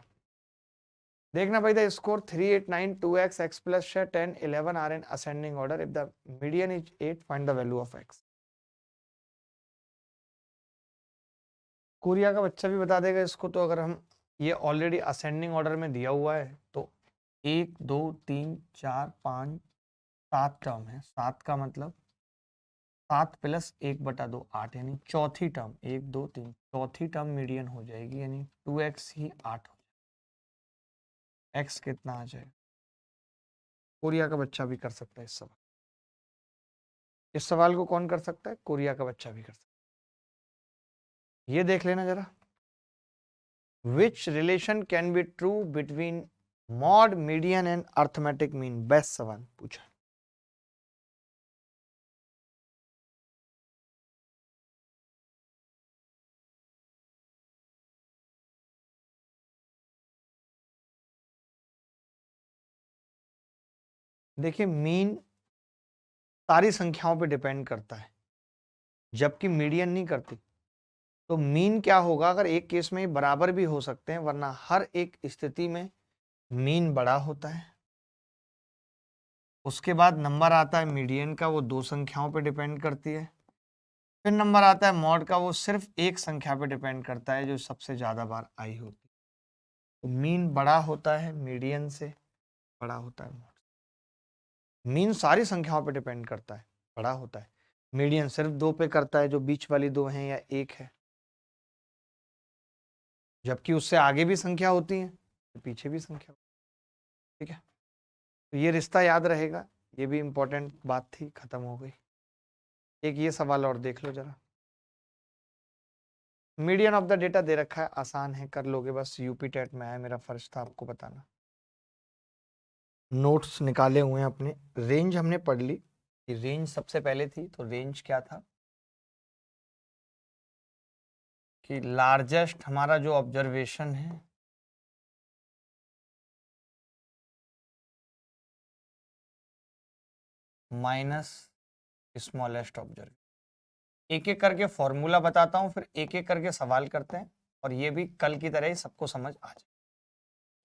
देखना भाई, the score 3 8 9 2x x plus 10 11 are in ascending order, if the median is 8 find the value of x। Korea का बच्चा भी बता देगा इसको। तो अगर हम, ये ऑलरेडी असेंडिंग ऑर्डर में दिया हुआ है, तो 1 2 3 4 5 7 टर्म है, 7 का मतलब 7 प्लस 1/2 8, यानी चौथी टर्म, 1 2 3 चौथी टर्म मीडियन हो जाएगी, यानी 2x ही 8 हो जाएगा। x कितना आ जाएगा? कोरिया का बच्चा भी कर सकता है इस सवाल। इस सवाल को कौन कर सकता है? कोरिया का बच्चा भी कर सकता है। ये देख लेना जरा, which relation can be true between mode, median and arithmetic mean? Best सवाल पूछा। देखिए, मीन सारी संख्याओं पे डिपेंड करता है, जबकि मीडियन नहीं करती। तो मीन क्या होगा? अगर एक केस में बराबर भी हो सकते हैं, वरना हर एक स्थिति में मीन बड़ा होता है। उसके बाद नंबर आता है मीडियन का, वो दो संख्याओं पे डिपेंड करती है। फिर नंबर आता है मॉड का, वो सिर्फ एक संख्या पे डिपेंड करता है जो सबसे ज्यादा बार आई होती है। तो मीन बड़ा होता है मीडियन से, बड़ा होता है मॉड। मीन सारी संख्याओं पे डिपेंड करता है, बड़ा होता है। मीडियन सिर्फ दो पे करता है, जो बीच वाली दो हैं या एक है, जबकि उससे आगे भी संख्या होती है, तो पीछे भी संख्या। ठीक है, तो ये रिश्ता याद रहेगा। ये भी इंपॉर्टेंट बात थी, खत्म हो गई। एक ये सवाल और देख लो जरा। मीडियन ऑफ द डेटा दे रखा है, आसान है, कर लोगे, बस यूपी टेट में आया, मेरा फर्ज था आपको बताना। नोट्स निकाले हुए हैं अपने। रेंज हमने पढ़ ली कि रेंज सबसे पहले थी, तो रेंज क्या था कि लार्जेस्ट हमारा जो ऑब्जर्वेशन है माइनस स्मॉलेस्ट ऑब्जर्वेशन। एक एक करके फॉर्मूला बताता हूं, फिर एक एक करके सवाल करते हैं, और ये भी कल की तरह ही सबको समझ आ जाए।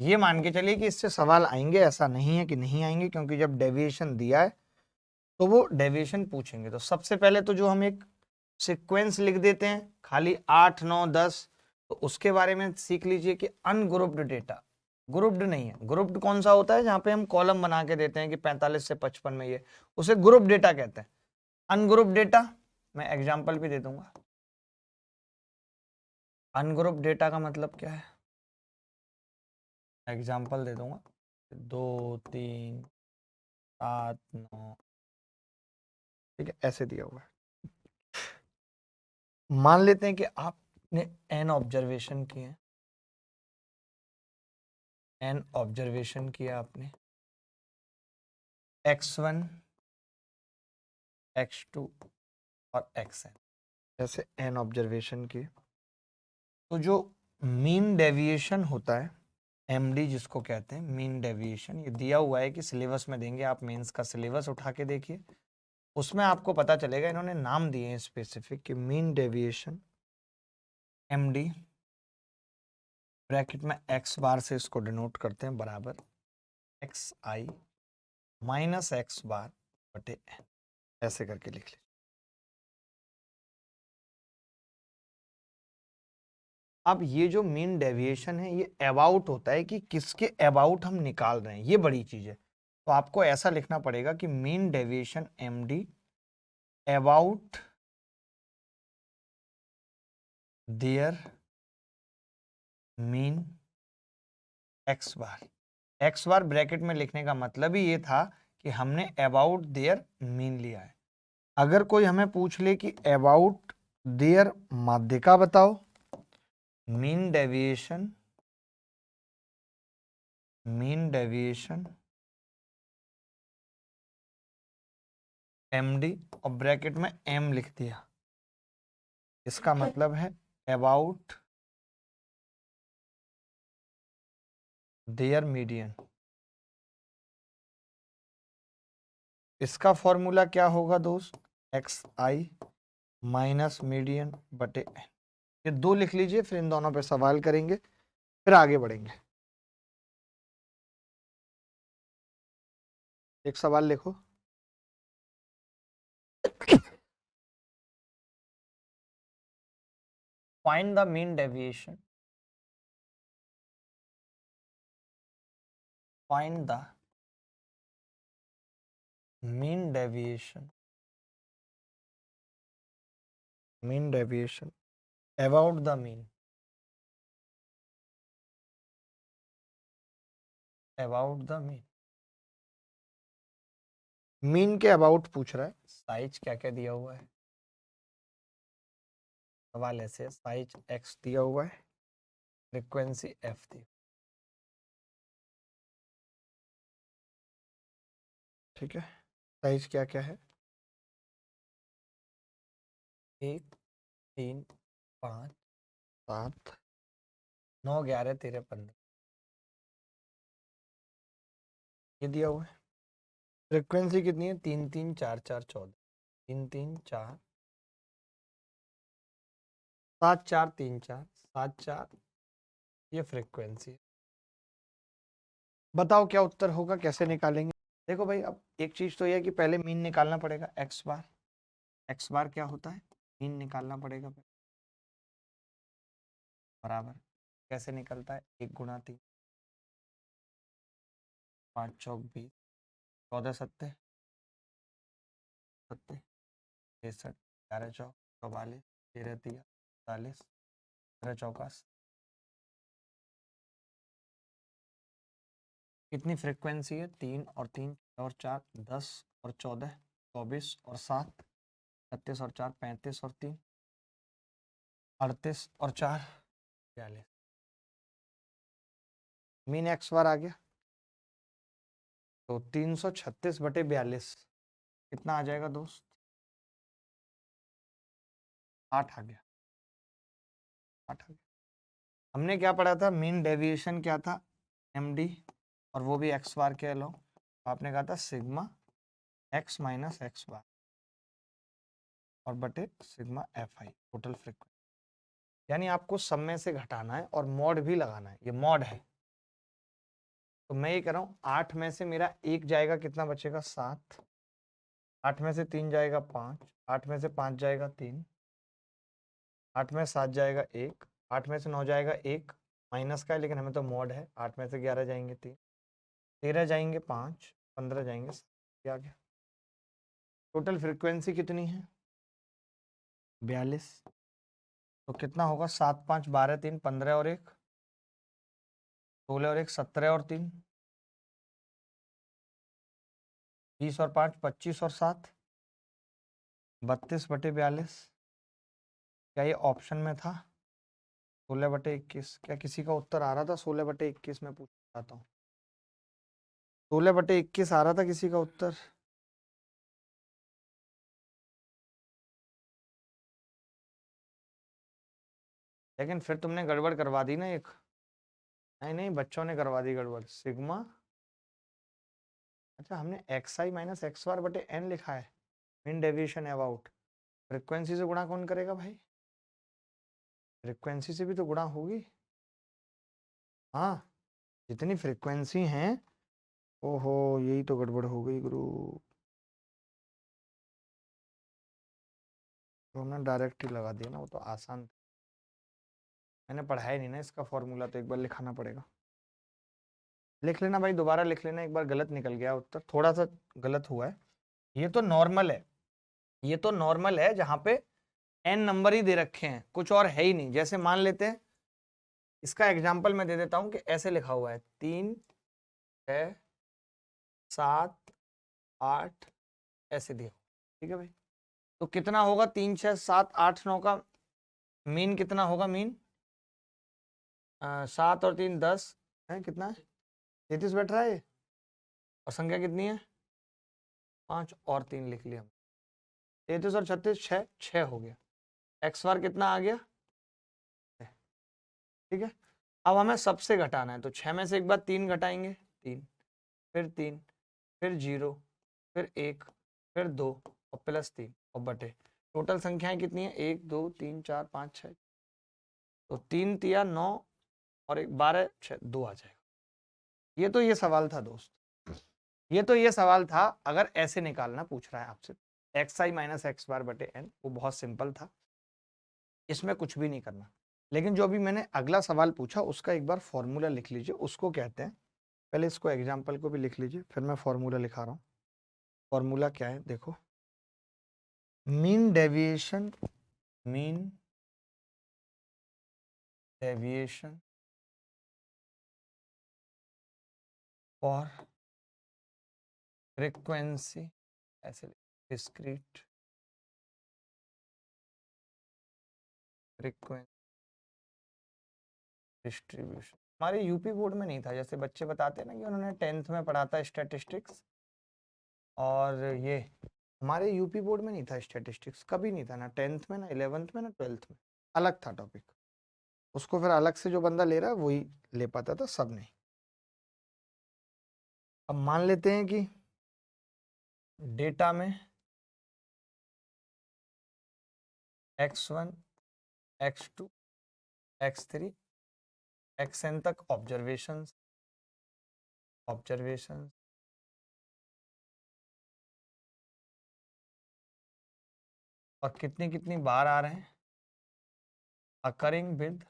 ये मान के चलिए कि इससे सवाल आएंगे, ऐसा नहीं है कि नहीं आएंगे, क्योंकि जब डेविएशन दिया है तो वो डेविएशन पूछेंगे। तो सबसे पहले तो जो हम एक सीक्वेंस लिख देते हैं खाली 8 9 10, तो उसके बारे में सीख लीजिए कि अनग्रुप्ड डेटा। ग्रुप्ड नहीं है। ग्रुप्ड कौन सा होता है? जहां पे हम कॉलम बना के देते हैं कि 45 से 55 में, ये उसे ग्रुप डेटा कहते हैं। अनग्रुप डेटा मैं एग्जांपल भी दे दूंगा। अनग्रुप डेटा का मतलब क्या है? एग्जांपल दे दूंगा। 2 3 7 9, ठीक है, ऐसे दिया हुआ है। मान लेते हैं कि आपने एन ऑब्जर्वेशन किए, एन ऑब्जर्वेशन किया आपने, x1 x2 और xn, जैसे एन ऑब्जर्वेशन किए। तो जो मीन डेविएशन होता है, एमडी जिसको कहते हैं, मीन डेविएशन, ये दिया हुआ है कि सिलेबस में देंगे। आप मेंस का सिलेबस उठा के देखिए, उसमें आपको पता चलेगा। इन्होंने नाम दिए हैं स्पेसिफिक कि मीन डेविएशन एमडी, ब्रैकेट में एक्स बार से इसको डिनोट करते हैं, बराबर x I minus X bar बटे एन, ऐसे करके लिख लीजिए। अब ये जो मीन डेविएशन है, ये अबाउट होता है कि किसके अबाउट हम निकाल रहे हैं, ये बड़ी चीज है। तो आपको ऐसा लिखना पड़ेगा कि mean deviation MD about their mean x bar. X bar bracket में लिखने का मतलब ही ये था कि हमने अबाउट देयर मीन लिया है। अगर कोई हमें पूछ ले कि अबाउट देयर माध्यिका बताओ, मीन डेविएशन एमडी और ब्रैकेट में एम लिख दिया, इसका मतलब है अबाउट देयर मीडियन। इसका फॉर्मूला क्या होगा दोस्त? एक्स आई माइनस मीडियन बटे एन। ये दो लिख लीजिए, फिर इन दोनों पे सवाल करेंगे, फिर आगे बढ़ेंगे। एक सवाल लिखो। Find the mean deviation, find the mean deviation about the mean, about the mean. Mean के अबाउट पूछ रहा है, साइज क्या क्या दिया हुआ है, सवाल ऐसे, साइज x दिया हुआ है, फ्रीक्वेंसी f दी, ठीक है। साइज क्या क्या है, 1 3 5 7 9 11 13 15 ये दिया हुआ है। फ्रीक्वेंसी कितनी है, 3 3 4 4 14, 3 3 4 7 4 3 4 7 4, ये फ्रीक्वेंसी है। बताओ क्या उत्तर होगा, कैसे निकालेंगे। देखो भाई, अब एक चीज तो यह है कि पहले मीन निकालना पड़ेगा, एक्स बार क्या होता है, मीन निकालना पड़ेगा बराबर, कैसे निकलता है, 1 × 3, 5 चौक 20, 14 सत्ते 63, 11 चौक 44, 13 तिया 40, 13 चौका, कितनी फ्रीक्वेंसी है, 3 और 3 और 4 10 और 14 24 और 7 36 और 4 35 और 3 38 और 4 42, मीन एक्स बार आ गया, तो 336/42 कितना आ जाएगा दोस्त, 8 आ गया, 8 आ गया। हमने क्या पढ़ा था, मीन डेविएशन क्या था, MD, और वो भी एक्स बार के लो, आपने कहा था सिग्मा x माइनस एक्स बार और बटे सिग्मा FI टोटल फ्रीक्वेंसी, यानी आपको सब में से घटाना है और मॉड भी लगाना है, ये मॉड है। तो मैं ये कह रहा हूँ 8 में से मेरा 1 जाएगा, कितना बचेगा 7, 8 में से 3 जाएगा 5, 8 में से 5 जाएगा 3, 8 में 7 जाएगा 1, 8 में से 9 जाएगा 1, माइनस का है लेकिन हमें तो मॉड है, 8 में से 11 जाएंगे 3, 13 जाएंगे 5, 15 जाएंगे 7, क्या गया, टोटल फ्रीक्वेंसी कितनी है 42, तो कितना होगा 7 5 12 3 15 और 1 16 और 1 17 और 3 20 और 5 25 और 7 32/42, क्या ये ऑप्शन में था, 16/21, क्या किसी का उत्तर आ रहा था 16/21, में पूछ चाहता हूँ, 16/21 आ रहा था किसी का उत्तर, लेकिन फिर तुमने गड़बड़ करवा दी ना एक, नहीं नहीं बच्चों ने करवा दी गड़बड़, सिग्मा, अच्छा हमने XI माइनस एक्स बार बटे n लिखा है, मीन डेविएशन अबाउट, फ्रिक्वेंसी से गुणा कौन करेगा भाई, फ्रिक्वेंसी से भी तो गुणा होगी, हाँ जितनी फ्रिक्वेंसी है, ओहो यही तो गड़बड़ हो गई गुरु, तो हमने डायरेक्ट ही लगा दिया ना, वो तो आसान था, मैंने पढ़ाया नहीं ना इसका फॉर्मूला, तो एक बार लिखाना पड़ेगा, लिख लेना भाई, दोबारा लिख लेना, एक बार गलत निकल गया उत्तर, थोड़ा सा गलत हुआ है, ये तो नॉर्मल है, ये तो नॉर्मल है जहां पे n नंबर ही दे रखे हैं, कुछ और है ही नहीं, जैसे मान लेते हैं, इसका एग्जाम्पल मैं दे देता हूं कि ऐसे लिखा हुआ है 3 6 7 8 ऐसे दिया, ठीक है भाई, तो कितना होगा 3 6 7 8 9 का मीन कितना होगा, मीन 7 और 3 10 है, कितना है 33 बैठ रहा है ये, और संख्या कितनी है 5 और 3 लिख लिया, 33 और 36 6 हो गया, एक्स बार कितना आ गया, ठीक है। अब हमें सबसे घटाना है, तो 6 में से एक बार 3 घटाएंगे, 3 फिर 3 फिर 0 फिर 1 फिर 2 और प्लस 3 और बटे, टोटल संख्याएं कितनी है 1 2 3 4 5 6, तो 3 तिया 9 और 1 12 6 2 आ जाएगा, ये सवाल था दोस्त, ये सवाल था, अगर ऐसे निकालना पूछ रहा है आपसे, XI माइनस एक्स बार बटे n, वो बहुत सिंपल था, इसमें कुछ भी नहीं करना, लेकिन जो अभी मैंने अगला सवाल पूछा उसका एक बार फॉर्मूला लिख लीजिए, उसको कहते हैं, पहले इसको एग्जाम्पल को भी लिख लीजिए, फिर मैं फॉर्मूला लिखा रहा हूँ, फॉर्मूला क्या है देखो, मीन डेविएशन फॉर फ्रीक्वेंसी ऐसे डिस्क्रीट फ्रीक्वेंसी डिस्ट्रीब्यूशन। हमारे यूपी बोर्ड में नहीं था, जैसे बच्चे बताते हैं ना कि उन्होंने 10th में पढ़ा था स्टैटिस्टिक्स, और ये हमारे यूपी बोर्ड में नहीं था स्टैटिस्टिक्स, कभी नहीं था, ना 10th में, ना 11th में, ना 12th में, अलग था टॉपिक। उसको फिर अलग से जो बंदा ले रहा है वही ले पाता था, सब नहीं। अब मान लेते हैं कि डेटा में x1 x2 x3 xn तक ऑब्जर्वेशंस और कितनी कितनी बार आ रहे हैं, occurring with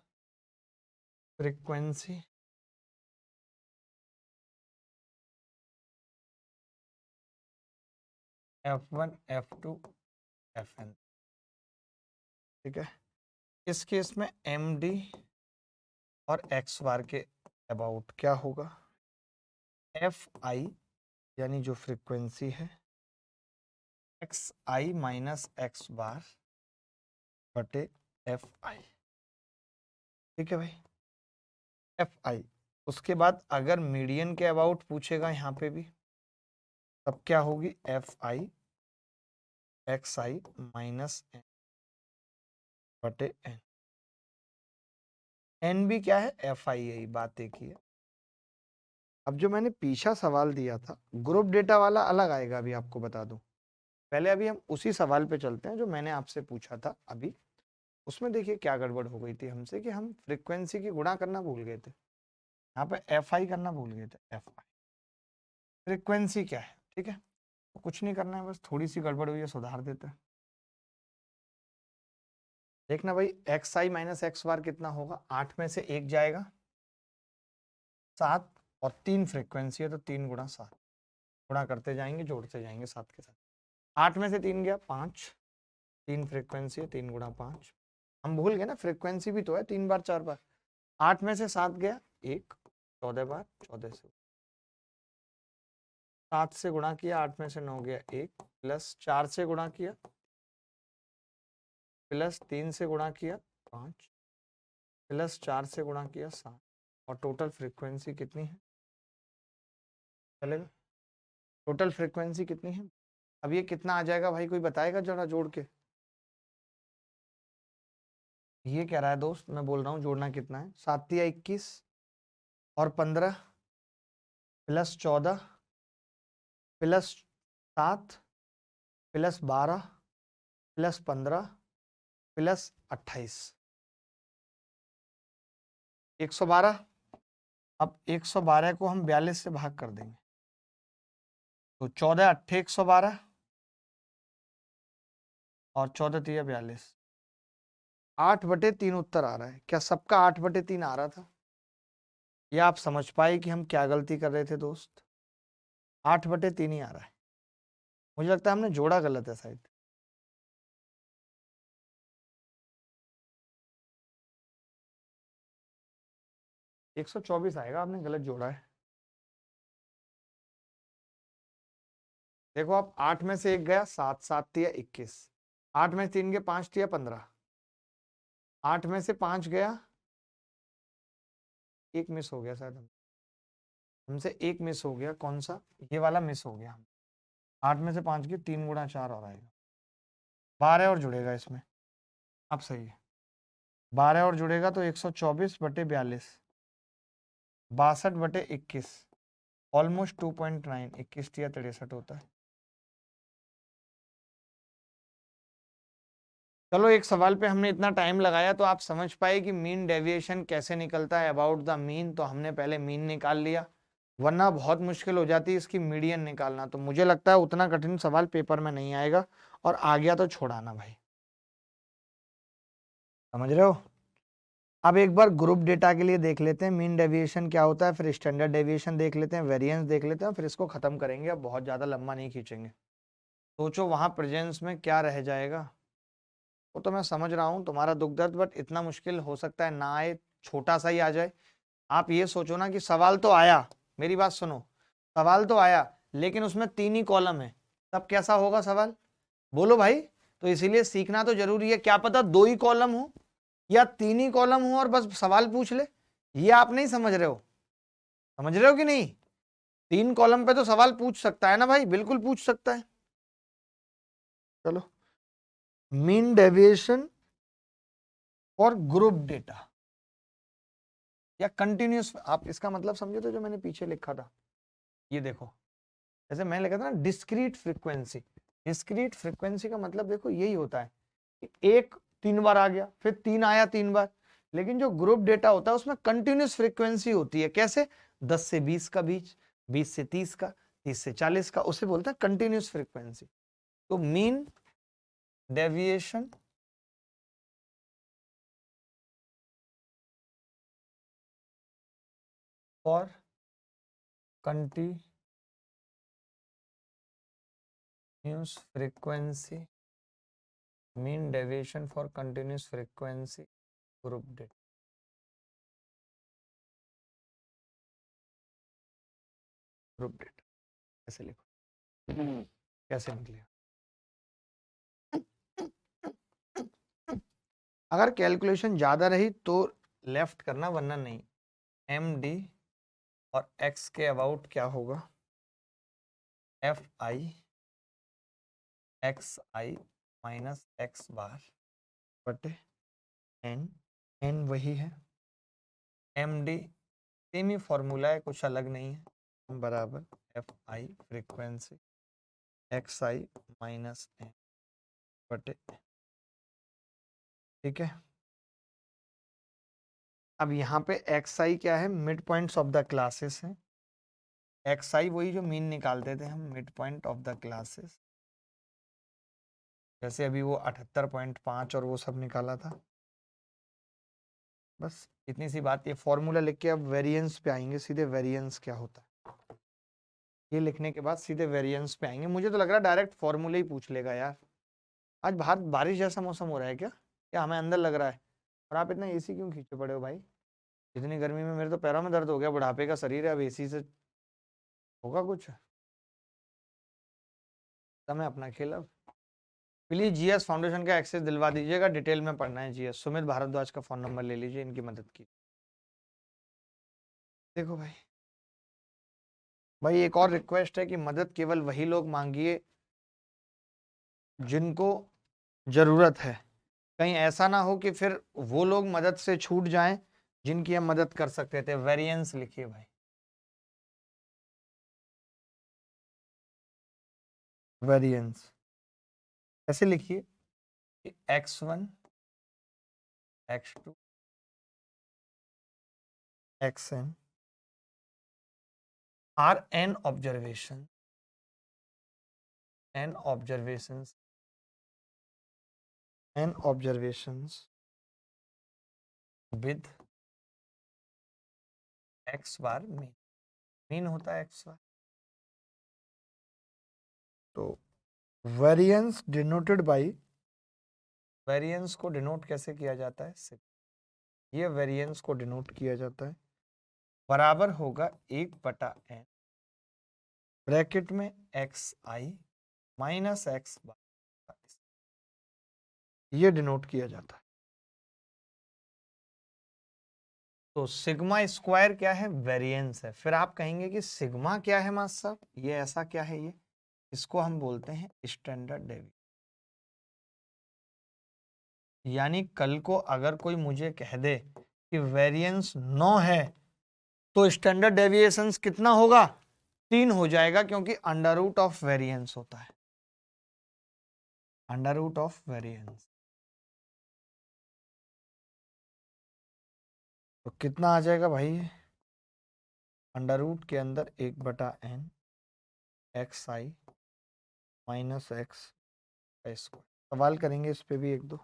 frequency f1 f2 fn। ठीक है, इस केस में md और x बार के अबाउट क्या होगा, fi यानी जो फ्रीक्वेंसी है, xi माइनस x बार बटे fi। ठीक है भाई, fi। उसके बाद अगर मीडियन के अबाउट पूछेगा यहाँ पे भी, तब क्या होगी, fi xi माइनस n बटे n। n भी क्या है, fi, यही बात एक ही है। अब जो मैंने पीछा सवाल दिया था ग्रुप डेटा वाला अलग आएगा, अभी आपको बता दूं। पहले अभी हम उसी सवाल पे चलते हैं जो मैंने आपसे पूछा था अभी। उसमें देखिए क्या गड़बड़ हो गई थी हमसे कि हम फ्रीक्वेंसी की गुणा करना भूल गए थे, यहाँ पे fi करना भूल गए थे। fi फ्रीक्वेंसी क्या है, ठीक है, तो कुछ नहीं करना है, बस थोड़ी सी गड़बड़ हुई है, सुधार देते हैं। देखना भाई, xi माइनस x बार कितना होगा, 8 में से 1 जाएगा 7, और 3 फ्रीक्वेंसी है तो 3 गुणा 7, गुणा करते जाएंगे जोड़ते जाएंगे 7 के साथ। 8 में से 3 गया 5, 3 फ्रीक्वेंसी है 3 गुणा 5, हम भूल गए ना फ्रीक्वेंसी भी तो है 3 बार 4 बार। 8 में से 7 गया 1, 14 बार 14 से 7 से गुणा किया, 8 में से 9 गया 1, प्लस 4 से गुणा किया, प्लस 3 से गुणा किया 5, प्लस 4 से गुणा किया 7, और टोटल फ्रीक्वेंसी कितनी है, चलेगा, टोटल फ्रीक्वेंसी कितनी है। अब ये कितना आ जाएगा भाई, कोई बताएगा जरा जोड़ के। ये कह रहा है दोस्त, मैं बोल रहा हूँ जोड़ना कितना है, 7 या 21 और 15 plus 14 plus 7 plus 12 plus 15 plus 28, 112। अब 112 को हम 42 से भाग कर देंगे, तो 14 अट्ठे 112 और 14 तिया 42, 8/3 उत्तर आ रहा है। क्या सबका 8/3 आ रहा था? या आप समझ पाए कि हम क्या गलती कर रहे थे दोस्त? 8/3 ही आ रहा है। मुझे लगता है हमने जोड़ा गलत है शायद। एक 124 आएगा, आपने गलत जोड़ा है। देखो आप 8 में से 1 गया 7, 7 तिया 21, 8 में 3 गया 5 तिया 15, 8 में से 5 गया, एक मिस हो गया शायद हमसे, एक मिस हो गया, कौन सा, ये वाला मिस हो गया। 8 में से 5 की 3 गुणा 4 और आएगा, 12 और जुड़ेगा इसमें। अब सही है, 12 और जुड़ेगा तो 124/42, 62/21, ऑलमोस्ट 2.9, 21 तिया 63 होता है। चलो, एक सवाल पे हमने इतना टाइम लगाया तो आप समझ पाए कि मीन डेविएशन कैसे निकलता है, अबाउट द मीन। तो हमने पहले मीन निकाल लिया, वरना बहुत मुश्किल हो जाती है इसकी मीडियन निकालना। तो मुझे लगता है उतना कठिन सवाल पेपर में नहीं आएगा, और आ गया तो छोड़ाना भाई, समझ रहे हो। अब एक बार ग्रुप डेटा के लिए देख लेते हैं मीन डेविएशन क्या होता है, फिर स्टैंडर्ड डेविएशन देख लेते हैं, वेरिएंस देख लेते हैं, फिर इसको खत्म करेंगे। अब बहुत ज्यादा लंबा नहीं खींचेंगे। सोचो वहां प्रेजेंस में क्या रह जाएगा। वो तो मैं समझ रहा हूँ तुम्हारा दुख दर्द, बट इतना मुश्किल हो सकता है ना आए, छोटा सा ही आ जाए। आप ये सोचो ना कि सवाल तो आया, मेरी बात सुनो, सवाल तो आया लेकिन उसमें 3 ही कॉलम है, तब कैसा होगा सवाल, बोलो भाई। तो इसीलिए सीखना तो जरूरी है। क्या पता 2 ही कॉलम हो या 3 ही कॉलम हो और बस सवाल पूछ ले, ये आप नहीं समझ रहे हो। समझ रहे हो कि नहीं? 3 कॉलम पे तो सवाल पूछ सकता है ना भाई, बिल्कुल पूछ सकता है। चलो, मीन डेविएशन और ग्रुप डेटा या कंटिन्यूस, आप इसका मतलब समझे तो जो मैंने पीछे लिखा था, ये देखो, जैसे मैंने लिखा था ना डिस्क्रीट फ्रीक्वेंसी। डिस्क्रीट फ्रीक्वेंसी का मतलब देखो यही होता है कि एक 3 बार आ गया, फिर 3 आया 3 बार। लेकिन जो ग्रुप डेटा होता है उसमें कंटिन्यूस फ्रीक्वेंसी होती है। कैसे? 10 से 20 का बीच, 20 से 30 का, 30 से 40 का, उसे बोलते हैं कंटिन्यूस फ्रीक्वेंसी। तो mean deviation for continuous frequency, mean deviation for continuous frequency group data. Group data ऐसे लिखो, कैसे निकलेगा? अगर कैलकुलेशन ज्यादा रही तो लेफ्ट करना, वरना नहीं। एम डी और एक्स के अबाउट क्या होगा? F I X I minus X bar बटे एन। एन वही है, एम डी सेम ही फॉर्मूला है, कुछ अलग नहीं है, बराबर F I frequency X I minus N बटे। ठीक है, अब यहाँ पे एक्स आई क्या है? Mid points of the classes है। एक्स आई वही जो मीन निकालते थे हम, mid point of the classes. जैसे अभी वो 78.5 और वो सब निकाला था। बस इतनी सी बात, ये फॉर्मूला लिख के अब वेरिएंस पे आएंगे सीधे। वेरिएंस क्या होता है ये लिखने के बाद सीधे वेरिएंस पे आएंगे। मुझे तो लग रहा है डायरेक्ट फॉर्मूला ही पूछ लेगा यार। आज बाहर बारिश जैसा मौसम हो रहा है क्या? क्या हमें अंदर लग रहा है? और आप इतना एसी क्यों खींचे पड़े हो भाई? इतनी गर्मी में मेरे तो पैरों में दर्द हो गया। बुढ़ापे का शरीर है, अब एसी से होगा कुछ? समय अपना खेल। अब प्लीज जीएस फाउंडेशन का एक्सेस दिलवा दीजिएगा, डिटेल में पढ़ना है जीएस। सुमित भारद्वाज का फोन नंबर ले लीजिए, इनकी मदद की। देखो भाई, भाई एक और रिक्वेस्ट है कि मदद केवल वही लोग मांगिए जिनको जरूरत है। कहीं ऐसा ना हो कि फिर वो लोग मदद से छूट जाएं जिनकी हम मदद कर सकते थे। वेरिएंस लिखिए भाई, वेरिएंस ऐसे लिखिए कि x1 x2 xn are n observations with x bar mean. Mean होता है x बार। तो वेरिएंस डिनोटेड बाई, वेरिएंस को डिनोट कैसे किया जाता है? ये वेरिएंस को डिनोट किया जाता है, बराबर होगा 1/n ब्रैकेट में एक्स आई माइनस एक्स बार। ये डिनोट किया जाता है। तो सिग्मा स्क्वायर क्या है? वेरिएंस है। फिर आप कहेंगे कि सिग्मा क्या है मास्टर साहब, ये ऐसा क्या है? ये इसको हम बोलते हैं स्टैंडर्ड डेविएशन। यानी कल को अगर कोई मुझे कह दे कि वेरिएंस 9 है तो स्टैंडर्ड डेविएशन कितना होगा? 3 हो जाएगा, क्योंकि अंडर रूट ऑफ वेरिएंस होता है। अंडर रूट ऑफ वेरिएंस तो कितना आ जाएगा भाई? अंडर रूट के अंदर 1/n x I minus x square. सवाल करेंगे इस पे भी एक दो।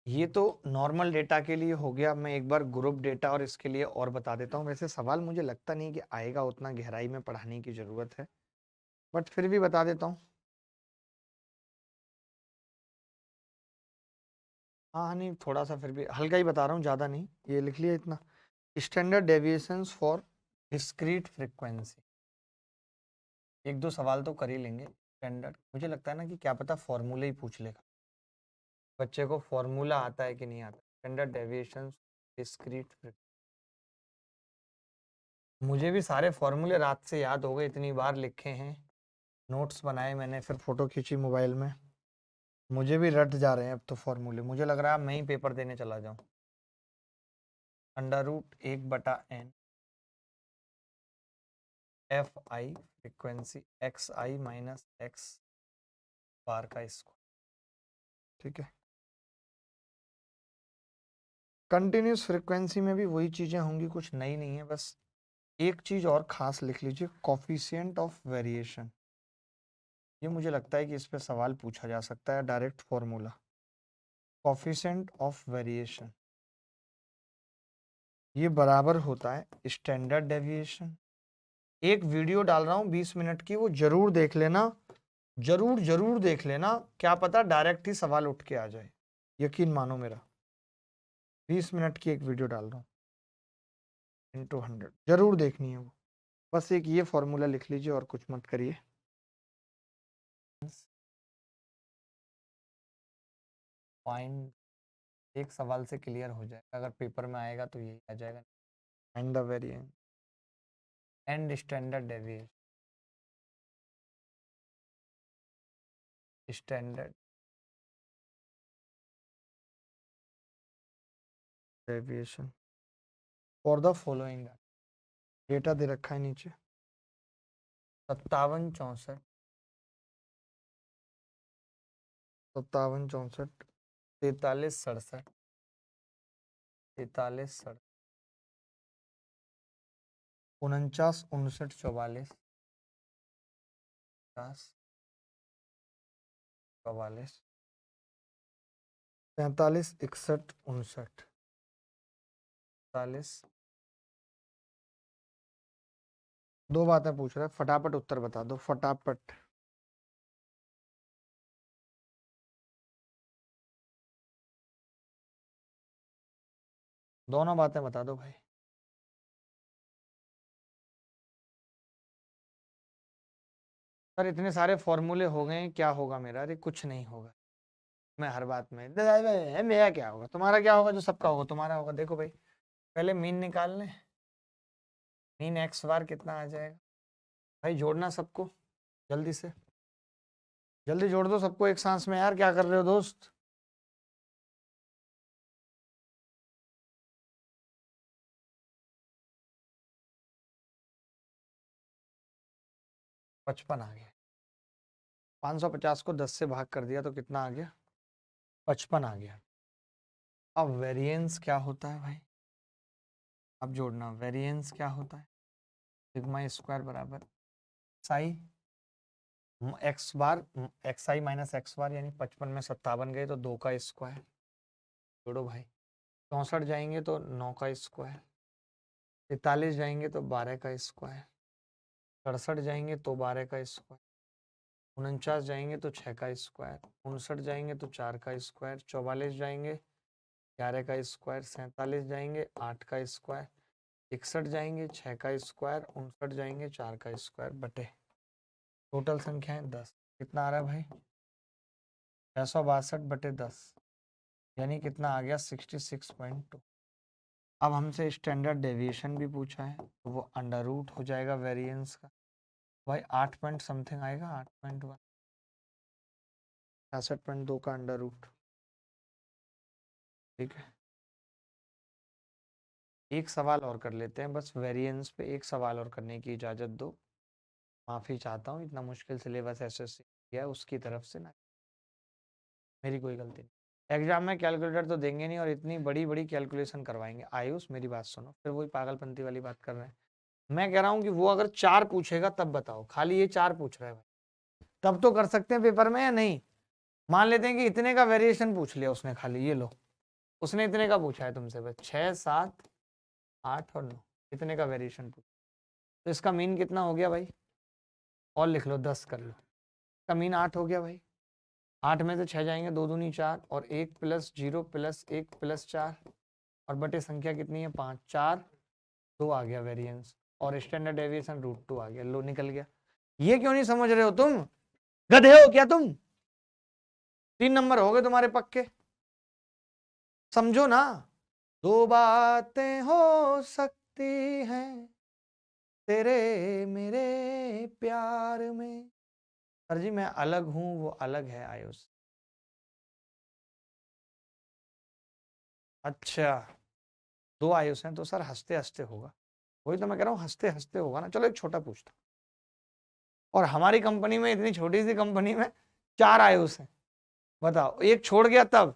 ये तो नॉर्मल डेटा के लिए हो गया। मैं एक बार ग्रुप डेटा और इसके लिए और बता देता हूँ। वैसे सवाल मुझे लगता नहीं कि आएगा, उतना गहराई में पढ़ाने की ज़रूरत है, बट फिर भी बता देता हूँ। हाँ नहीं, थोड़ा सा फिर भी हल्का ही बता रहा हूँ, ज़्यादा नहीं, ये लिख लिया इतना। Standard deviations for discrete frequency, एक दो सवाल तो कर ही लेंगे। स्टैंडर्ड, मुझे लगता है ना कि क्या पता फॉर्मूले ही पूछ लेगा, बच्चे को फॉर्मूला आता है कि नहीं आता। स्टैंडर्ड डेविएशंस डिस्क्रीट फ्रीक्वेंसी, मुझे भी सारे फॉर्मूले रात से याद हो गए, इतनी बार लिखे हैं, नोट्स बनाए मैंने, फिर फोटो खींची मोबाइल में, मुझे भी रट जा रहे हैं अब तो फॉर्मूले। मुझे लग रहा है मैं ही पेपर देने चला जाऊं। √1/n F I frequency X I minus X bar का स्क्वायर, ठीक है। कंटिन्यूस फ्रिक्वेंसी में भी वही चीज़ें होंगी, कुछ नई नहीं है, बस एक चीज़ और खास लिख लीजिए, कॉफिशिएंट ऑफ वेरिएशन। ये मुझे लगता है कि इस पे सवाल पूछा जा सकता है, direct formula. Coefficient of variation ये बराबर होता है स्टैंडर्ड डेविएशन। एक वीडियो डाल रहा हूँ 20 मिनट की, वो जरूर देख लेना, जरूर जरूर देख लेना, क्या पता डायरेक्ट ही सवाल उठ के आ जाए, यकीन मानो मेरा। 20 मिनट की एक वीडियो डाल रहा हूँ, इंटू 100 जरूर देखनी है वो। बस एक ये फॉर्मूला लिख लीजिए और कुछ मत करिए। पॉइंट एक सवाल से क्लियर हो जाएगा, अगर पेपर में आएगा तो यही आ जाएगा, find the variance and standard deviation. Standard deviation for the following, data दे रखा है नीचे, 57 64 57 64 43 67 43 67 49 59 44 50 44 45 61 59 45। दो बातें पूछ रहा है, फटाफट उत्तर बता दो, फटाफट। दोनों बातें बता दो भाई। सर इतने सारे फॉर्मूले हो गए, क्या होगा मेरा? अरे कुछ नहीं होगा, मैं हर बात में मेरा क्या होगा, तुम्हारा क्या होगा? जो सबका होगा तुम्हारा होगा। देखो भाई, पहले मीन निकाल लें, मीन एक्स बार कितना आ जाएगा भाई, जोड़ना सबको, जल्दी से जल्दी जोड़ दो सबको एक सांस में, यार क्या कर रहे हो दोस्त? पचपन आ गया। 550 को 10 से भाग कर दिया तो कितना आ गया? 55 आ गया। अब वेरिएंस क्या होता है भाई? अब जोड़ना, वेरिएंस क्या होता है? सिग्मा स्क्वायर बराबर Sai x bar x I minus X बार, यानी 55 में 57 गए तो 2 का स्क्वायर, जोड़ो भाई। 64 जाएंगे तो 9 का स्क्वायर, 43 जाएंगे तो 12 का स्क्वायर, 67 जाएंगे तो 12 का स्क्वायर, 49 जाएंगे तो 6 का स्क्वायर, 59 जाएंगे तो 4 का स्क्वायर, 44 जाएंगे 11 का स्क्वायर, 47 जाएंगे 8 का स्क्वायर, 61 जाएंगे 6 का स्क्वायर, 59 जाएंगे 4 का स्क्वायर, बटे टोटल संख्या है 10। कितना आ रहा है भाई? 662/10, यानी कितना आ गया? 66.2। अब हमसे स्टैंडर्ड डेविएशन भी पूछा है, तो वो अंडर रूट हो जाएगा वेरिएंस का भाई, 8 पॉइंट समथिंग आएगा, 8.1, 66.2 का अंडर रूट, ठीक है। एक सवाल और कर लेते हैं, बस वेरिएंस पे एक सवाल और करने की इजाज़त दो। माफ़ी चाहता हूँ, इतना मुश्किल सिलेबस एसएससी किया है उसकी तरफ से ना, मेरी कोई गलती नहीं। एग्जाम में कैलकुलेटर तो देंगे नहीं और इतनी बड़ी बड़ी कैलकुलेशन करवाएंगे। आयुष मेरी बात सुनो, फिर वही पागलपंती वाली बात कर रहे हैं। मैं कह रहा हूँ कि वो अगर 4 पूछेगा तब बताओ, खाली ये 4 पूछ रहा है भाई, तब तो कर सकते हैं पेपर में या नहीं? मान लेते हैं कि इतने का वेरिएशन पूछ लिया उसने, खाली ये लो, उसने इतने का पूछा है तुमसे, बस 6 7 8 और 9, इतने का वेरिएशन पूछ, तो इसका मीन कितना हो गया भाई? और लिख लो, 10 कर लो, इसका मीन 8 हो गया भाई। 8 में से 6 जाएंगे, 2 दूनी 4 और 1 प्लस 0 प्लस 1 प्लस 4 और बटे संख्या कितनी है 5, 4 2 आ गया वेरिएंस और स्टैंडर्ड डेविएशन √2 आ गया। लो निकल गया। ये क्यों नहीं समझ रहे हो तुम? गधे हो क्या तुम? 3 नंबर हो गए तुम्हारे पक्के। समझो ना, 2 बातें हो सकती हैं तेरे मेरे प्यार में। सर जी मैं अलग हूं, वो अलग है आयुष। अच्छा 2 आयुष हैं तो सर हंसते हंसते होगा। वही तो मैं कह रहा हूँ, हंसते हंसते होगा ना। चलो एक छोटा पूछता हूं। और हमारी कंपनी में, इतनी छोटी सी कंपनी में 4 आयुष हैं। बताओ, एक छोड़ गया तब।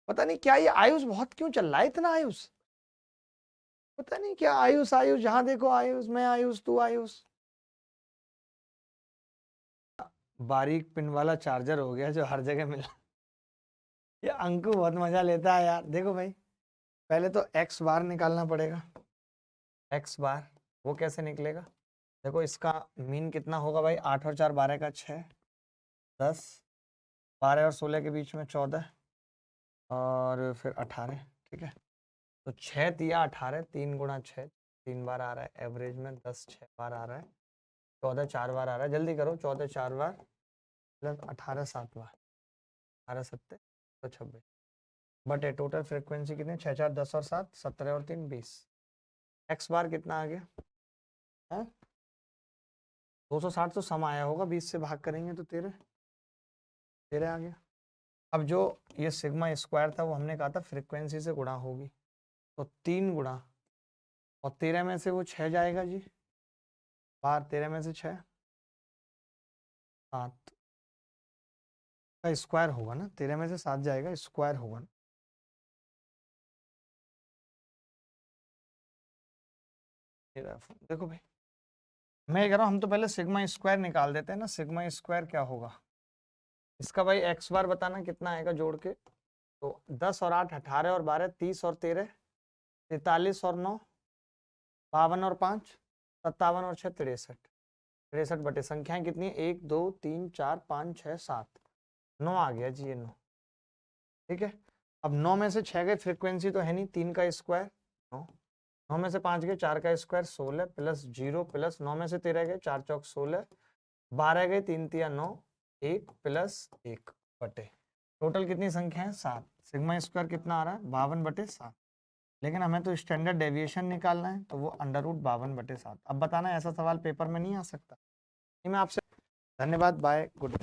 पता नहीं क्या ये आयुष बहुत क्यों चल रहा है, इतना आयुष। पता नहीं क्या आयुष आयुष, जहां देखो आयुष, मैं आयुष तू आयुष। बारीक पिन वाला चार्जर हो गया जो हर जगह मिला। ये अंकु बहुत मजा लेता है यार। देखो भाई, पहले तो एक्स बार निकालना पड़ेगा। एक्स बार वो कैसे निकलेगा? देखो इसका मीन कितना होगा भाई, 8 और 4 12 का 6, 10, 12 और 16 के बीच में 14 और फिर 18। ठीक है, तो 6 तिया 18, 3 गुणा 6 3 बार आ रहा है, एवरेज में 10 6 बार आ रहा है, 14 4 बार आ रहा है। जल्दी करो, 14 4 बार प्लस 18 7 बार, 18 7 तो 26 बटे टोटल फ्रिक्वेंसी कितनी, 6 4 10 और 7 17 और 3 20। एक्स बार कितना आ गया है? 260 तो सम आया होगा, 20 से भाग करेंगे तो 13 आ गया। अब जो ये सिग्मा स्क्वायर था वो हमने कहा था फ्रिक्वेंसी से गुणा होगी, तो 3 गुणा और 13 में से वो 6 जाएगा जी बाहर, 13 में से 6 7 का स्क्वायर होगा ना, 13 में से 7 जाएगा, स्क्वायर होगा ना। देखो भाई, मैं कह रहा हूँ हम तो पहले सिग्मा स्क्वायर निकाल देते हैं ना। सिग्मा स्क्वायर क्या होगा इसका भाई, एक्स बार बताना कितना आएगा जोड़ के। तो 10 और 8 18 और 12 30 और 13 43 और 9 52 और 5 57 और 6 63। 63 बटे संख्याएं कितनी है, 1 2 3 4 5 6 7 9 आ गया जी, ये 9। ठीक है, अब 9 में से 6 गए, फ्रीक्वेंसी तो है नहीं, 3 का स्क्वायर 9, 9 में से 5 गए, 4 का स्क्वायर 16 प्लस 0 प्लस 9 में से 13 गए, 4 चौक 16 12 गए, 3 तिया 9 1 प्लस 1 बटे टोटल कितनी संख्या है 7। सिग्मा स्क्वायर कितना आ रहा है 52/7। लेकिन हमें तो स्टैंडर्ड डेविएशन निकालना है, तो वो √52/7। अब बताना ऐसा सवाल पेपर में नहीं आ सकता। मैं आपसे धन्यवाद, बाय, गुड।